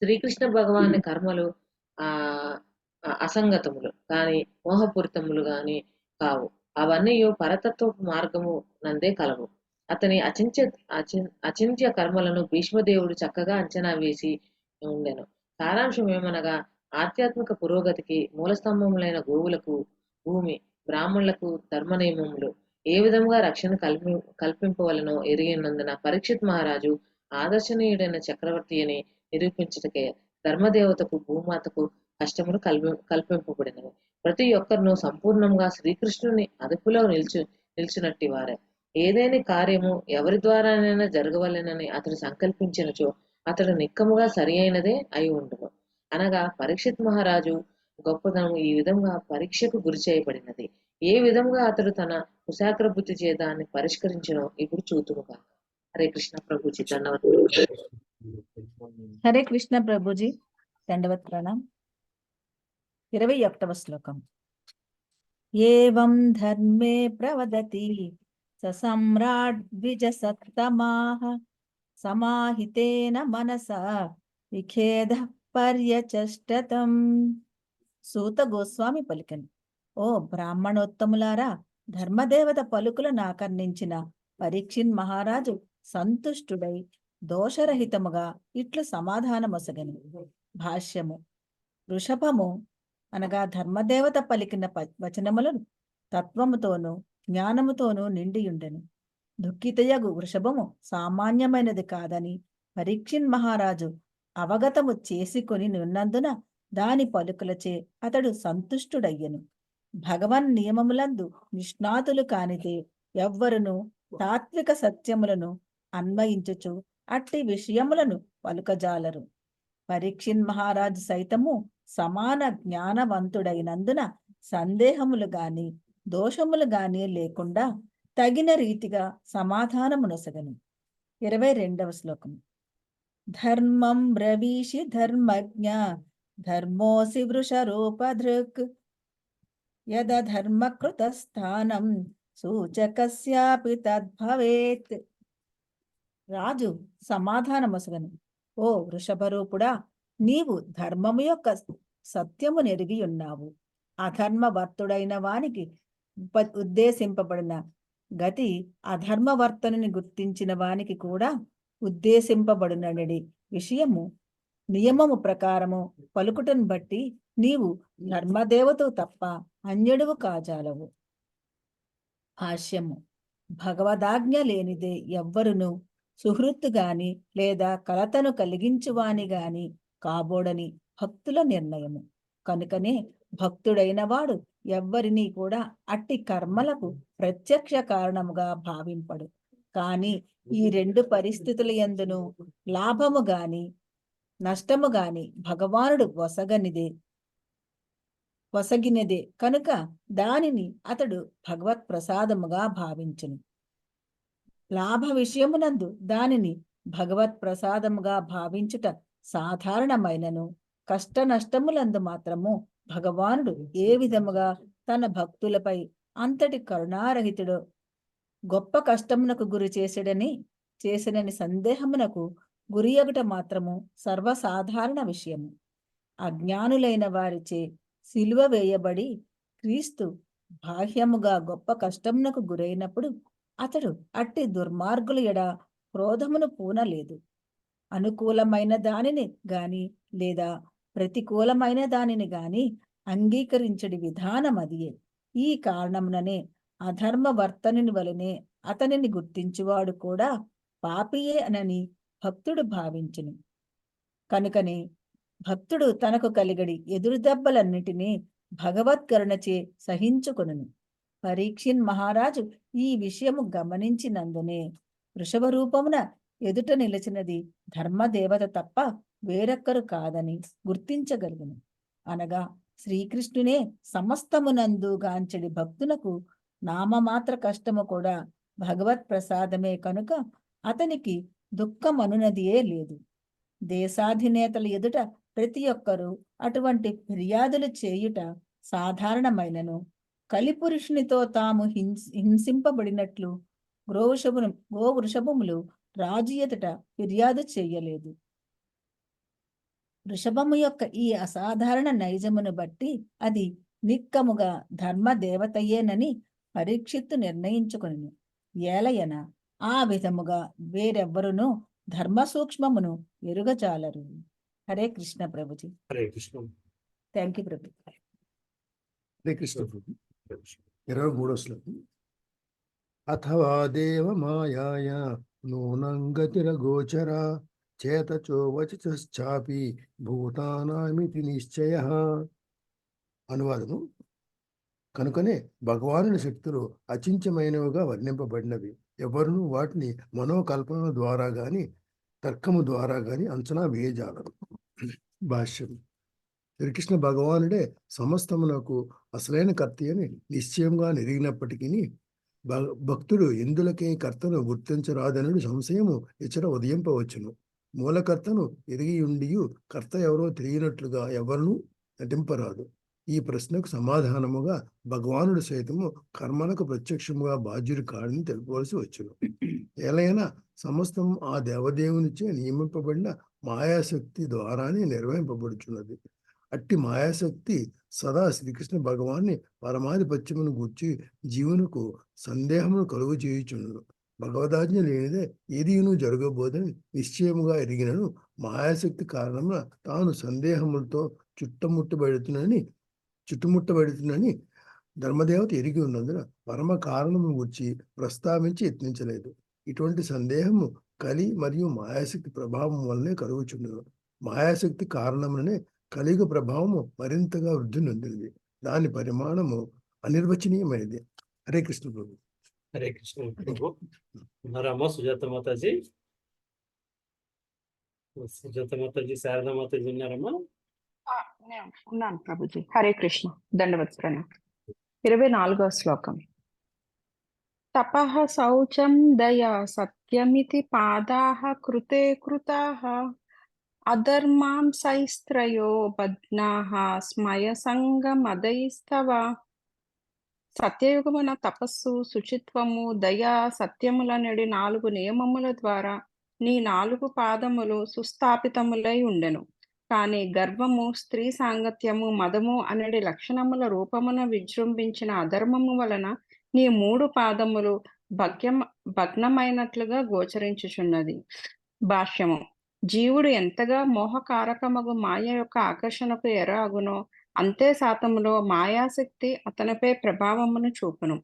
శ్రీకృష్ణ భగవాని కర్మలు అసంగతములు కాని మోహపూరితములు గాని కావు. అవన్నీ పరతత్వ మార్గము నందే కలవు. అతని అచింత్య కర్మలను భీష్మదేవుడు చక్కగా అంచనా వేసి ఉండెను. సారాంశం ఏమనగా ఆధ్యాత్మిక పురోగతికి మూలస్తంభములైన గోవులకు భూమి, బ్రాహ్మణులకు ధర్మ నియమములు ఏ విధంగా రక్షణ కల్పింపవలనో ఎరిగినందున పరీక్షిత్ మహారాజు ఆదర్శనీయుడైన చక్రవర్తి అని నిరూపించుటకే ధర్మదేవతకు భూమాతకు కష్టములు కల్పింపబడినవి. ప్రతి ఒక్కరును సంపూర్ణంగా శ్రీకృష్ణుని అదుపులో నిల్చునట్టి వారే. ఏదైనా కార్యము ఎవరి ద్వారానైనా జరగవలెనని అతడు సంకల్పించినచో అతడు నిక్కముగా సరి అయినదే అయి ఉండును. అనగా పరీక్షిత్ మహారాజు గొప్పదనం ఈ విధంగా పరీక్షకు గురి చేయబడినది. ఏ విధంగా అతడు తన కుశాగ్ర బుద్ధి చే దాన్ని పరిష్కరించను ఇప్పుడు చూతుముగా. హరే కృష్ణ ప్రభుజీ, దండవత్. హరే కృష్ణ ప్రభుజీ, దండవత్ ప్రణాం. 21వ శ్లోకం. ఏవం ధర్మే ప్రవదతి సమ్రాట్ ద్విజసత్తమాః సమాహితేన మనసా విఖేద పర్యచష్టతం. సూత గోస్వామి పలికెను, ఓ బ్రాహ్మణోత్తములారా, ధర్మదేవత పలుకులను ఆకర్ణించిన పరీక్షిన్ మహారాజు సంతుష్టుడై దోషరహితముగా ఇట్లు సమాధానమొసగెను. భాష్యము. వృషభము అనగా ధర్మదేవత పలికిన వచనములను తత్వముతోనూ జ్ఞానముతోనూ నిండియుండెను. దుఃఖితయగు వృషభము సామాన్యమైనది కాదని పరీక్షిన్ మహారాజు అవగతము చేసుకొని నున్నందున దాని పలుకులచే అతడు సంతుష్టుడయ్యెను. భగవన్ నియమములందు నిష్ణాతులు కానిదే ఎవ్వరును తాత్విక సత్యములను అన్వయించుచు అట్టి విషయములను పలుకజాలరు. పరీక్షిన్ మహారాజు సైతము సమాన జ్ఞానవంతుడైనందున సందేహములు గాని దోషములు గాని లేకుండా తగిన రీతిగా సమాధానమునొసగను. 22వ శ్లోకం. ధర్మం బ్రవీషి ధర్మజ్ఞ ధర్మోసి వృషరూపధృక్ యదధర్మకృతస్థానం సూచకస్యాపి తద్భవేత్. రాజు సమాధానమొసగను, ఓ వృషభరూపుడా, నీవు ధర్మము యొక్క సత్యము నెరిగి ఉన్నావు. అధర్మవర్తుడైన వానికి ఉద్దేశింపబడిన గతి అధర్మవర్తనుని గుర్తించిన వానికి కూడా ఉద్దేశింపబడినడి విషయము నియమము ప్రకారము పలుకుటను బట్టి నీవు ధర్మదేవత తప్ప అన్యుడువు కాజాలవు. భాష్యము. భగవదాజ్ఞ లేనిదే ఎవ్వరును సుహృత్తు గాని లేదా కలతను కలిగించువాని గాని కాబోడని భక్తుల నిర్ణయము. కనుకనే భక్తుడైన వాడు ఎవ్వరినీ కూడా అట్టి కర్మలకు ప్రత్యక్ష కారణముగా భావింపడు. కాని ఈ రెండు పరిస్థితుల యందును లాభము గాని నష్టము గాని భగవానుడు వసగినదే కనుక దానిని అతడు భగవత్ ప్రసాదముగా భావించును. లాభ విషయమునందు దానిని భగవత్ ప్రసాదముగా భావించుట సాధారణమైనను కష్ట నష్టములందు మాత్రము భగవానుడు ఏ విధముగా తన భక్తులపై అంతటి కరుణారహితుడు గొప్ప కష్టమునకు గురి చేసినని సందేహమునకు గురియగుట మాత్రము సర్వసాధారణ విషయము. అజ్ఞానులైన వారిచే సిలువ వేయబడి క్రీస్తు బాహ్యముగా గొప్ప కష్టమునకు గురైనప్పుడు అతడు అట్టి దుర్మార్గుల ఎడ క్రోధమును పూనలేదు. అనుకూలమైన దానిని గాని లేదా ప్రతికూలమైన దానిని గాని అంగీకరించడి విధానం అదియే. ఈ కారణముననే అధర్మవర్తనుని వలనే అతనిని గుర్తించువాడు కూడా పాపియే అనని భక్తుడు భావించును. కనుకనే భక్తుడు తనకు కలిగడి ఎదురు దెబ్బలన్నిటినీ భగవత్కరుణచే సహించుకొనును. పరీక్షిన్ మహారాజు ఈ విషయము గమనించినందునే వృషభ రూపమున ఎదుట నిలిచినది ధర్మదేవత తప్ప వేరొక్కరు కాదని గుర్తించగలుగును. అనగా శ్రీకృష్ణునే సమస్తమునందు గాంచడి భక్తునకు నామమాత్ర కష్టము కూడా భగవత్ ప్రసాదమే కనుక అతనికి దుఃఖమనునదియే లేదు. దేశాధినేతల ఎదుట ప్రతి ఒక్కరూ అటువంటి ఫిర్యాదులు చేయుట సాధారణమైనను కలిపురుషునితో తాము హింసింపబడినట్లు గోవృషభములు రాజు ఎదుట ఫిర్యాదు చెయ్యలేదు. వృషభము యొక్క ఈ అసాధారణ నైజమును బట్టి అది నిక్కముగా ధర్మదేవతయేనని పరీక్షిత్తు నిర్ణయించుకొనెను. ఏలయన ఆ విధముగా వేరెవ్వరునూ ధర్మ సూక్ష్మమును ఎరుగజాలరు. హరే కృష్ణ ప్రభుజీ. హరే కృష్ణ. థ్యాంక్ యూ ప్రభు. హరే కృష్ణ ప్రభు. 23వ శ్లోకం. అథవా దేవ మాయాయ నూనం గతిరగోచర చేతచో వచశ్చాపి భూతానామితి నిశ్చయ. అనువాదము. కనుకనే భగవానుని శక్తులు అచించమైనవిగా వర్ణింపబడినవి. ఎవరును వాటిని మనోకల్పన ద్వారా గాని తర్కము ద్వారా గాని అంచనా వేయజాలరు. భాష్యం. శ్రీకృష్ణ భగవానుడే సమస్తమునకు అసలైన కర్త అని నిశ్చయంగా నెరిగినప్పటికీ భక్తుడు ఎందులకే కర్తను గుర్తించరాదనుడు సంశయము ఇచ్చట ఉదయింపవచ్చును. మూలకర్తను ఎరిగి ఉండియు కర్త ఎవరో తెలియనట్లుగా ఎవరినూ నటింపరాదు. ఈ ప్రశ్నకు సమాధానముగా భగవానుడు సైతము కర్మలకు ప్రత్యక్షముగా బాధ్యుడు కాడని తెలుపవలసి వచ్చును. ఏలైనా సమస్తము ఆ దేవదేవునిచే నియమింపబడిన మాయాశక్తి ద్వారానే నిర్వహింపబడుచున్నది. అట్టి మాయాశక్తి సదా శ్రీకృష్ణ భగవాన్ని పరమాధిపత్యమును గూర్చి జీవునకు సందేహమును కలుగు చేయుచుండును. భగవదాజ్ఞ లేనిదే ఏదీను జరగబోదని నిశ్చయముగా ఎరిగినను మాయాశక్తి కారణమున తాను సందేహములతో చుట్టుముట్టబడుతుందని ధర్మదేవత ఎరిగి ఉన్నందున పరమ కారణము గురించి ప్రస్తావించి యత్నించలేదు. ఇటువంటి సందేహము కలి మరియు మాయాశక్తి ప్రభావం వల్లనే కలుగుచుండును. మాయాశక్తి కారణమునే కలియుగ ప్రభావము మరింతగా వృద్ధి నొందింది. దాని పరిమాణము అనిర్వచనీయమైనది. హరే కృష్ణ ప్రభు. హరే కృష్ణ ప్రభు. ఉన్నారమ్మా సుజాత మాతాజీ? సుజాత మాతాజీ, శారదా మాతాజీ ఉన్నారమ్మా? ఉన్నాను ప్రభుజీ. హరే కృష్ణ. దండవత్ ప్రణామం. 24వ శ్లోకం. తపః శౌచం దయా సత్యమితి పాదాః కృతే కృతాః అధర్మాం సైస్త్రయో బధ్నాః స్మయ సంగమదైస్తవ. సత్యయుగమున తపస్సు, శుచిత్వము, దయ, సత్యములనడి 4 నియమముల ద్వారా నీ 4 పాదములు సుస్థాపితములై ఉండెను. కానీ గర్వము, స్త్రీ సాంగత్యము, మదము అనడి లక్షణముల రూపమున విజృంభించిన అధర్మము వలన నీ 3 పాదములు భగ్నమైనట్లుగా గోచరించుచున్నది. భాష్యము. జీవుడు ఎంతగా మోహకారకమగు మాయ యొక్క ఆకర్షణకు ఎరాగునో అంతే శాతములో మాయాశక్తి అతనిపై ప్రభావమును చూపును.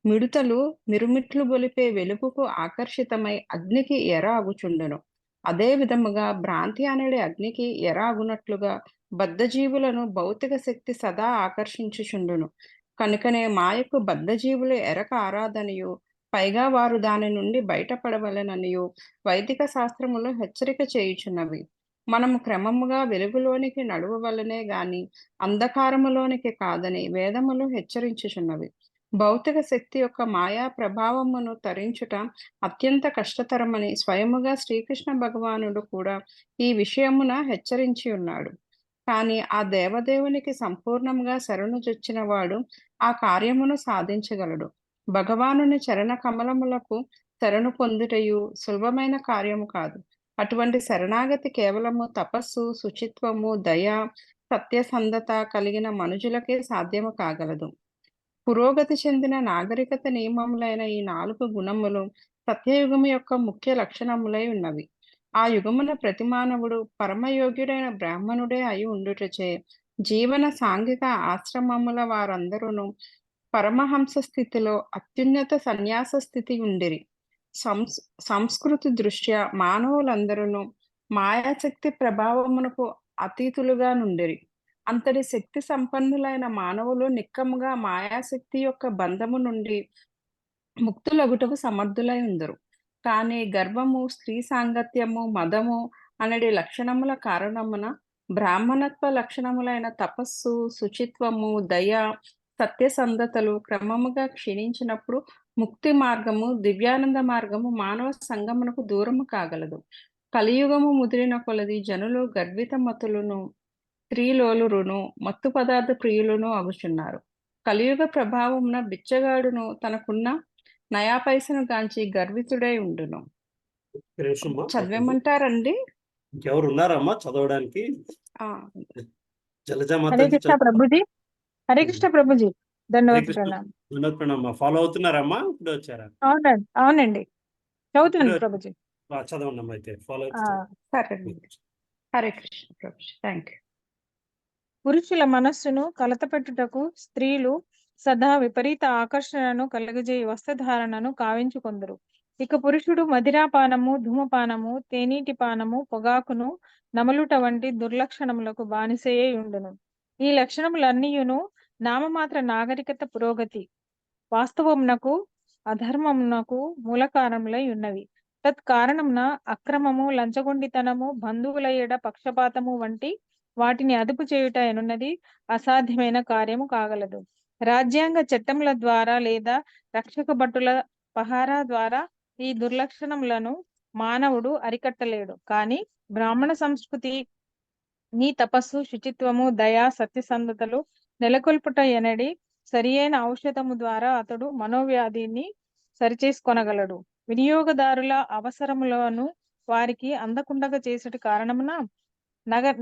మిడుతలు మిరుమిట్లు గొలిపే వెలుగుకు ఆకర్షితమై అగ్నికి ఎరాగుచుండును. అదే విధముగా భ్రాంతి అనేది అగ్నికి ఎరాగునట్లుగా బద్ధజీవులను భౌతిక శక్తి సదా ఆకర్షించుచుండును. కనుకనే మాయకు బద్ధజీవులు ఎరక ఆరాధనయు పైగా వారు దాని నుండి బయటపడవలెననియు వైదిక శాస్త్రములు హెచ్చరిక చేయుచున్నవి. మనము క్రమముగా వెలుగులోనికి నడువవలనే గాని అంధకారములోనికి కాదని వేదములు హెచ్చరించుచున్నవి. భౌతిక శక్తి యొక్క మాయా ప్రభావమును తరించుట అత్యంత కష్టతరమని స్వయముగా శ్రీకృష్ణ భగవానుడు కూడా ఈ విషయమున హెచ్చరించి ఉన్నాడు. కానీ ఆ దేవదేవునికి సంపూర్ణంగా శరణుజొచ్చిన వాడు ఆ కార్యమును సాధించగలడు. భగవానుని చరణ కమలములకు శరణు పొందుటయు సులభమైన కార్యము కాదు. అటువంటి శరణాగతి కేవలము తపస్సు, శుచిత్వము, దయ, సత్యసంధత కలిగిన మనుజులకే సాధ్యము కాగలదు. పురోగతి చెందిన నాగరికత నియమములైన ఈ 4 గుణములు సత్యయుగము యొక్క ముఖ్య లక్షణములై ఉన్నవి. ఆ యుగమున ప్రతి మానవుడు పరమయోగ్యుడైన బ్రాహ్మణుడే అయి ఉండుటచే జీవన సాంఘిక ఆశ్రమముల వారందరూ పరమహంస స్థితిలో అత్యున్నత సన్యాస స్థితి ఉండిరి. సంస్కృతి దృష్ట్యా మానవులందరూ మాయాశక్తి ప్రభావమునకు అతీతులుగా నుండిరి. అంతటి శక్తి సంపన్నులైన మానవులు నిక్కముగా మాయాశక్తి యొక్క బంధము నుండి ముక్తులగుటకు సమర్థులై ఉందరు. కానీ గర్వము, స్త్రీ సాంగత్యము, మదము అనడి లక్షణముల కారణమున బ్రాహ్మణత్వ లక్షణములైన తపస్సు, శుచిత్వము, దయ, సత్యసంధతలు క్రమముగా క్షీణించినప్పుడు ముక్తి మార్గము, దివ్యానంద మార్గము మానవ సంగమునకు దూరము కాగలదు. కలియుగము ముదిరిన కొలది జనులు గర్విత మతులను, స్త్రీలోలురును, మత్తు పదార్థ ప్రియులను అగుచున్నారు. కలియుగ ప్రభావమున బిచ్చగాడును తనకున్న నయా పైసను గాంచి గర్వితుడై ఉండును. చదివేమంటారండి? ఇంకెవరు ఉన్నారమ్మా చదవడానికి? జలజ హరే కృష్ణ ప్రభుజీ. హరే కృష్ణ ప్రభుజీ. ధన్యవాదాలు. ప్రణామం. ఫాలో అవుతున్నారమ్మా? ఇప్పుడు వచ్చారా? అవునండి, అవునండి, చదువుతున్నాను ప్రభుజీ. చదవండి అమ్మా అయితే. ఫాలో సరే. హరే కృష్ణ ప్రభుజీ. Thank you. పురుషుల మనస్సును కలతపెట్టుటకు స్త్రీలు సదా విపరీత ఆకర్షణను కలుగజేయి వస్త్రధారణను కావించుకొందురు. ఇక పురుషుడు మదిరాపానము, ధూమపానము, తేనీటి పానము, పొగాకును నమలుట వంటి దుర్లక్షణములకు బానిసయ్యై ఉండును. ఈ లక్షణములన్నీయును నామమాత్ర నాగరికత పురోగతి వాస్తవమునకు అధర్మమునకు మూలకారణములై ఉన్నవి. తత్కారణమున అక్రమము, లంచగొండితనము, బంధువుల ఎడ పక్షపాతము వంటి వాటిని అదుపు చేయుట ఎనున్నది అసాధ్యమైన కార్యము కాగలదు. రాజ్యాంగ చట్టముల ద్వారా లేదా రక్షక భటుల పహారా ద్వారా ఈ దుర్లక్షణములను మానవుడు అరికట్టలేడు. కానీ బ్రాహ్మణ సంస్కృతి నీ తపస్సు, శుచిత్వము, దయ, సత్యసంధతలు నెలకొల్పుట ఎనడి సరి అయిన ఔషధము ద్వారా అతడు మనోవ్యాధిని సరిచేసుకొనగలడు. వినియోగదారుల అవసరములను వారికి అందకుండగా చేసేటి కారణమున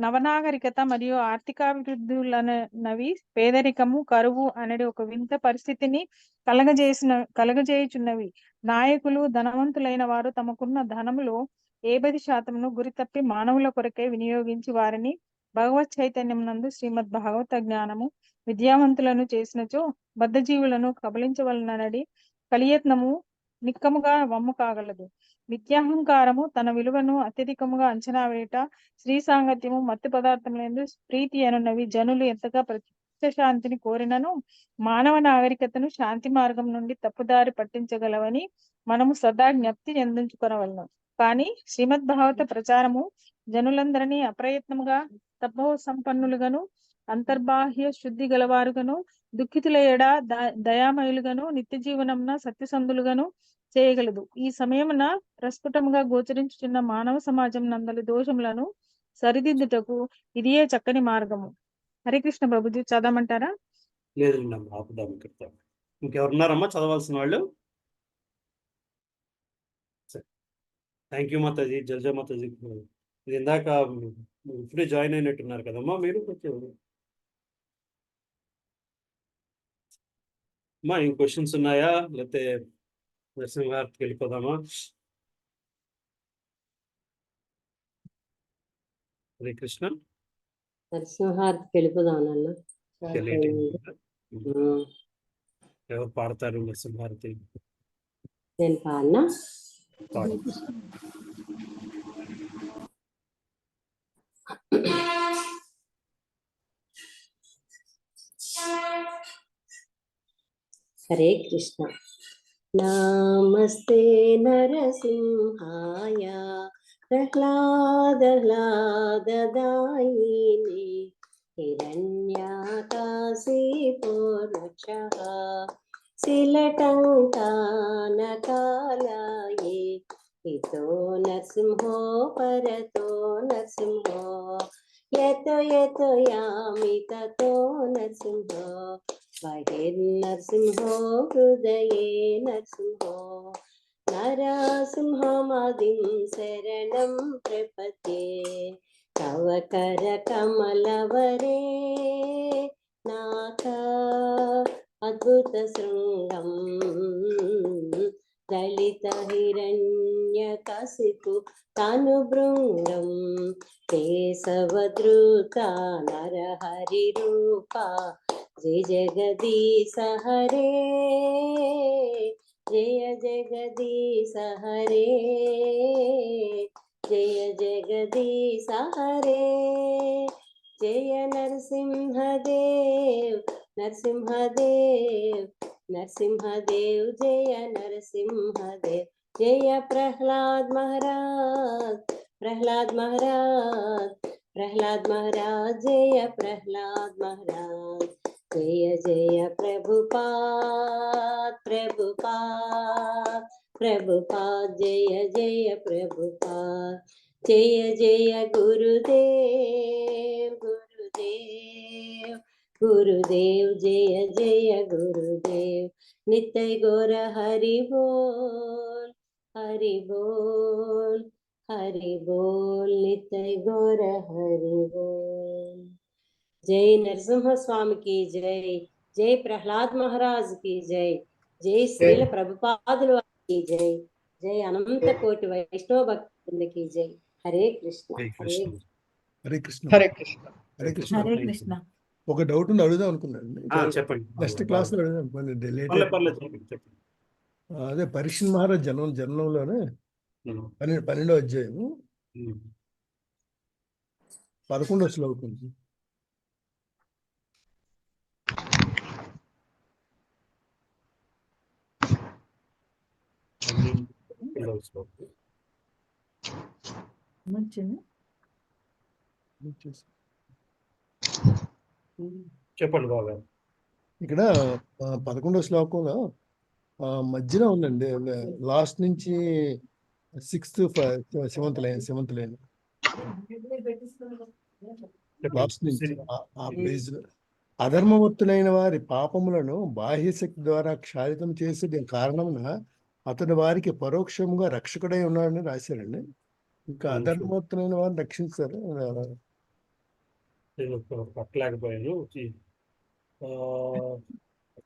నవనాగరికత మరియు ఆర్థికాభివృద్ధులనవి పేదరికము, కరువు అనేది ఒక వింత పరిస్థితిని కలగజేయుచున్నవి. నాయకులు, ధనవంతులైన వారు తమకున్న ధనములో 80% గురి తప్పి మానవుల కొరకే వినియోగించి వారిని భగవత్ చైతన్యమునందు శ్రీమద్ భాగవత జ్ఞానము విద్యావంతులను చేసినచో బద్ధజీవులను కబలించవలనడి కలియత్నము నిక్కముగా వమ్ము కాగలదు. విద్యాహంకారము తన విలువను అత్యధికముగా అంచనా వేయట, స్త్రీ సాంగత్యము, మత్తు పదార్థములందు ప్రీతి అనున్నవి జనులు ఎంతగా ప్రత్యక్ష శాంతిని కోరినను మానవ నాగరికతను శాంతి మార్గం నుండి తప్పుదారి పట్టించగలవని మనము సదా జ్ఞప్తి చెందించుకొనవలను. కానీ శ్రీమద్ భాగవత ప్రచారము జనులందరినీ అప్రయత్నముగా తపో సంపన్నులుగాను, అంతర్బాహ్య శుద్ధి గలవారుగాను, దుఃఖితుల ఎడ దయామయులుగాను, నిత్య జీవనమున సత్యసంధులుగాను చేయగలదు. ఈ సమయమున ప్రస్ఫుటముగా గోచరించుచున్న మానవ సమాజం నందలి దోషములను సరిదిద్దుటకు ఇదియే చక్కని మార్గము. హరే కృష్ణ ప్రభుజీ, చదవమంటారా? లేదండి అమ్మ, ఆపుదాం ఇక్కడ. ఇంకెవరున్నారమ్మా చదవాల్సిన వాళ్ళు? థ్యాంక్ యూ మాతాజీ, జల్జా మాతాజీ. ఇది ఇందాక ఇప్పుడే జాయిన్ అయినట్టున్నారు కదమ్మా మీరు. అమ్మా ఏం క్వశ్చన్స్ ఉన్నాయా, లేకపోతే నరసింహార్తికి వెళ్ళిపోదామా? హరే కృష్ణ. నరసింహార్తికి వెళ్ళిపోదాం నాన్న. ఎవరు పాడతారు నరసింహార్తి? నేను పాడినా? పాడు. హరే కృష్ణ. నమస్తే నరసింహాయ ప్రహ్లాదదాయిని హిరణ్యాకాశీపూర్వక్షః శిలటంకానకాలయే ఇతో నరసింహో పరతో నరసింహో యతో యతో యామి తతో నరసింహో బహిర్నరసింహో హృదయే నరసింహో నరసింహమదిం శరణం ప్రపద్యే తవ కర కమలవరే నాక అద్భుత శృంగం దళిత హిరణ్యకశిపు తను బృంగం కేశవద్రుత నరహరి రూప జయ జగదీశ హరే జయ జగదీశ హరే జయ జగదీశ హరే జయ నరసింహదేవ్ నరసింహదేవ్ నరసింహదేవ్ జయ నరసింహదేవ్ జయ ప్రహ్లాద్ మహారాజ్ ప్రహ్లాద్ మహారాజ్ ప్రహ్లాద్ మహారాజ్ జయ ప్రహ్లాద్ మహారాజ్ జయ జయ ప్రభుపాద్ ప్రభుపాద్ ప్రభుపాద్ జయ జయ ప్రభుపాద్ జయ జయ గురుదేవ్ గురుదేవ్ గురుదేవ్ జయ జయ గురుదేవ్ నిత్య గౌర హరి బోల్ హరి బోల్ హరి బోల్ నిత్య గౌర హరి బోల్. జై నరసింహ స్వామికి జై, జై ప్రహ్లాద్ మహారాజ్ కి జై, జై శ్రీల ప్రభుపాదుల వారికి జై, జై అనంత కోటి వైష్ణవ భక్తులకి జై. హరే కృష్ణ. హరే కృష్ణ. హరే కృష్ణ. హరే కృష్ణ. హరే కృష్ణ. ఒక డౌట్ ఉంది అడుగుదాం అనుకున్నాను. చెప్పండి. నెక్స్ట్ క్లాస్లో అడుగుదాం అనుకోండి. లేట్ పర్లేదు చెప్పండి. అదే పరీక్ష మహారాజ్ జన్మంలోనే 12వ అధ్యాయము 11వ శ్లోకం. చెప్పండి బాగా. ఇక్కడ 11వ శ్లోకంలో మధ్యలో ఉందండి, లాస్ట్ నుంచి 6th 7th లైన్ లాస్ట్ నుంచి ఆ పేజ్ లో, అధర్మవర్తులైన వారి పాపములను బాహ్యశక్తి ద్వారా క్షాళితం చేసే కారణమున అతడు వారికి పరోక్షంగా రక్షకుడై ఉన్నాడని రాశారండి. ఇంకా అధర్మవర్తులైన వారిని రక్షిస్తారు. నేను పట్టలేకపోయాను.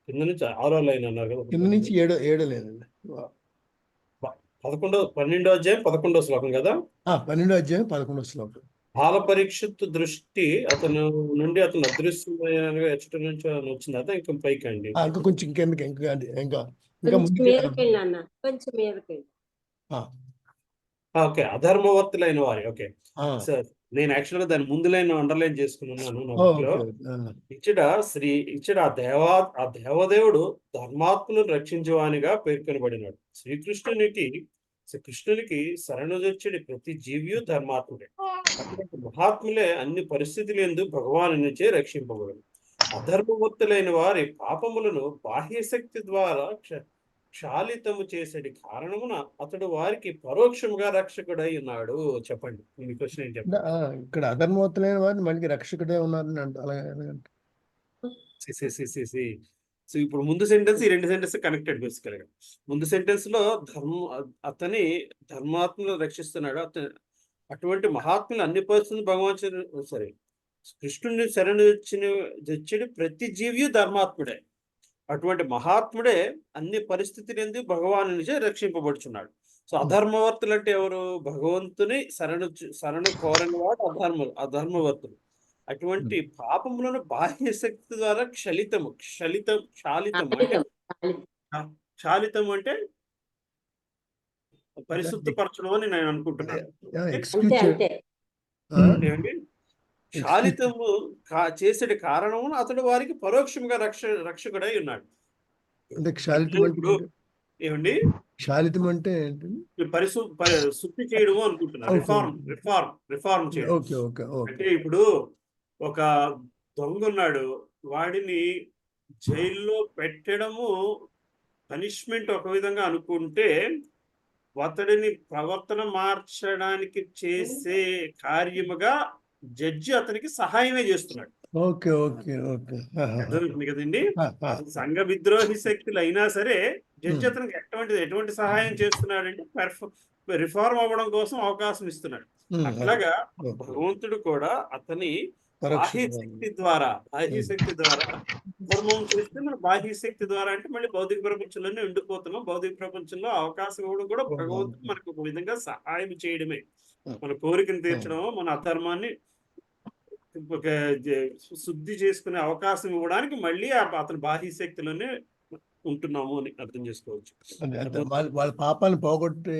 కింద నుంచి 6వ లైన్ అన్నారు కదా, కింద నుంచి 7వ లైన్ 12వ అధ్యాయం 11వ శ్లోకం కదా. 12వ అధ్యాయం 11వ శ్లోకం. బాల పరీక్షిత్తు దృష్టి అతను నుండి అతను అదృశ్యమైన ఎచ్చట నుంచి వచ్చింది. అదే ఇంకా పైకి అండి, ఇంకా కొంచెం ఇంకెందుకు, ఇంకా ఓకే. అధర్మవర్తులైన వారి, ఓకే సార్. నేను యాక్చువల్గా దాని ముందు లైన్ అండర్లైన్ చేసుకున్నాను నా బుక్ లో. ఇచ్చట ఆ దేవదేవుడు ధర్మాత్మను రక్షించేవానిగా పేర్కొనబడినాడు. కృష్ణునికి శరణుజొచ్చడి ప్రతి జీవియు ధర్మాత్ముడే. అటువంటి మహాత్ములే అన్ని పరిస్థితులు ఎందు భగవాను నుంచే రక్షింపబడదు. అధర్మవర్తులైన వారి పాపములను బాహ్యశక్తి ద్వారా క్షాళితము చేసేది కారణమున అతడు వారికి పరోక్షముగా రక్షకుడై ఉన్నాడు. చెప్పండి మీ క్వశ్చన్ ఏం చెప్పండి. ఇక్కడ అధర్మవర్తులైన వారిని మనకి రక్షకుడే ఉన్నారని అలాగే. సో ఇప్పుడు ముందు సెంటెన్స్, ఈ 2 సెంటెన్స్ కనెక్టెడ్ బేసికల్ గా. ముందు సెంటెన్స్ లో అతని ధర్మాత్మను రక్షిస్తున్నాడు. అటువంటి మహాత్ములు అన్ని పరిస్థితులు భగవాన్ సరే కృష్ణుని శరణు తెచ్చడి ప్రతి జీవియు ధర్మాత్ముడే. అటువంటి మహాత్ముడే అన్ని పరిస్థితులు ఎందుకు భగవాను నుంచే రక్షింపబడుచున్నాడు. సో అధర్మవర్తులు అంటే ఎవరు? భగవంతుని శరణు కోరని వాడు అధర్మవర్తులు. అటువంటి పాపములను బాహ్య శక్తి ద్వారా క్షాళితం అంటే పరిశుద్ధపరచడం అని నేను అనుకుంటున్నాను. క్షాళితము చేసే కారణము అతడు వారికి పరోక్షంగా రక్షకుడై ఉన్నాడు. అంటే క్షాళితం ఇప్పుడు ఏమండి, క్షాళితం అంటే శుద్ధి చేయడము అనుకుంటున్నాను. రిఫార్మ్ చేయడం. అంటే ఇప్పుడు ఒక దొంగ ఉన్నాడు, వాడిని జైల్లో పెట్టడము పనిష్మెంట్ ఒక విధంగా అనుకుంటే, అతడిని ప్రవర్తన మార్చడానికి చేసే కార్యముగా జడ్జి అతనికి సహాయమే చేస్తున్నాడు. అర్థమవుతుంది కదండి. సంఘ విద్రోహి శక్తులు అయినా సరే జడ్జి అతనికి ఎటువంటి సహాయం చేస్తున్నాడంటే రిఫార్మ్ అవ్వడం కోసం అవకాశం ఇస్తున్నాడు. అట్లాగా భగవంతుడు కూడా అతని బాహ్య శక్తి ద్వారా ధర్మం చేస్తే మన బాహ్య శక్తి ద్వారా అంటే మళ్ళీ భౌతిక ప్రపంచంలోనే ఉండిపోతున్నాం. భౌతిక ప్రపంచంలో అవకాశం ఇవ్వడం కూడా భగవంతుడు మనకు ఒక విధంగా సహాయం చేయడమే. మన కోరికను తీర్చడం, మన అధర్మాన్ని శుద్ధి చేసుకునే అవకాశం ఇవ్వడానికి మళ్ళీ అతని బాహ్య శక్తిలోనే ఉంటున్నాము అని అర్థం చేసుకోవచ్చు. వాళ్ళ పాపాన్ని పోగొట్టే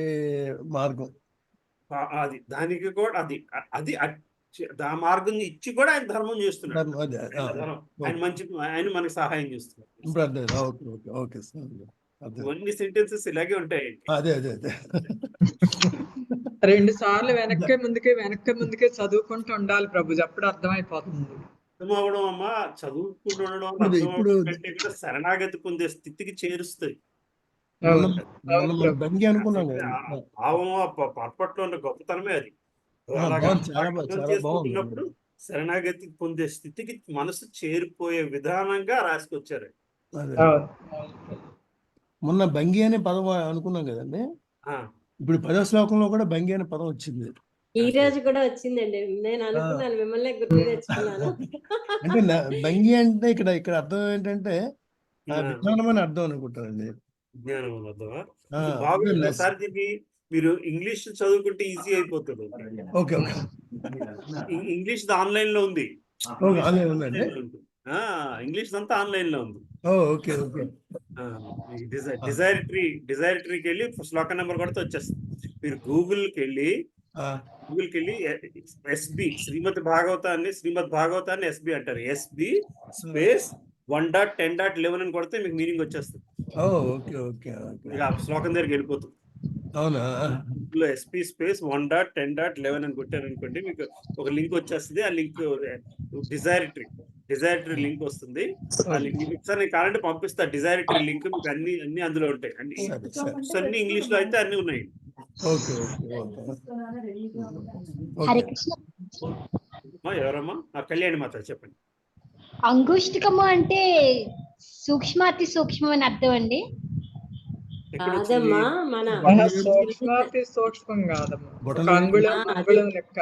మార్గం అది. దానికి కూడా అది ఆ మార్గం ఇచ్చి కూడా ఆయన ధర్మం చేస్తున్నాడు. ఆయన మనకి సహాయం చేస్తున్నాడు. ఇవన్నీ సెంటెన్సెస్ ఇలాగే ఉంటాయి. 2 సార్లు వెనక్కి ముందుకే చదువుకుంటూ ఉండాలి ప్రభు, అప్పుడు అర్థమైపోతుంది. అర్థమవడం అమ్మా, చదువుకుంటూ ఉండడం శరణాగతి పొందే స్థితికి చేరుస్తాయి. భావం పట్ల ఉన్న గొప్పతనమే అది. చేసుకుంటున్నప్పుడు శరణాగతి పొందే స్థితికి మనసు చేరిపోయే విధానంగా రాసుకొచ్చారు. మొన్న భంగి అనే పదం అనుకున్నాం కదండి. ఇప్పుడు 10వ శ్లోకంలో కూడా భంగి అనే పదం వచ్చింది. ఈ రోజు కూడా వచ్చిందండి. నేను అనుకున్నాను, మిమ్మల్ని గుర్తు తెచ్చుకున్నాను. అంటే భంగి అంటే ఇక్కడ అర్థం ఏంటంటే విజ్ఞానం అని అర్థం అనుకుంటానండి. విజ్ఞానం అని అర్థమా? బాగుంది. మీరు ఇంగ్లీష్ చదువుకుంటే ఈజీ అయిపోతుంది. ఇంగ్లీష్ ఆన్లైన్ లో ఉంది. ఇంగ్లీష్ అంతా ఆన్లైన్ లో ఉంది. Okay okay. డిజైరిటరీకి వెళ్ళి శ్లోక నెంబర్ కొడితే వచ్చేస్తుంది. మీరు గూగుల్కి వెళ్ళి ఎస్బి శ్రీమద్ భాగవతాన్ని ఎస్బి అంటారు. ఎస్బి స్పేస్ 1.10.11 అని కొడితే మీకు మీనింగ్ వచ్చేస్తుంది. Okay okay okay. ఇక శ్లోకం దగ్గరికి వెళ్ళిపోతుంది. అవునా? ఎస్పీ స్పేస్ 1.10.11 అని కొట్టారు అనుకోండి, మీకు ఒక లింక్ వచ్చేస్తుంది. ఆ లింక్ డిజైరిటరీ లింక్ వస్తుంది. ఆ లింక్ ఒకసారి నేను కావాలంటే పంపిస్తా. డిజైరిటరీ లింక్ మీకు అన్ని అందులో ఉంటాయి. అన్ని ఇంగ్లీష్ లో అయితే అన్ని ఉన్నాయి. ఓకే హరే కృష్ణ. ఎవరమ్మా? కళ్యాణి మాత చెప్పండి. అంగుష్టికము అంటే సూక్ష్మాతి సూక్ష్మం అని అర్థం అండి. కాదమ్మా, మన సూక్ష్మాతి సూక్ష్మం కాదమ్మా, ఒక అంగుళం లెక్క.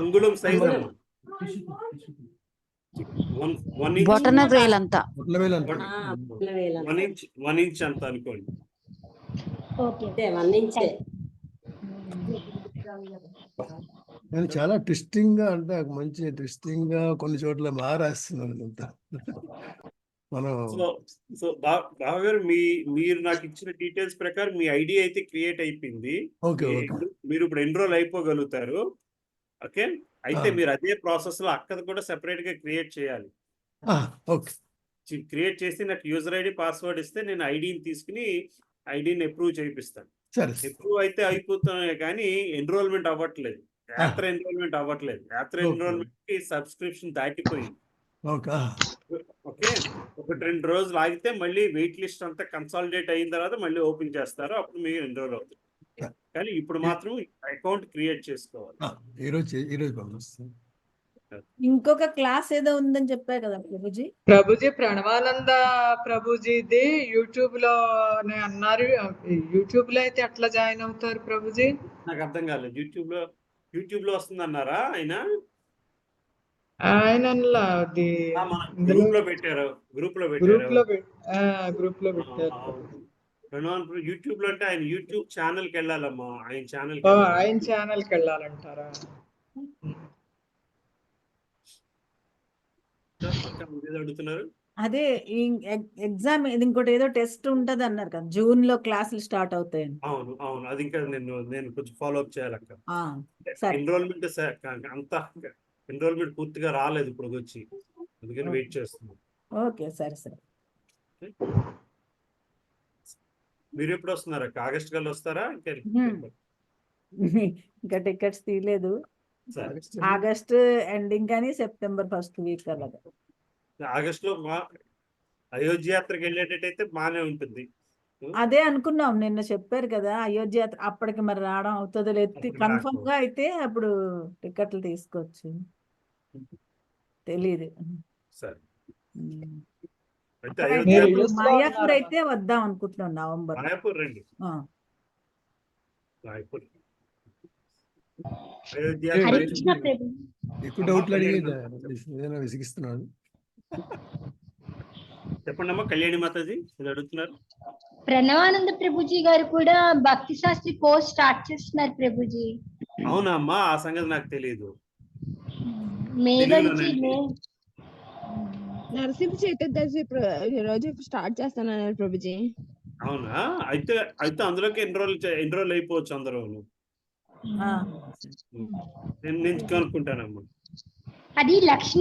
అంగుళం సైజ్ బొటన వేలంతా 1 ఇంచ్ అంత అనుకోండి. నేను చాలా ట్విస్టింగ్ గా అంటే మంచి ట్విస్టింగ్ గా కొన్ని చోట్ల బాగా రాస్తున్నాను అంతా. మనం సో బావగారు మీరు నాకు ఇచ్చిన డీటెయిల్స్ ప్రకారం మీ ఐడి అయితే క్రియేట్ అయిపోయింది. మీరు ఇప్పుడు ఎన్రోల్ అయిపోగలుగుతారు. ఓకే, అయితే మీరు అదే ప్రాసెస్ లో అక్కది కూడా సెపరేట్ గా క్రియేట్ చేయాలి. క్రియేట్ చేసి నాకు యూజర్ ఐడి పాస్వర్డ్ ఇస్తే నేను ఐడిని తీసుకుని ఐడిని అప్రూవ్ చేయిస్తాను. అప్రూవ్ అయితే అయిపోతున్నాయి కానీ ఎన్రోల్మెంట్ అవ్వట్లేదు. యాత్ర ఎన్రోల్మెంట్ అవ్వట్లేదు. యాత్ర ఎన్రోల్మెంట్ కి సబ్స్క్రిప్షన్ దాటిపోయింది. ఓకే, 1-2 రోజులు ఆగితే మళ్ళీ వెయిట్ లిస్ట్ అంతా కన్సాలిడేట్ అయిన తర్వాత మళ్ళీ ఓపెన్ చేస్తారు. అప్పుడు మీరు ఎన్రోల్ అవుతుంది. కానీ ఇప్పుడు మాత్రం అకౌంట్ క్రియేట్ చేసుకోవాలి. ఇంకొక క్లాస్ ఏదో ఉందని చెప్పారు కదా ప్రభుజీ. ప్రణవానంద ప్రభుజీది యూట్యూబ్ లోనే అన్నారు. యూట్యూబ్ లో అయితే ఎట్లా జాయిన్ అవుతారు ప్రభుజీ? నాకు అర్థం కాలేదు. యూట్యూబ్ లో వస్తుంది అన్నారా ఆయన? గ్రూప్ లో పెట్టారు. యూట్యూబ్ లో అంటే ఆయన యూట్యూబ్ ఛానల్ కి వెళ్ళాలమ్మా. ఆయన ఛానల్ కి వెళ్ళాలంటారా? అడుగుతున్నారు. అదే ఎగ్జామ్ ఇంకోటి ఏదో టెస్ట్ ఉంటది అన్నారు కదా, జూన్ లో క్లాసులు స్టార్ట్ అవుతాయని. అవును అది ఇంకా నేను కొంచెం ఫాలో అప్ చేయాలక్క. ఎన్రోల్మెంట్ ఎన్రోల్మెంట్ పూర్తిగా రాలేదు ఇప్పుడు వచ్చి, అందుకని వెయిట్ చేస్తున్నాం. ఓకే, సరే. మీరు ఎప్పుడు వస్తున్నారు అక్క? ఆగస్ట్ కల్లా వస్తారా? ఇంకా టికెట్స్ తీయలేదు. ఆగస్ట్ ఎండింగ్ కానీ సెప్టెంబర్ ఫస్ట్ వీక్ అలాగా. ఆగస్ట్ లో అయోధ్య యాత్రకి వెళ్ళేటట్టయితే బాగానే ఉంటుంది. అదే అనుకున్నాం, నిన్న చెప్పారు కదా అయోధ్య యాత్ర. అప్పటికి మరి రావడం అవుతుందో లేదు, కన్ఫర్మ్ గా అయితే అప్పుడు టికెట్లు తీసుకోవచ్చు. తెలీదు. మాయాపూర్ అయితే వద్దాం అనుకుంటున్నాం నవంబర్. మాయాపూర్ రండి. ఎక్కువ డౌట్లు విసిగిస్తున్నాడు. చెప్పండి అమ్మా కళ్యాణి మాతాజీ, అడుగుతున్నారు. ప్రణవానంద ప్రభుజీ గారు కూడా భక్తి శాస్త్రి కోర్స్ స్టార్ట్ చేస్తున్నారు ప్రభుజీ. అవునా అమ్మా? ఆ సంగతి నాకు తెలియదు. నరసింహ చతుర్దశి రోజు స్టార్ట్ చేస్తానన్నారు ప్రభుజీ. అవునా? అయితే అందులోకి ఎన్రోల్ అయిపోవచ్చు అందరూ. నేను కనుక్కుంటానమ్మా. అది లక్ష్మి